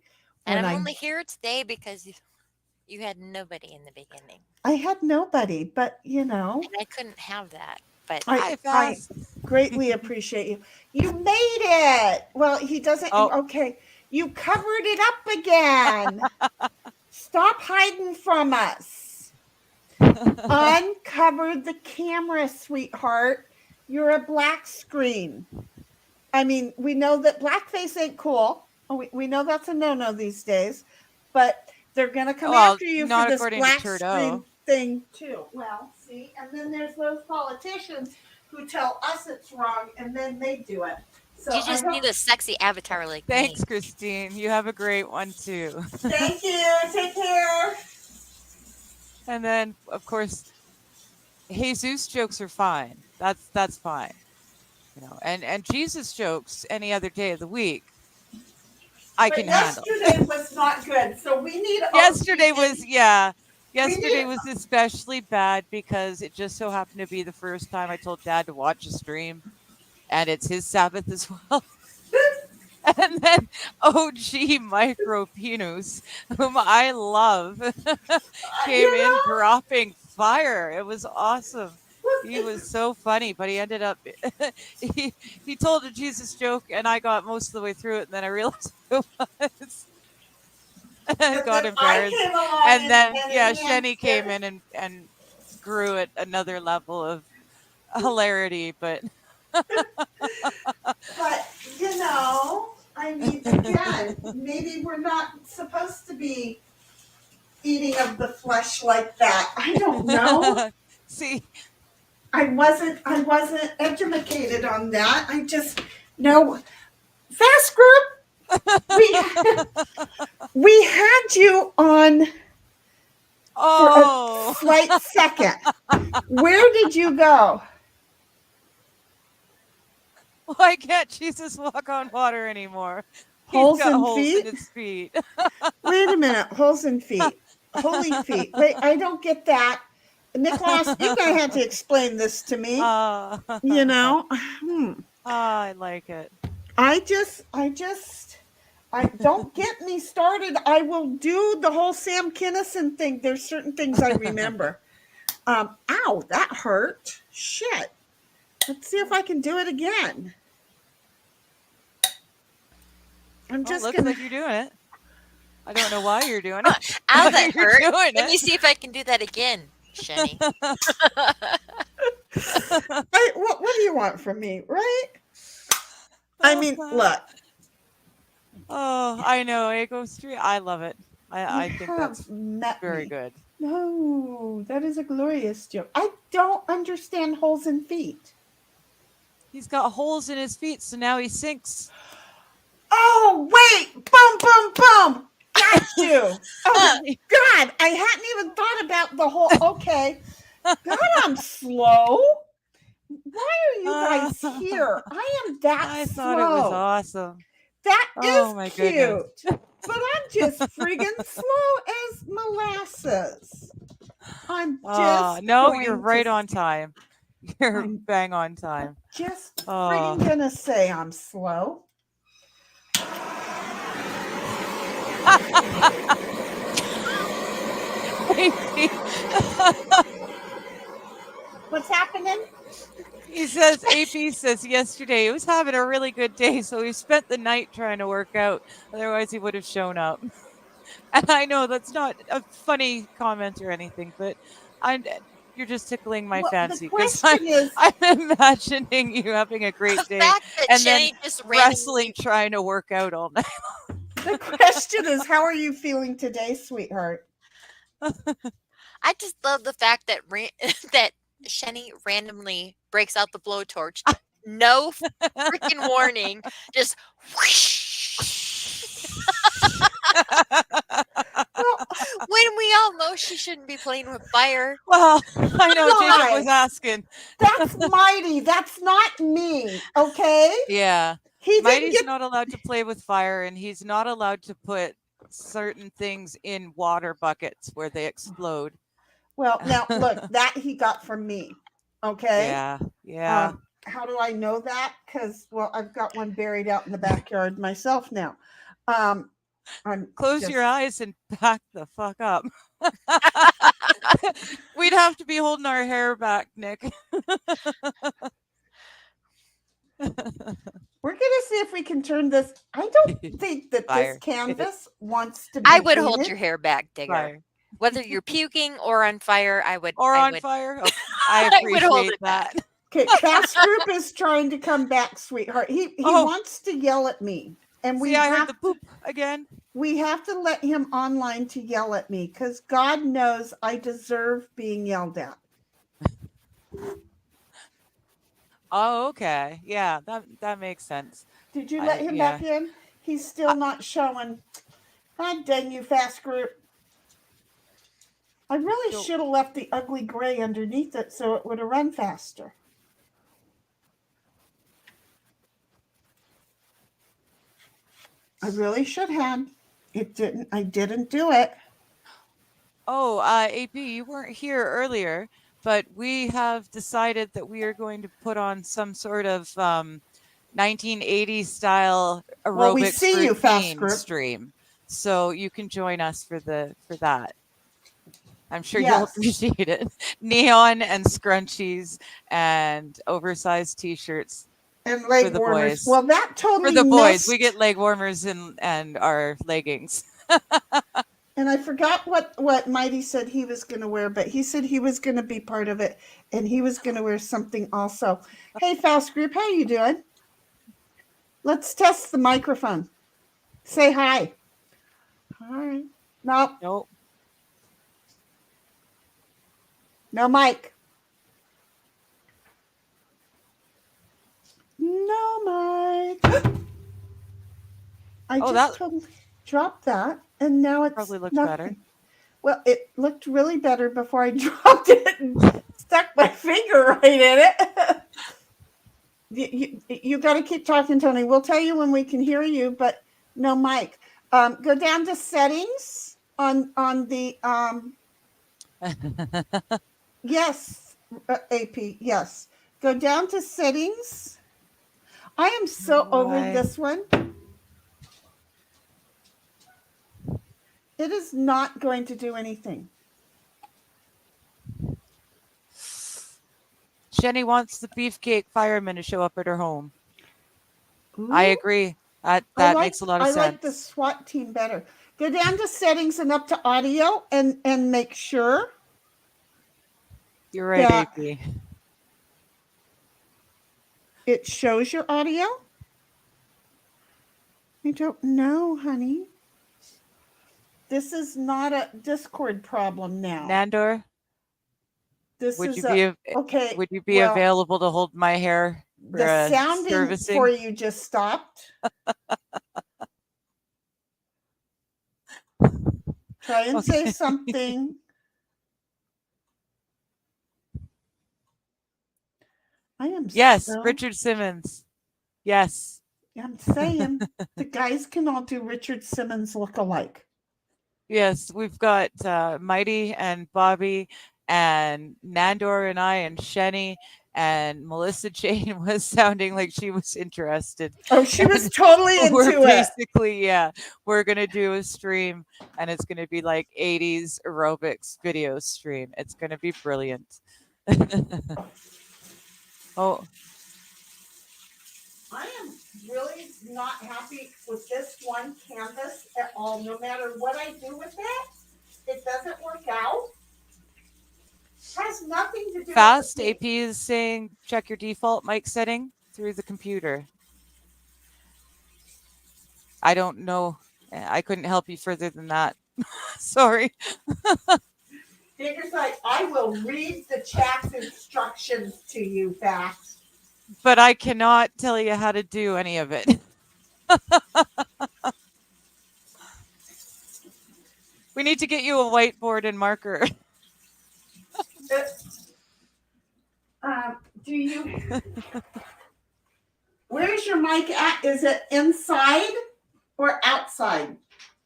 C: And
A: when
C: I'm only here today because you had nobody in the beginning.
A: I had nobody, but
C: And I couldn't have that. But
A: I
B: Hi, Fast.
A: greatly appreciate you. You made it. Well, he doesn't.
B: Oh.
A: Okay, you covered it up again. Stop hiding from us. Uncover the camera, sweetheart. You're a black screen. I mean, we know that blackface ain't cool. We know that's a no-no these days, but they're gonna come
B: Well,
A: after you
B: not
A: for this
B: according to
A: black
B: Trudeau.
A: screen thing too. Well, see, and then there's those politicians who tell us it's wrong, and then they do it. So
C: you just
A: I
C: need a sexy avatar like
B: Thanks,
C: me.
B: Christine. You have a great one too.
A: Thank you. Take care.
B: And then, of course, Jesus jokes are fine. That's fine. And Jesus jokes any other day of the week, I
A: But
B: can handle.
A: yesterday was not good, so we need.
B: Yesterday was Yesterday
A: need-
B: was especially bad because it just so happened to be the first time I told Dad to watch a stream, and it's his Sabbath as well. And then OG Micro Pinus, whom I love, came in dropping fire. It was awesome. He was so funny, but he ended up he told a Jesus joke, and I got most of the way through it, and then I realized who it was. And got embarrassed. And then Sheni came in and grew at another level of hilarity, but
A: But I mean, again, maybe we're not supposed to be eating of the flesh like that. I don't know.
B: See,
A: I wasn't educated on that. I just know. Fast Group, we had you on
B: oh,
A: flight right second. Where did you go?
B: Why can't Jesus walk on water anymore?
A: Holes
B: He's got
A: in
B: holes
A: feet?
B: in his feet.
A: Wait a minute. Holes in feet. Holy feet. Wait, I don't get that. Nicholas, you're going to have to explain this to me. You know?
B: I like it.
A: I don't get me started. I will do the whole Sam Kinison thing. There's certain things I remember. Ow, that hurt. Shit. Let's see if I can do it again. I'm just
B: looks
A: gonna...
B: like you're doing it. I don't know why you're doing it.
C: Ow, that hurt. Let me see if I can do that again, Sheni.
A: What do you want from me, right? I mean, look.
B: Oh, I know. It goes through. I love it. I think that's very good.
A: No, that is a glorious joke. I don't understand holes in feet.
B: He's got holes in his feet, so now he sinks.
A: Oh, wait. Boom, boom, boom. Got you. Oh, God. I hadn't even thought about the whole... Okay. God, I'm slow. Why are you guys here? I am that slow.
B: I thought it was awesome.
A: That is
B: my
A: cute.
B: goodness.
A: But I'm just friggin' slow as molasses. I'm just
B: no, you're right on time. You're bang on time.
A: Just friggin' gonna say I'm slow. What's happening?
B: He says, AP says yesterday he was having a really good day, so he spent the night trying to work out. Otherwise, he would have shown up. And I know that's not a funny comment or anything, but you're just tickling my fancy because I'm imagining you having a great day and then
C: just
B: wrestling trying to work out all night.
A: The question is, how are you feeling today, sweetheart?
C: I just love the fact that that Sheni randomly breaks out the blowtorch. No freaking warning. Just whoosh. When we all know she shouldn't be playing with fire.
B: Well, I know Jacob was asking.
A: That's Mighty. That's not me. Okay?
B: Yeah. Mighty's not allowed to play with fire, and he's not allowed to put certain things in water buckets where they explode.
A: Well, now look, that he got from me. Okay.
B: Yeah.
A: How do I know that? Because I've got one buried out in the backyard myself now.
B: Close your eyes and back the fuck up. We'd have to be holding our hair back, Nick.
A: We're gonna see if we can turn this. I don't think that this canvas wants to be.
C: I would hold your hair back, Digger. Fire. Whether you're puking or on fire, I would.
B: Fire. Okay. I appreciate that.
A: Okay, Cass Group is trying to come back, sweetheart. He wants to yell at me, and
B: I heard the poop again.
A: We have to let him online to yell at me because God knows I deserve being yelled at.
B: Oh, okay. Yeah, that makes sense.
A: Did you let him back in? He's still not showing. God dang you, Fast Group. I really should have left the ugly gray underneath it so it would have run faster. I really should have. It didn't. I didn't do it.
B: Oh, AP, you weren't here earlier, but we have decided that we are going to put on some sort of 1980s style aerobics stream, so you can join us for that. I'm sure you'll appreciate it. Neon and scrunchies and oversized T-shirts.
A: And leg warmers. Boys. Well, that totally
B: for the boys. We get leg warmers and our leggings.
A: And I forgot what Mighty said he was going to wear, but he said he was going to be part of it, and he was going to wear something also. Hey, Fast Group, how you doing? Let's test the microphone. Say hi. Hi.
B: Nope.
A: No mic. No mic. I just totally dropped that, and now it's
B: probably looks
A: nothing.
B: better.
A: Well, it looked really better before I dropped it and stuck my finger right in it. You got to keep talking, Tony. We'll tell you when we can hear you, but no mic. Go down to settings on the yes, AP, yes. Go down to settings. I am so over this one. It is not going to do anything.
B: Sheni wants the beefcake fireman to show up at her home.
A: Ooh.
B: I agree. That makes a lot of sense.
A: I like the SWAT team better. Go down to settings and up to audio and make sure.
B: You're right, AP.
A: It shows your audio? I don't know, honey. This is not a Discord problem now.
B: Nandor, would you be available to hold my hair?
A: The sounding for you just stopped. Try and say something.
B: Yes, Richard Simmons. Yes.
A: I'm saying the guys can all do Richard Simmons look-alike.
B: Yes, we've got Mighty and Bobby and Nandor and I and Sheni, and Melissa Jane was sounding like she was interested.
A: Oh, she was totally into it.
B: Basically, yeah, we're going to do a stream, and it's going to be like 80s aerobics video stream. It's going to be brilliant. Oh.
A: I am really not happy with this one canvas at all. No matter what I do with it doesn't work out. It has nothing to do
B: Fast
A: with
B: AP is saying check your default mic setting through the computer. I don't know. I couldn't help you further than that. Sorry.
A: Figures like I will read the chat instructions to you fast.
B: But I cannot tell you how to do any of it. We need to get you a whiteboard and marker.
A: Do you? Where's your mic at? Is it inside or outside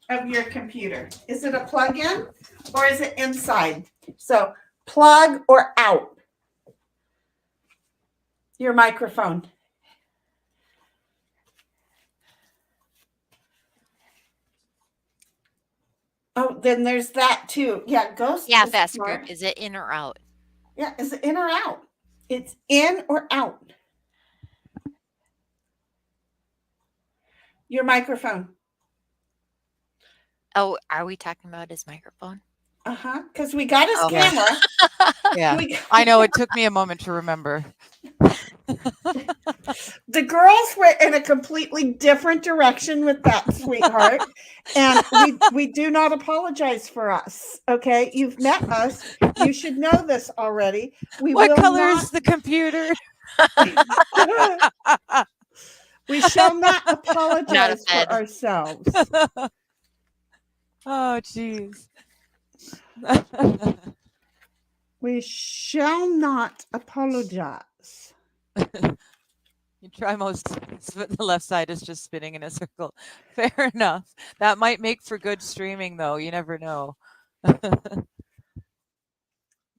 A: of your computer? Is it a plug-in or is it inside? So plug or out. Your microphone. Oh, then there's that too. Yeah, Ghost.
C: Yeah, Fast Group. Is it in or out?
A: Yeah, is it in or out? It's in or out. Your microphone.
C: Oh, are we talking about his microphone?
A: Uh-huh, because we got his camera.
B: Yeah, I know. It took me a moment to remember.
A: The girls went in a completely different direction with that, sweetheart. And we do not apologize for us. Okay, you've met us. You should know this already.
B: What color is the computer?
A: We shall not apologize for ourselves.
B: Oh, jeez.
A: We shall not apologize.
B: You try most. The left side is just spinning in a circle. Fair enough. That might make for good streaming, though. You never know.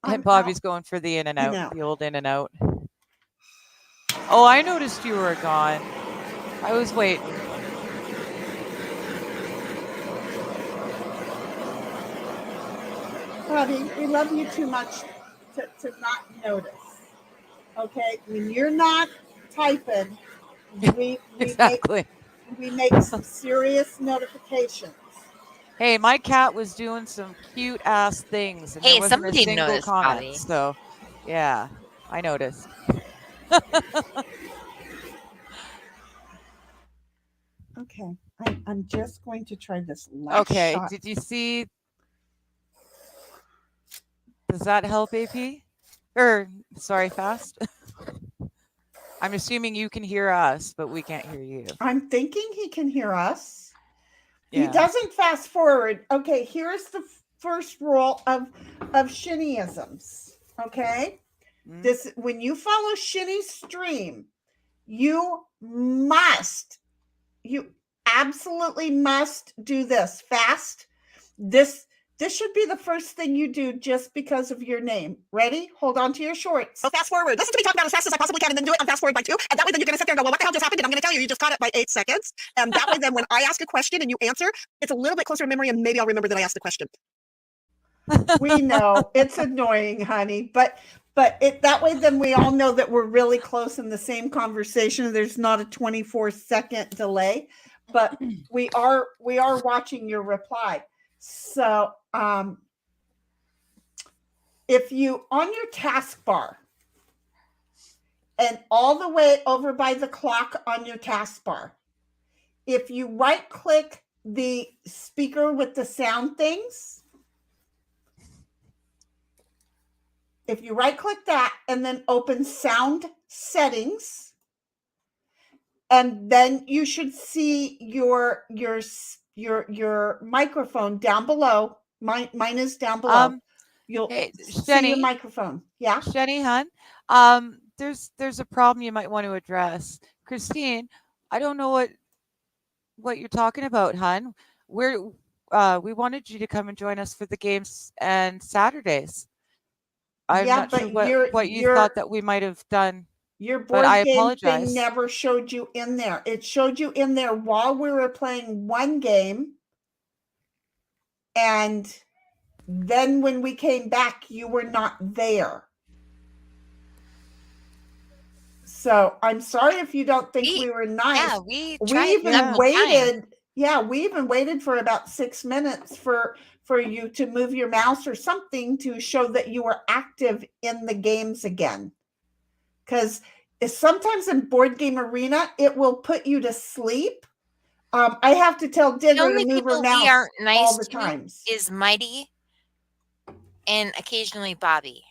B: And Bobby's going for the in and out, the old in and out. Oh, I noticed you were gone. I was waiting.
A: Bobby, we love you too much to not notice. Okay, when you're not typing, we make some serious notifications.
B: Hey, my cat was doing some cute ass things, and there wasn't a single comment. Bobby. So, yeah, I noticed.
A: Okay, I'm just going to try this last shot.
B: Did you see? Does that help, AP? Sorry, Fast. I'm assuming you can hear us, but we can't hear you.
A: I'm thinking he can hear us.
B: Yeah.
A: He doesn't fast forward. Okay, here's first rule of Sheniisms. Okay, this when you follow Sheni's stream, you absolutely must do this fast. This should be the first thing you do just because of your name. Ready? Hold on to your shorts.
F: So fast forward. Listen to me talk about as fast as I possibly can and then do it on fast forward by 2. And that way then you're going to sit there and go, well, what the hell just happened? And I'm going to tell you, you just caught it by 8 seconds. And that way then when I ask a question and you answer, it's a little bit closer to memory and maybe I'll remember that I asked the question.
A: We know it's annoying, honey, but that way then we all know that we're really close in the same conversation. There's not a 24-second delay, but we are watching your reply. So if you on your taskbar and all the way over by the clock on your taskbar, if you right click the speaker with the sound things, if you right click that and then open sound settings, and then you should see your microphone down below. Mine is down below. You'll see your microphone. Yeah,
B: Sheni, hun. There's a problem you might want to address. Christine, I don't know what you're talking about, hun. We wanted you to come and join us for the games and Saturdays. I'm not sure what you thought that we might have done.
A: Your board game thing never showed you in there. It showed you in there while we were playing one game. And then when we came back, you were not there. So I'm sorry if you don't think we were nice.
C: Yeah, we even
A: waited. Yeah, we even waited for about 6 minutes for you to move your mouse or something to show that you were active in the games again. Because sometimes in Board Game Arena, it will put you to sleep. I have to tell Digger to move her mouse all the times.
C: Is Mighty and occasionally Bobby.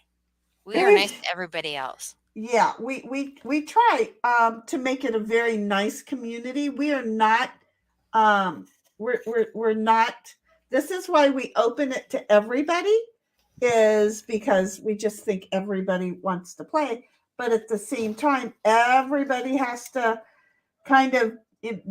C: We are nice to everybody else.
A: Yeah, we try to make it a very nice community. We are not. We're not. This is why we open it to everybody, is because we just think everybody wants to play. But at the same time, everybody has to kind of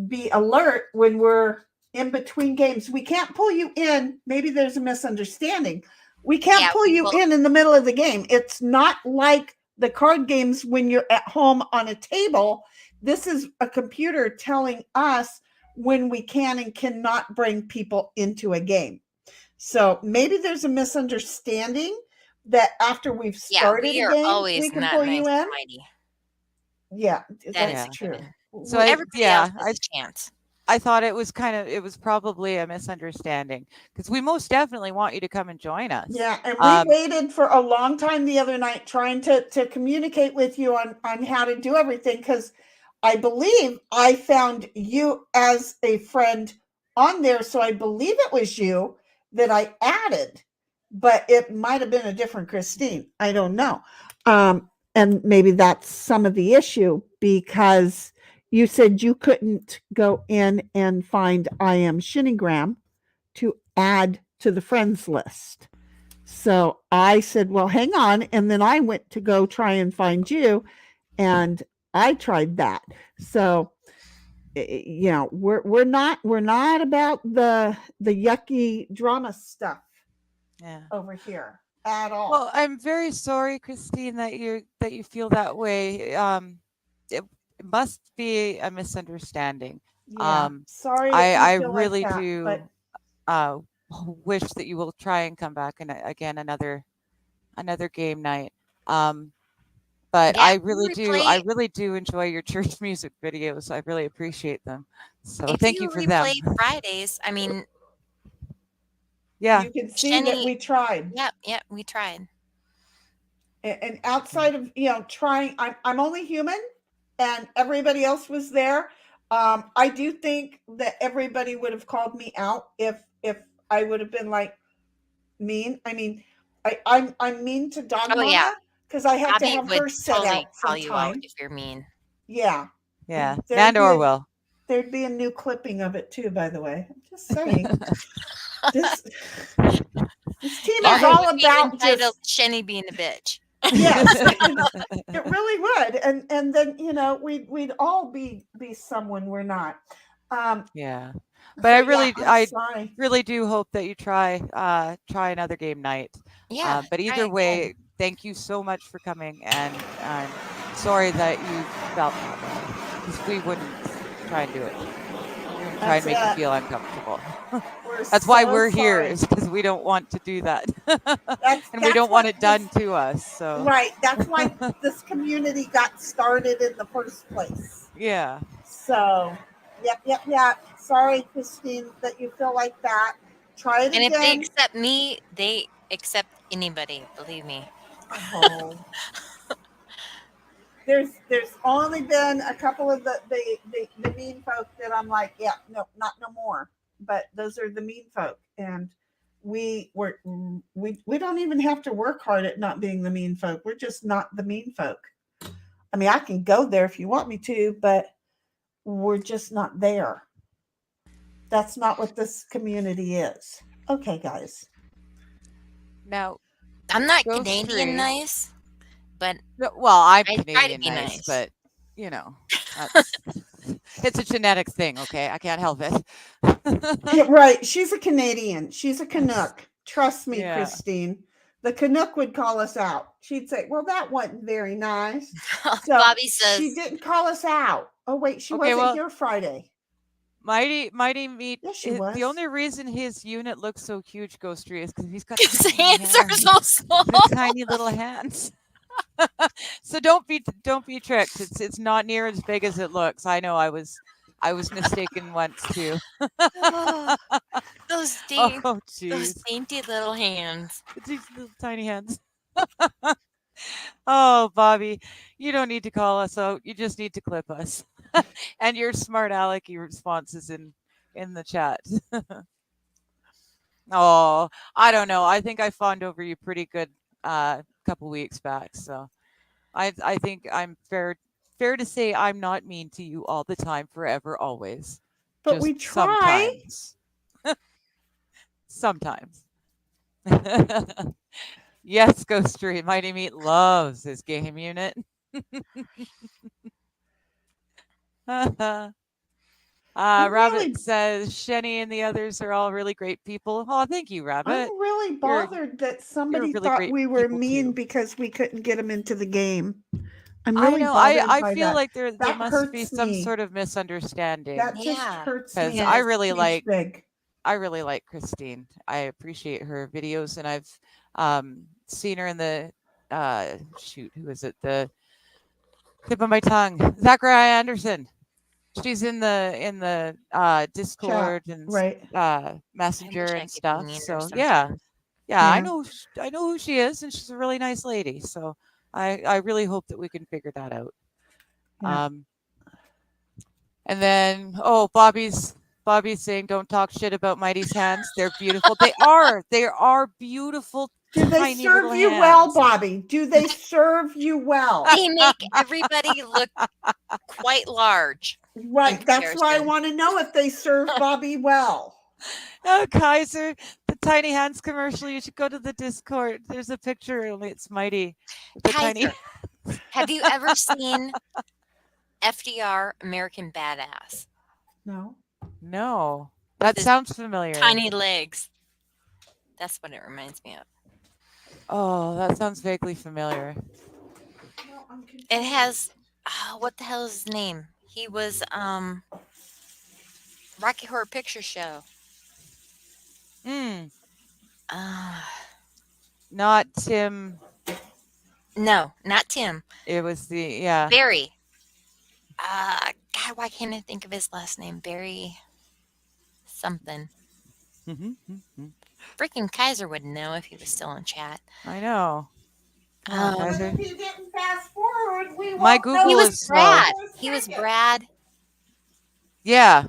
A: be alert when we're in between games. We can't pull you in. Maybe there's a misunderstanding. We can't pull you in the middle of the game. It's not like the card games when you're at home on a table. This is a computer telling us when we can and cannot bring people into a game. So maybe there's a misunderstanding that after we've started a game, we can pull you in. Yeah, that's true.
B: So everybody else has a chance. I thought it was probably a misunderstanding because we most definitely want you to come and join us.
A: Yeah, and we waited for a long time the other night trying to communicate with you on how to do everything, because I believe I found you as a friend on there, so I believe it was you that I added, but it might have been a different Christine. I don't know. And maybe that's some of the issue, because you said you couldn't go in and find I am SheniGram to add to the friends list. So I said, well, hang on. And then I went to go try and find you, and I tried that. So, you know, we're not about the yucky drama stuff over here at all.
B: Well, I'm very sorry, Christine, that you feel that way. It must be a misunderstanding.
A: Yeah, sorry.
B: I really do wish that you will try and come back and again another game night. But I really do enjoy your church music videos. I really appreciate them. So thank you for them.
C: If you replay Fridays, I mean,
A: yeah, you can see that we tried.
C: Yep, we tried.
A: And outside of trying, I'm only human. And everybody else was there. I do think that everybody would have called me out if I would have been like mean. I mean, I'm mean to Dog Mama because I have to have her set out for
C: call you out if you're mean.
A: Yeah.
B: Yeah. Nandor will.
A: There'd be a new clipping of it too, by the way. I'm just saying. This team
C: Yeah,
A: is
C: it
A: all
C: would be
A: about
C: entitled
A: just
C: Sheni being a bitch.
A: yes, it really would, and then we'd all be someone we're not.
B: Yeah.
A: So
B: But I
A: yeah, I'm
B: I
A: sorry.
B: really do hope that you try another game night.
C: Yeah,
B: But
C: try
B: either
C: again.
B: way, thank you so much for coming, and I'm sorry that you felt that way, because we wouldn't try and do it. We wouldn't try and
A: That's
B: make you
A: it.
B: feel uncomfortable.
A: We're
B: That's why
A: so
B: we're here,
A: sorry.
B: is because we don't want to do that. And we
A: That's
B: don't want
A: what
B: it done
A: this
B: to us. So
A: right. That's why this community got started in the first place.
B: yeah.
A: So yep. Sorry, Christine, that you feel like that. Try it
C: And if they
A: again.
C: accept me, they accept anybody. Believe me.
A: Oh. There's only been a couple of the mean folk that I'm like, yeah, no, not no more. But those are the mean folk, and we don't even have to work hard at not being the mean folk. We're just not the mean folk. I mean, I can go there if you want me to, but we're just not there. That's not what this community is. Okay, guys.
B: Now,
C: I'm not
B: Ghost
C: Canadian
B: Tree-
C: nice, but
B: well, I'm
C: I try to
B: Canadian
C: be
B: nice,
C: nice.
B: but that's it's a genetics thing. Okay, I can't help it.
A: Yeah, right. She's a Canadian. She's a Canuck. Trust me,
B: Yeah.
A: Christine. The Canuck would call us out. She'd say, well, that wasn't very nice. So
C: Bobby says
A: she didn't call us out. Oh, wait, she
B: Okay,
A: wasn't
B: well-
A: here Friday.
B: Mighty Meat.
A: Yes, she was.
B: The only reason his unit looks so huge, Ghost Tree, is because he's got
C: his
B: tiny
C: hands are so small.
B: the tiny little hands. So don't be tricked. It's not near as big as it looks. I know I was mistaken once too.
C: Oh, those
B: Oh jeez.
C: dainty little hands.
B: These little tiny hands. Oh, Bobby, you don't need to call us out. You just need to clip us. And your smart alecky responses in the chat. Oh, I don't know. I think I fawned over you pretty good couple weeks back. So I think I'm fair to say I'm not mean to you all the time, forever, always.
A: But
B: Just
A: we try.
B: Sometimes. Yes, Ghost Tree. Mighty Meat loves his game unit. Rabbit says Sheni and the others are all really great people. Oh, thank you, Rabbit.
A: I'm really bothered that somebody
B: really
A: thought
B: great
A: we were
B: people,
A: mean
B: too.
A: because we couldn't get them into the game. I'm
B: I
A: really
B: know.
A: bothered
B: I
A: by
B: feel
A: that.
B: like there
A: That
B: must be
A: hurts
B: some
A: me.
B: sort of misunderstanding.
A: That just
C: Yeah,
A: hurts me.
B: Because I really
A: huge
B: like
A: big.
B: I really like Christine. I appreciate her videos, and I've seen her in the who is it? The tip of my tongue. Zachary Anderson. She's in the Discord and
A: right.
B: Messenger
C: I
B: and
C: could
B: stuff.
C: meet her
B: So yeah,
C: sometimes.
B: I
A: Yeah.
B: know who she is, and she's a really nice lady. So I really hope that we can figure that out.
A: Yeah.
B: And then Bobby's saying, don't talk shit about Mighty's hands. They're beautiful. They are beautiful.
A: Do they
B: tiny
A: serve
B: little
A: you
B: hands.
A: well, Bobby? Do they serve you well?
C: They make everybody look quite large.
A: Right. That's why I
C: comparison.
A: want to know if they serve Bobby well.
B: Oh, Kaiser, the tiny hands commercial. You should go to the Discord. There's a picture. Only it's Mighty. The tiny.
C: Kaiser, have you ever seen FDR American Badass?
A: No.
B: That
C: his
B: sounds familiar.
C: Tiny legs. That's what it reminds me of.
B: Oh, that sounds vaguely familiar.
A: No, I'm confused.
C: It has what the hell is his name? He was Rocky Horror Picture Show.
B: Not Tim.
C: No, not Tim.
B: It was the
C: Barry. God, why can't I think of his last name? Barry something. Freaking Kaiser would know if he was still in chat.
B: I know.
A: But if you didn't fast forward, we
B: My
A: won't
B: Google
A: know
C: He
B: is
C: was
B: slow.
C: Brad. He was Brad.
B: Yeah.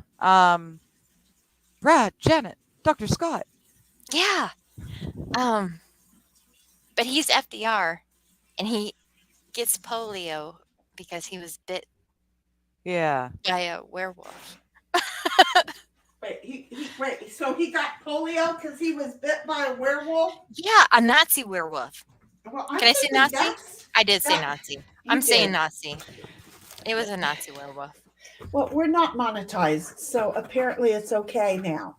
B: Brad, Janet, Dr. Scott.
C: Yeah. But he's FDR, and he gets polio because he was bit
B: Yeah.
C: by a werewolf.
A: Wait. So he got polio because he was bit by a werewolf?
C: Yeah, a Nazi werewolf.
A: Well,
C: Can I say Nazi? I did say Nazi. I'm saying
A: did.
C: Nazi. It was a Nazi werewolf.
A: Well, we're not monetized, so apparently it's okay now.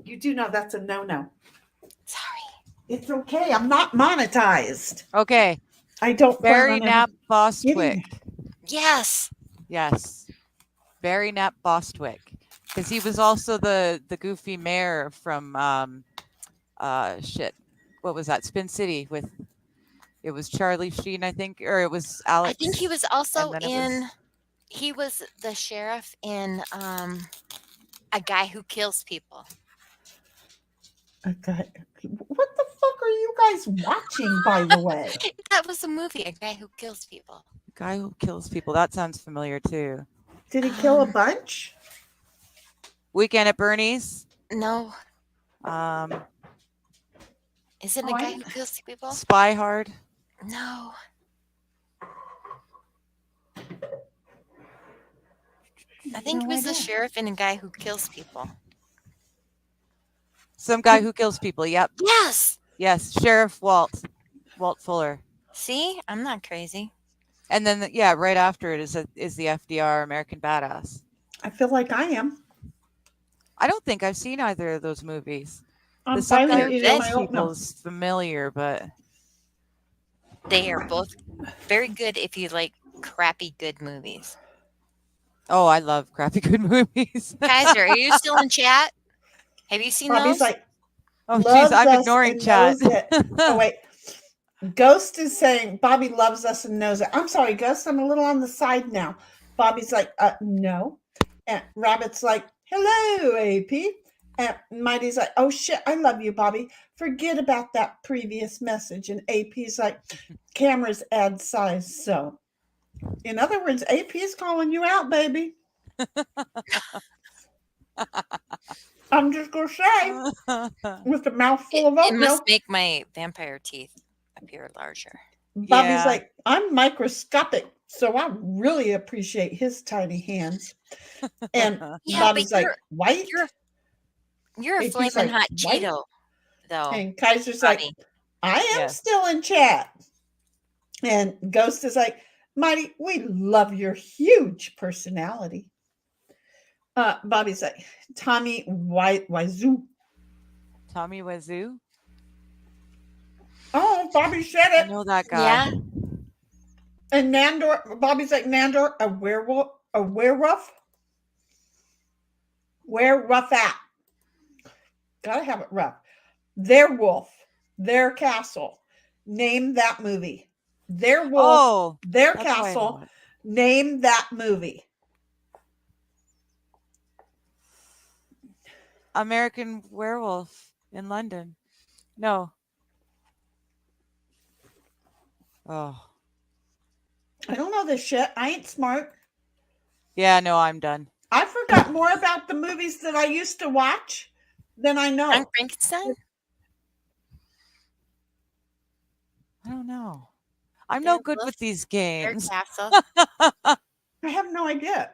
A: You do know that's a no-no.
C: Sorry.
A: It's okay. I'm not monetized.
B: Okay.
A: I don't.
B: Barry Knapp Bostwick.
C: Yes.
B: Yes. Barry Knapp Bostwick. Because he was also the goofy mayor from what was that? Spin City with it was Charlie Sheen, I think, or it was Alex.
C: I think he was also he was the sheriff in A Guy Who Kills People.
A: Okay. What the fuck are you guys watching, by the way?
C: That was a movie, A Guy Who Kills People.
B: Guy Who Kills People. That sounds familiar too.
A: Did he kill a bunch?
B: Weekend at Bernie's?
C: No. Is it A Guy Who Kills People?
B: Spy Hard?
C: No. I think he was the sheriff in A Guy Who Kills People.
B: Some guy who kills people. Yep.
C: Yes.
B: Yes. Sheriff Walt Fuller.
C: See, I'm not crazy.
B: And then, right after it is the FDR American Badass.
A: I feel like I am.
B: I don't think I've seen either of those movies.
A: I'm
B: Some guy who
A: finally
B: kills
A: eating my
B: people
A: oatmeal.
B: is familiar, but
C: They are both very good if you like crappy good movies.
B: oh, I love crappy good movies.
C: Kaiser, are you still in chat? Have you seen
A: Bobby's
C: those?
A: like,
B: Oh,
A: loves
B: jeez, I'm
A: us
B: ignoring
A: and
B: chat.
A: knows it. Oh, wait. Ghost is saying Bobby loves us and knows it. I'm sorry, Ghost, I'm a little on the side now. Bobby's like, no. And Rabbit's like, hello, AP. And Mighty's like, oh shit, I love you, Bobby. Forget about that previous message. And AP's like, cameras add size. So, in other words, AP's calling you out, baby. I'm just going to say, with a mouthful of
C: It
A: oatmeal.
C: must make my vampire teeth appear larger.
A: Bobby's like, I'm microscopic, so I really appreciate his tiny hands. And Bobby's like, white?
C: You're a flaming hot Cheeto, though.
A: And Kaiser's like, I am still in chat. And Ghost is like, Mighty, we love your huge personality. Bobby's like, Tommy Wiseau.
B: Tommy Wiseau?
A: Oh, Bobby said it.
B: I know that guy.
C: Yeah.
A: And Nandor, Bobby's like, Nandor, a werewolf? Where rough at? Gotta have it rough. Their wolf, their castle. Name that movie. Their wolf, their castle. Name that movie.
B: American Werewolf in London. No. Oh.
A: I don't know this shit. I ain't smart.
B: Yeah, no, I'm done.
A: I forgot more about the movies that I used to watch than I know.
C: Frank Frankenstein?
B: I don't know. I'm no good with these games.
A: I have no idea.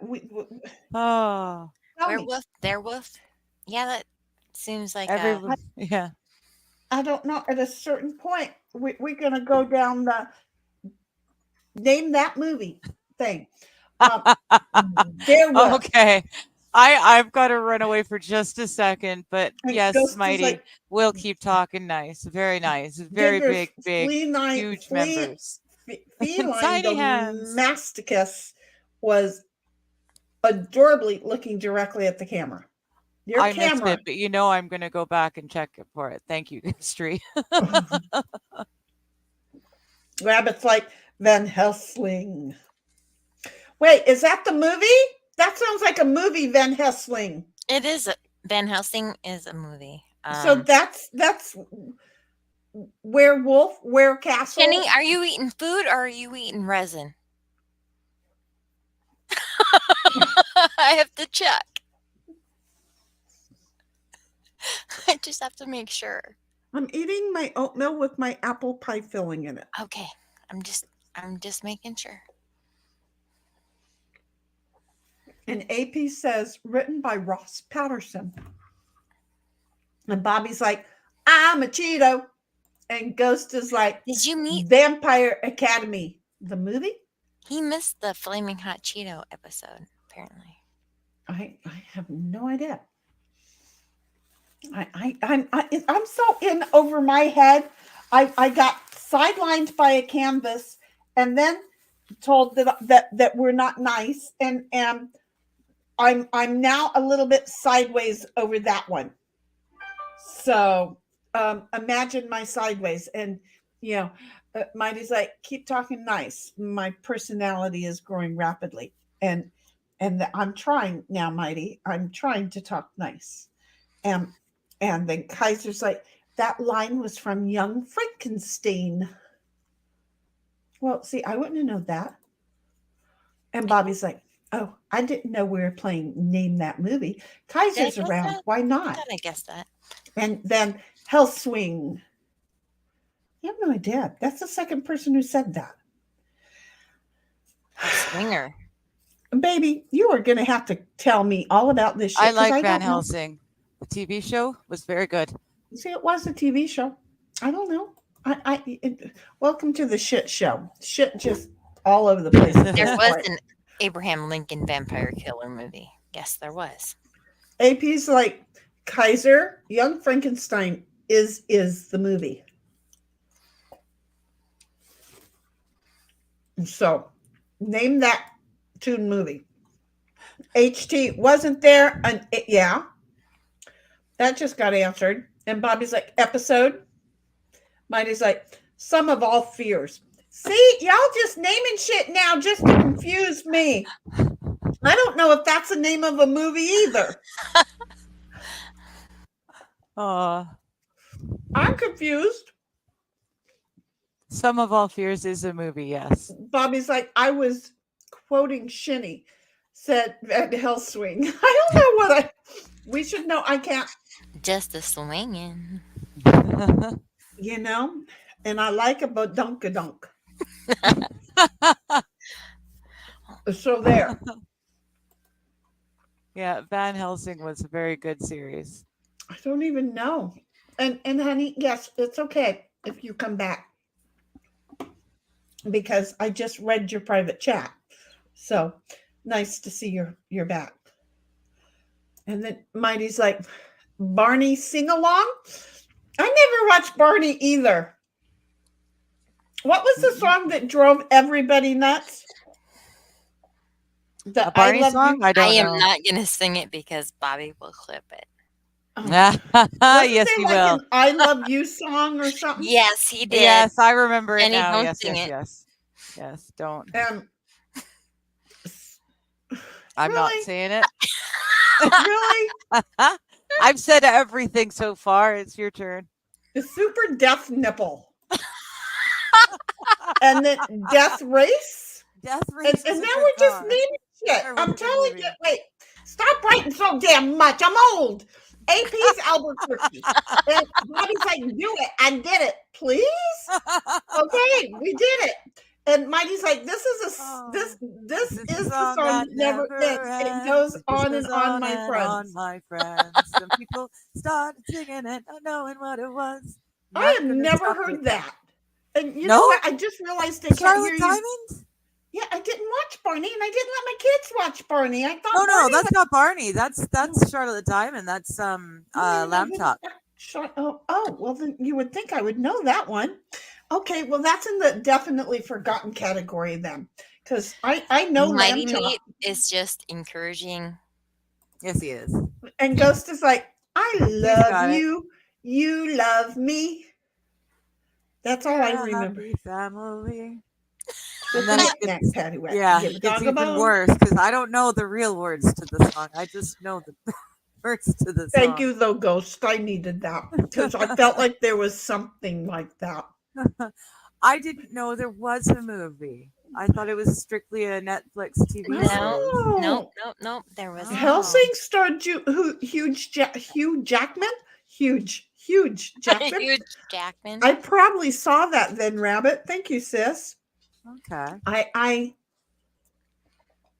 B: Oh.
C: Werewolf, their wolf. Yeah, that seems like
B: yeah.
A: I don't know. At a certain point, we're going to go down the name that movie thing.
B: Okay. I've got to run away for just a second, but yes,
A: Ghost
B: Mighty,
A: like,
B: we'll keep talking nice. Very nice. Very big, huge members.
A: Feline Domesticus was adorably looking directly at the camera.
B: I missed it, but you know I'm going to go back and check it for it. Thank you, history.
A: Rabbit's like Van Helsing. Wait, is that the movie? That sounds like a movie, Van Helsing.
C: It is. Van Helsing is a movie.
A: So that's werewolf, castle.
C: Sheni, are you eating food or are you eating resin? I have to check. I just have to make sure.
A: I'm eating my oatmeal with my apple pie filling in it.
C: Okay. I'm just making sure.
A: And AP says, written by Ross Patterson. And Bobby's like, I'm a Cheeto. And Ghost is like,
C: Did you meet
A: Vampire Academy, the movie?
C: He missed the Flaming Hot Cheeto episode, apparently.
A: I have no idea. I'm so in over my head. I got sidelined by a canvas and then told that we're not nice, and I'm now a little bit sideways over that one. So imagine my sideways, and Mighty's like, keep talking nice. My personality is growing rapidly, and I'm trying now, Mighty. I'm trying to talk nice, and then Kaiser's like, that line was from Young Frankenstein. Well, see, I wouldn't have known that. And Bobby's like, oh, I didn't know we were playing Name That Movie. Kaiser's around.
C: That?
A: Why not?
C: I guessed that.
A: And then Hell Swing. You have no idea. That's the second person who said that.
C: Swinger.
A: Baby, you are going to have to tell me all about this shit.
B: I like Van Helsing. The TV show was very good.
A: See, it was a TV show. I don't know. Welcome to the shit show. Shit just all over the place.
C: There was an Abraham Lincoln vampire killer movie. Yes, there was.
A: AP's like, Kaiser, Young Frankenstein is the movie. So, name that tune movie. HT wasn't there, and yeah, that just got answered. And Bobby's like, episode. Mighty's like, Sum of All Fears. See, y'all just naming shit now just to confuse me. I don't know if that's the name of a movie either. I'm confused.
B: Sum of All Fears is a movie, yes.
A: Bobby's like, I was quoting Sheni, said at Hell Swing. I don't know what we should know. I can't. Just a swinging. And I like a badunk-a-dunk. So there.
B: Yeah, Van Helsing was a very good series.
A: I don't even know. And honey, yes, it's okay if you come back, because I just read your private chat. So nice to see you're back. And then Mighty's like, Barney sing along? I never watched Barney either. What was the song that drove everybody nuts?
B: A Barney song? I
C: am not going to sing it because Bobby will clip it.
B: Oh. Yes, he will.
A: An I Love You song or something?
C: Yes, he did.
B: Yes, I remember it
C: and
B: now.
C: He
B: yes,
C: sing
B: yes,
C: it.
B: Yes, don't. I'm
A: really?
B: not saying it.
A: Really?
B: I've said everything so far. It's your turn.
A: The Super Death Nipple. And then Death Race.
B: Death Race.
A: And now we're just naming shit. I'm telling you. Wait, stop writing so damn much. I'm old. AP's Albuquerque. And Bobby's like, do it. I did it. Please? Okay, we did it. And Mighty's like, this is the song that never ends. It goes on and on, my friends.
B: Some people started singing it, not knowing what it was.
A: I have never heard that. And you know what? I just realized I can't hear you. Yeah, I didn't watch Barney, and I didn't let my kids watch Barney. I thought.
B: No, that's not Barney. That's Charlotte the Diamond. That's Lamb Chop.
A: Oh, well then you would think I would know that one. Okay, well that's in the definitely forgotten category then, because I know
C: Mighty
A: Lamb Chop
C: Meat is just encouraging.
B: Yes, he is.
A: And Ghost is like, I love you, you love me. That's all I remember.
B: Family.
A: And then it
B: gets even worse because I don't know the real words to the song. I just know the words to the song.
A: Thank you, though, Ghost. I needed that because I felt like there was something like that.
B: I didn't know there was a movie. I thought it was strictly a Netflix TV series.
C: Nope. There was
A: Helsing starred Hugh Jackman. Huge Jackman.
C: Huge Jackman.
A: I probably saw that then, Rabbit. Thank you, sis.
B: Okay.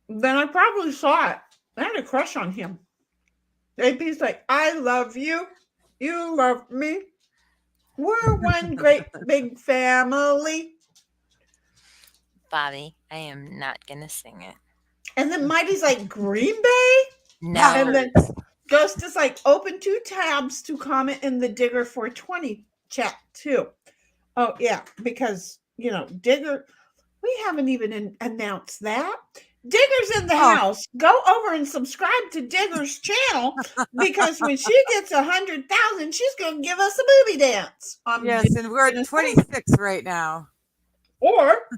A: Then I probably saw it. I had a crush on him. AP's like, I love you. You love me. We're one great big family.
C: Bobby, I am not gonna sing it.
A: And then Mighty's like, Green Bay?
C: No.
A: And then Ghost is like, open 2 tabs to comment in the Digger 420 chat too. Oh, yeah, because, Digger, we haven't even announced that. Digger's in the house. Go over and subscribe to Digger's channel because when she gets 100,000, she's going to give us a booby dance.
B: Yes, and we're at 26 right now.
A: Or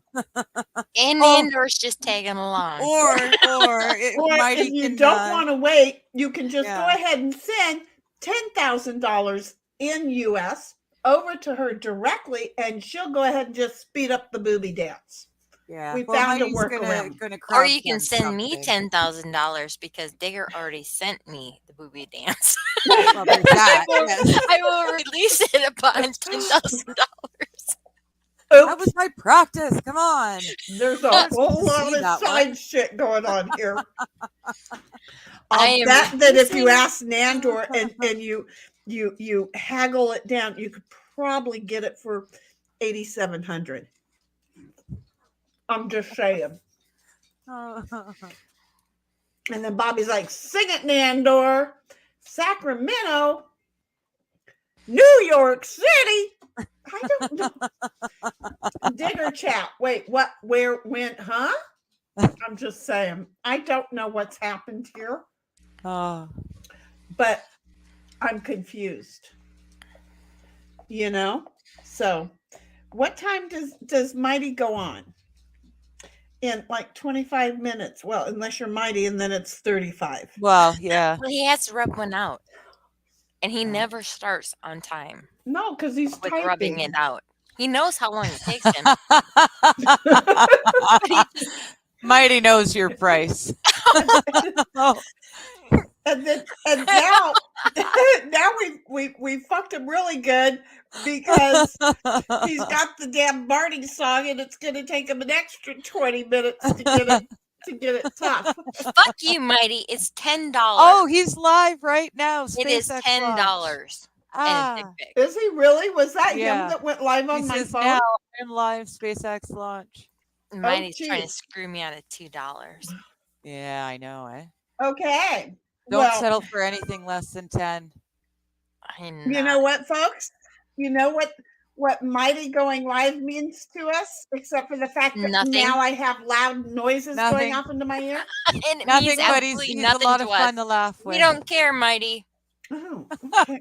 C: and Andor's just tagging along.
A: Or if you don't want to wait, you can just go ahead and send $10,000 in US over to her directly, and she'll go ahead and just speed up the booby dance.
B: Yeah,
A: we found a workaround.
C: Or you can send me $10,000 because Digger already sent me the booby dance.
B: Well, there's that. Yes.
C: I will release it upon $10,000.
B: That was my practice. Come on.
A: There's a whole lot of side shit going on here. I'll bet that if you ask Nandor and you haggle it down, you could probably get it for $8,700. I'm just saying. And then Bobby's like, sing it, Nandor. Sacramento, New York City. I don't know. Digger chat. Wait, what? Where? When? Huh? I'm just saying. I don't know what's happened here. But I'm confused. So what time does Mighty go on? In like 25 minutes. Well, unless you're Mighty, and then it's 35.
B: Well, yeah.
C: Well, he has to rub one out. And he never starts on time.
A: No, because he's typing.
C: Rubbing it out. He knows how long it takes him.
B: Mighty knows your price.
A: And now we fucked him really good because he's got the damn Barney song, and it's going to take him an extra 20 minutes to get it tough.
C: Fuck you, Mighty. It's $10.
B: Oh, he's live right now.
C: It is $10.
A: Is he really? Was that him that went live on my phone?
B: Now I'm live SpaceX launch.
C: Mighty's trying to screw me out of $2.
B: Yeah, I know, eh?
A: Okay.
B: Don't settle for anything less than 10.
C: I know.
A: You know what, folks? You know what Mighty going live means to us, except for the fact that now I have loud noises going off into my ear?
B: Nothing, but he's a lot of fun to laugh with.
C: We don't care, Mighty.
A: Oh, okay.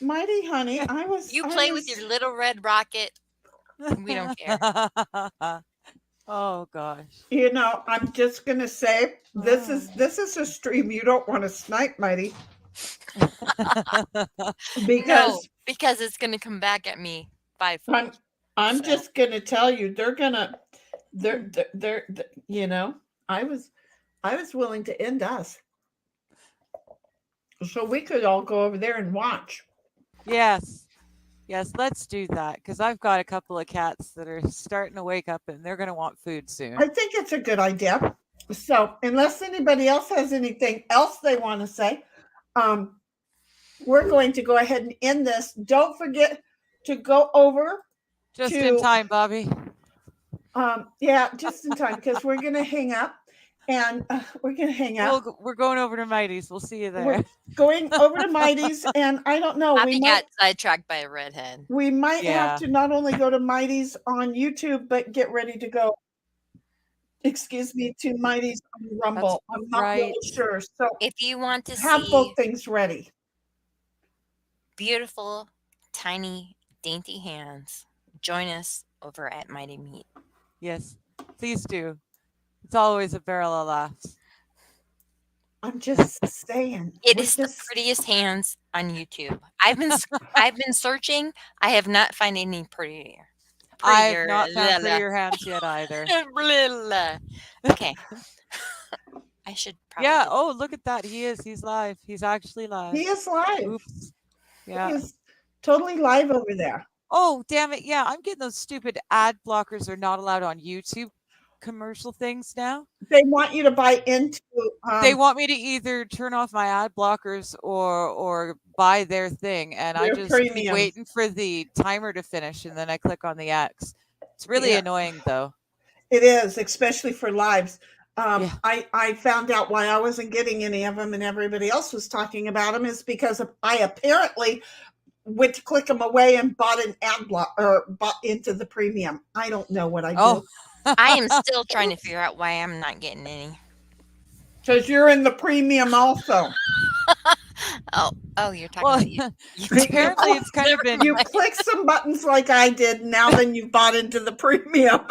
A: Mighty, honey,
C: You play with your little red rocket. We don't care.
B: Oh gosh.
A: I'm just gonna say this is a stream you don't want to snipe, Mighty. Because
C: it's gonna come back at me fivefold.
A: I'm just gonna tell you, they're I was willing to end us. So we could all go over there and watch.
B: Yes, let's do that, because I've got a couple of cats that are starting to wake up and they're going to want food soon.
A: I think it's a good idea. So unless anybody else has anything else they want to say, we're going to go ahead and end this. Don't forget to go over.
B: Just in time, Bobby.
A: Yeah, just in time, because we're going to hang up. And we're going to hang out.
B: We're going over to Mighty's. We'll see you there.
A: We're going over to Mighty's, and I don't know.
C: We got sidetracked by a redhead.
A: We might have to not only go to Mighty's on YouTube, but get ready to go. Excuse me, to Mighty's on Rumble. I'm not really sure. So
C: if you want to
A: have both things ready,
C: beautiful, tiny, dainty hands, join us over at Mighty Meat.
B: Yes, please do. It's always a barrel of laughs.
A: I'm just saying.
C: It is the prettiest hands on YouTube. I've been searching. I have not found any prettier.
B: I have not found prettier hands yet either.
C: Okay. I should probably.
B: Yeah. Oh, look at that. He's live. He's actually live.
A: He is live.
B: Oops. Yeah.
A: He's totally live over there.
B: Oh, damn it. Yeah. I'm getting those stupid ad blockers are not allowed on YouTube. commercial things now.
A: They want you to buy into.
B: They want me to either turn off my ad blockers or buy their thing, and I just keep waiting for the timer to finish, and then I click on the X. It's really annoying, though.
A: It is, especially for lives. I found out why I wasn't getting any of them and everybody else was talking about them is because I apparently went to click them away and bought an ad block or bought into the premium. I don't know what I do.
C: I am still trying to figure out why I'm not getting any.
A: Because you're in the premium also.
C: You're talking about you.
B: Apparently, it's kind of been.
A: You click some buttons like I did. Now then you've bought into the premium.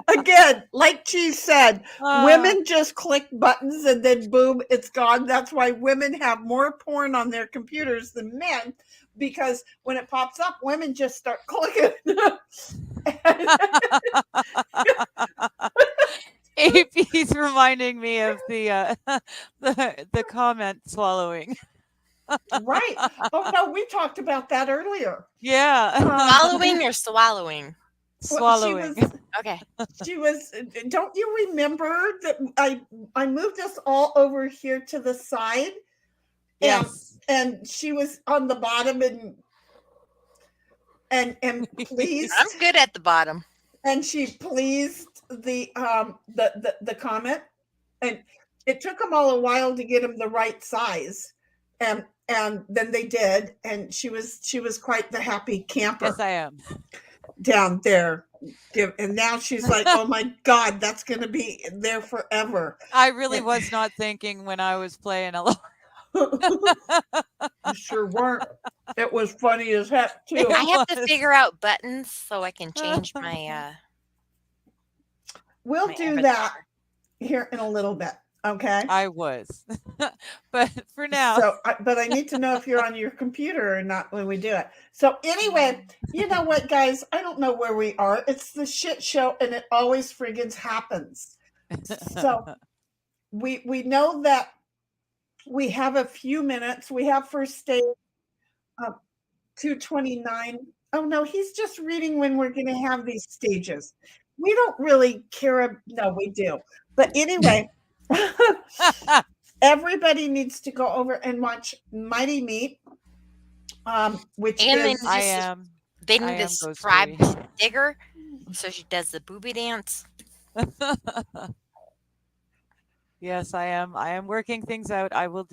A: Again, like she said, women just click buttons and then boom, it's gone. That's why women have more porn on their computers than men, because when it pops up, women just start clicking.
B: AP's reminding me of the comment swallowing.
A: Right. Oh no, we talked about that earlier.
B: Yeah.
C: Swallowing or swallowing?
B: Swallowing.
C: Okay.
A: She was. Don't you remember that I moved us all over here to the side?
B: Yes.
A: And she was on the bottom and pleased.
C: I'm good at the bottom.
A: And she pleased the comment, and it took them all a while to get them the right size, and then they did, and she was quite the happy camper.
B: Yes, I am.
A: Down there, and now she's like, oh my God, that's going to be there forever.
B: I really was not thinking when I was playing alone.
A: You sure weren't. It was funny as heck too.
C: I have to figure out buttons so I can change my
A: we'll do that here in a little bit. Okay.
B: I was, but for now.
A: So, but I need to know if you're on your computer or not when we do it. So anyway, you know what, guys? I don't know where we are. It's the shit show, and it always friggin' happens. So we know that we have a few minutes. We have first stage 229. Oh no, he's just reading when we're going to have these stages. We don't really care. No, we do. But anyway. Everybody needs to go over and watch Mighty Meat, which is
C: they need to subscribe to Digger so she does the booby dance.
B: Yes, I am. I am working things out. I will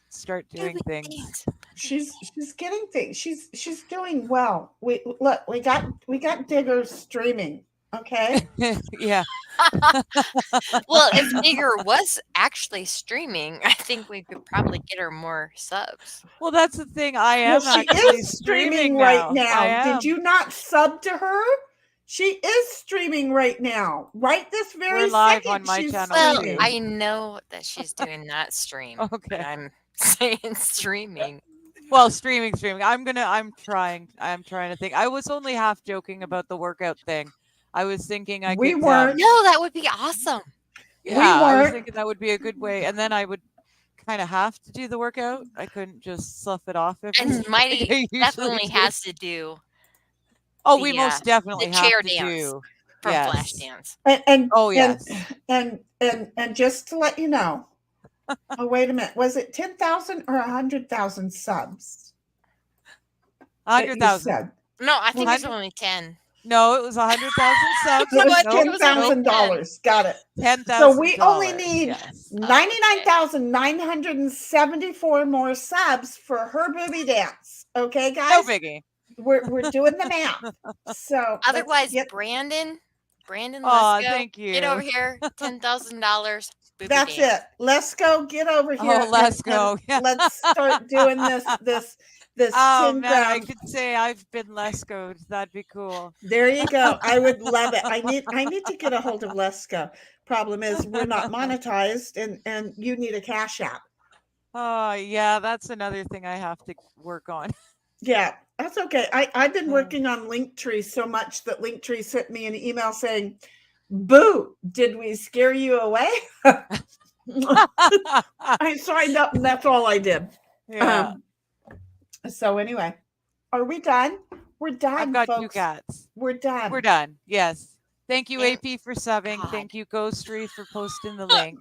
B: start doing things.
A: She's getting things. She's doing well. We got Digger streaming. Okay.
B: Yeah.
C: Well, if Digger was actually streaming, I think we could probably get her more subs.
B: Well, that's the thing. I am
A: she is streaming right now. Did you not sub to her? She is streaming right now. Right this very
B: We're live
A: second.
B: On my channel.
C: Well, I know that she's doing that stream.
B: Okay.
C: But I'm saying streaming.
B: Well, streaming. I'm trying to think. I was only half joking about the workout thing. I was thinking
A: we weren't.
C: No, that would be awesome.
B: Yeah, I was thinking that would be a good way, and then I would kind of have to do the workout. I couldn't just slough it off.
C: And Mighty definitely has to do.
B: Oh, we most definitely
C: the
B: have
C: chair
B: to
C: dance
B: do
C: from Flashdance.
A: And
B: oh yes,
A: and just to let you know. Oh wait a minute, was it 10,000 or 100,000 subs?
B: 100,000.
C: No, I think it's only 10.
B: No, it was 100,000 subs.
A: It was $10,000. Got it.
B: 10,000.
A: So we only need 99,974 more subs for her booby dance. Okay, guys.
B: No biggie.
A: We're doing the math. So
C: otherwise, Brandon,
B: oh, thank you.
C: Get over here. $10,000.
A: That's it. Let's go. Get over here.
B: Oh, let's go.
A: Yeah. Let's start doing this.
B: Oh man, I could say I've been Lescoed. That'd be cool.
A: There you go. I would love it. I need to get a hold of Lesko. Problem is we're not monetized, and you need a Cash.App.
B: Oh yeah, that's another thing I have to work on.
A: Yeah, that's okay. I've been working on Linktree so much that Linktree sent me an email saying, "Boo! Did we scare you away?" I signed up, and that's all I did.
B: Yeah.
A: So anyway, are we done? We're done,
B: I've got
A: folks.
B: 2 cats.
A: We're done.
B: We're done. Yes. Thank you,
C: Thank
B: AP, for subbing.
C: God.
B: Thank you, Ghostry, for posting the link.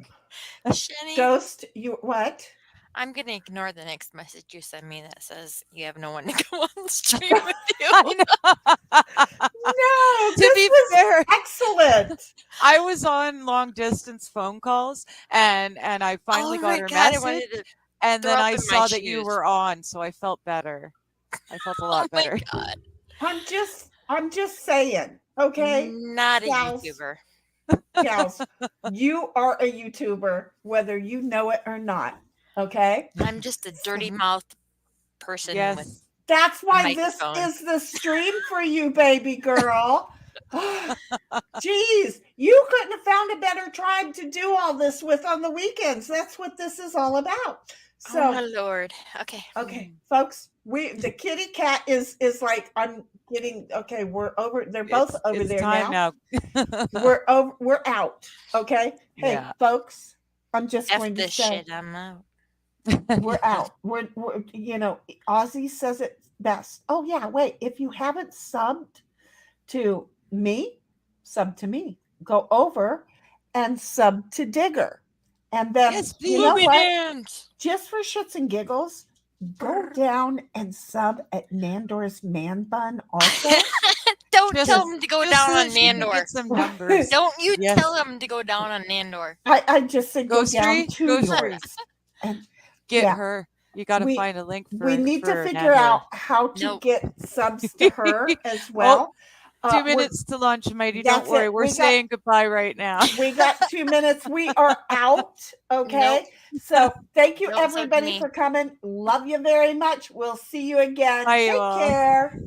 C: Sheni,
A: Ghost, you what?
C: I'm gonna ignore the next message you send me that says you have no one to go on the stream with you.
B: I know.
A: No,
B: To
A: this
B: be
A: was
B: fair,
A: excellent.
B: I was on long distance phone calls and I finally
C: Oh
B: got
C: my
B: her
C: God, I
B: message,
C: wanted to
B: and
C: throw
B: then
C: up
B: I
C: in my
B: saw that you
C: shoes.
B: were on, so I felt better. I felt a lot
C: Oh my
B: better.
C: God.
A: I'm just saying, okay?
C: Not a
A: Gals.
C: YouTuber.
A: Gals, you are a YouTuber, whether you know it or not. Okay?
C: I'm just a dirty mouthed person with
B: Yes.
A: That's why this
C: microphone.
A: is the stream for you, baby girl. Jeez, you couldn't have found a better tribe to do all this with on the weekends. That's what this is all about. So,
C: oh my Lord. Okay.
A: okay, folks, the kitty cat is like, I'm getting, okay, we're over, they're both over
B: It's
A: there
B: time
A: now.
B: now.
A: We're out. Okay. Hey,
B: Yeah.
A: folks, I'm just
C: F
A: going to
C: this
A: say,
C: shit, I'm out.
A: we're out. We're Ozzy says it best. Oh yeah, wait. If you haven't subbed to me, sub to me. Go over and sub to Digger. And then
B: Yes,
A: you know
C: Booby
A: what?
C: dance.
A: Just for shits and giggles, go down and sub at Nandor's Man Bun also.
C: Don't
B: Just-
C: tell him to go
B: just
C: down
B: so
C: on
B: that she can
C: Nandor.
B: get some numbers.
C: Don't you
B: Yes.
C: tell him to go down on Nandor.
A: I just said go down
B: Ghostry,
A: to
B: Ghostry.
A: yours. And
B: Get
A: yeah.
B: her. You got to
A: We-
B: find a link for
A: we need to
B: for
A: figure
B: Nandor.
A: out how to
C: Nope.
A: get subs to her as well.
B: 2
A: we're-
B: minutes to lunch, Mighty.
A: That's
B: Don't worry.
A: it.
B: We're
A: We got-
B: saying goodbye right now.
A: We got 2 minutes. We are out. Okay. So thank you,
C: Don't sub to
A: everybody,
C: me.
A: for coming. Love you very much. We'll see you again.
B: Bye, you
A: Take
B: all.
A: care.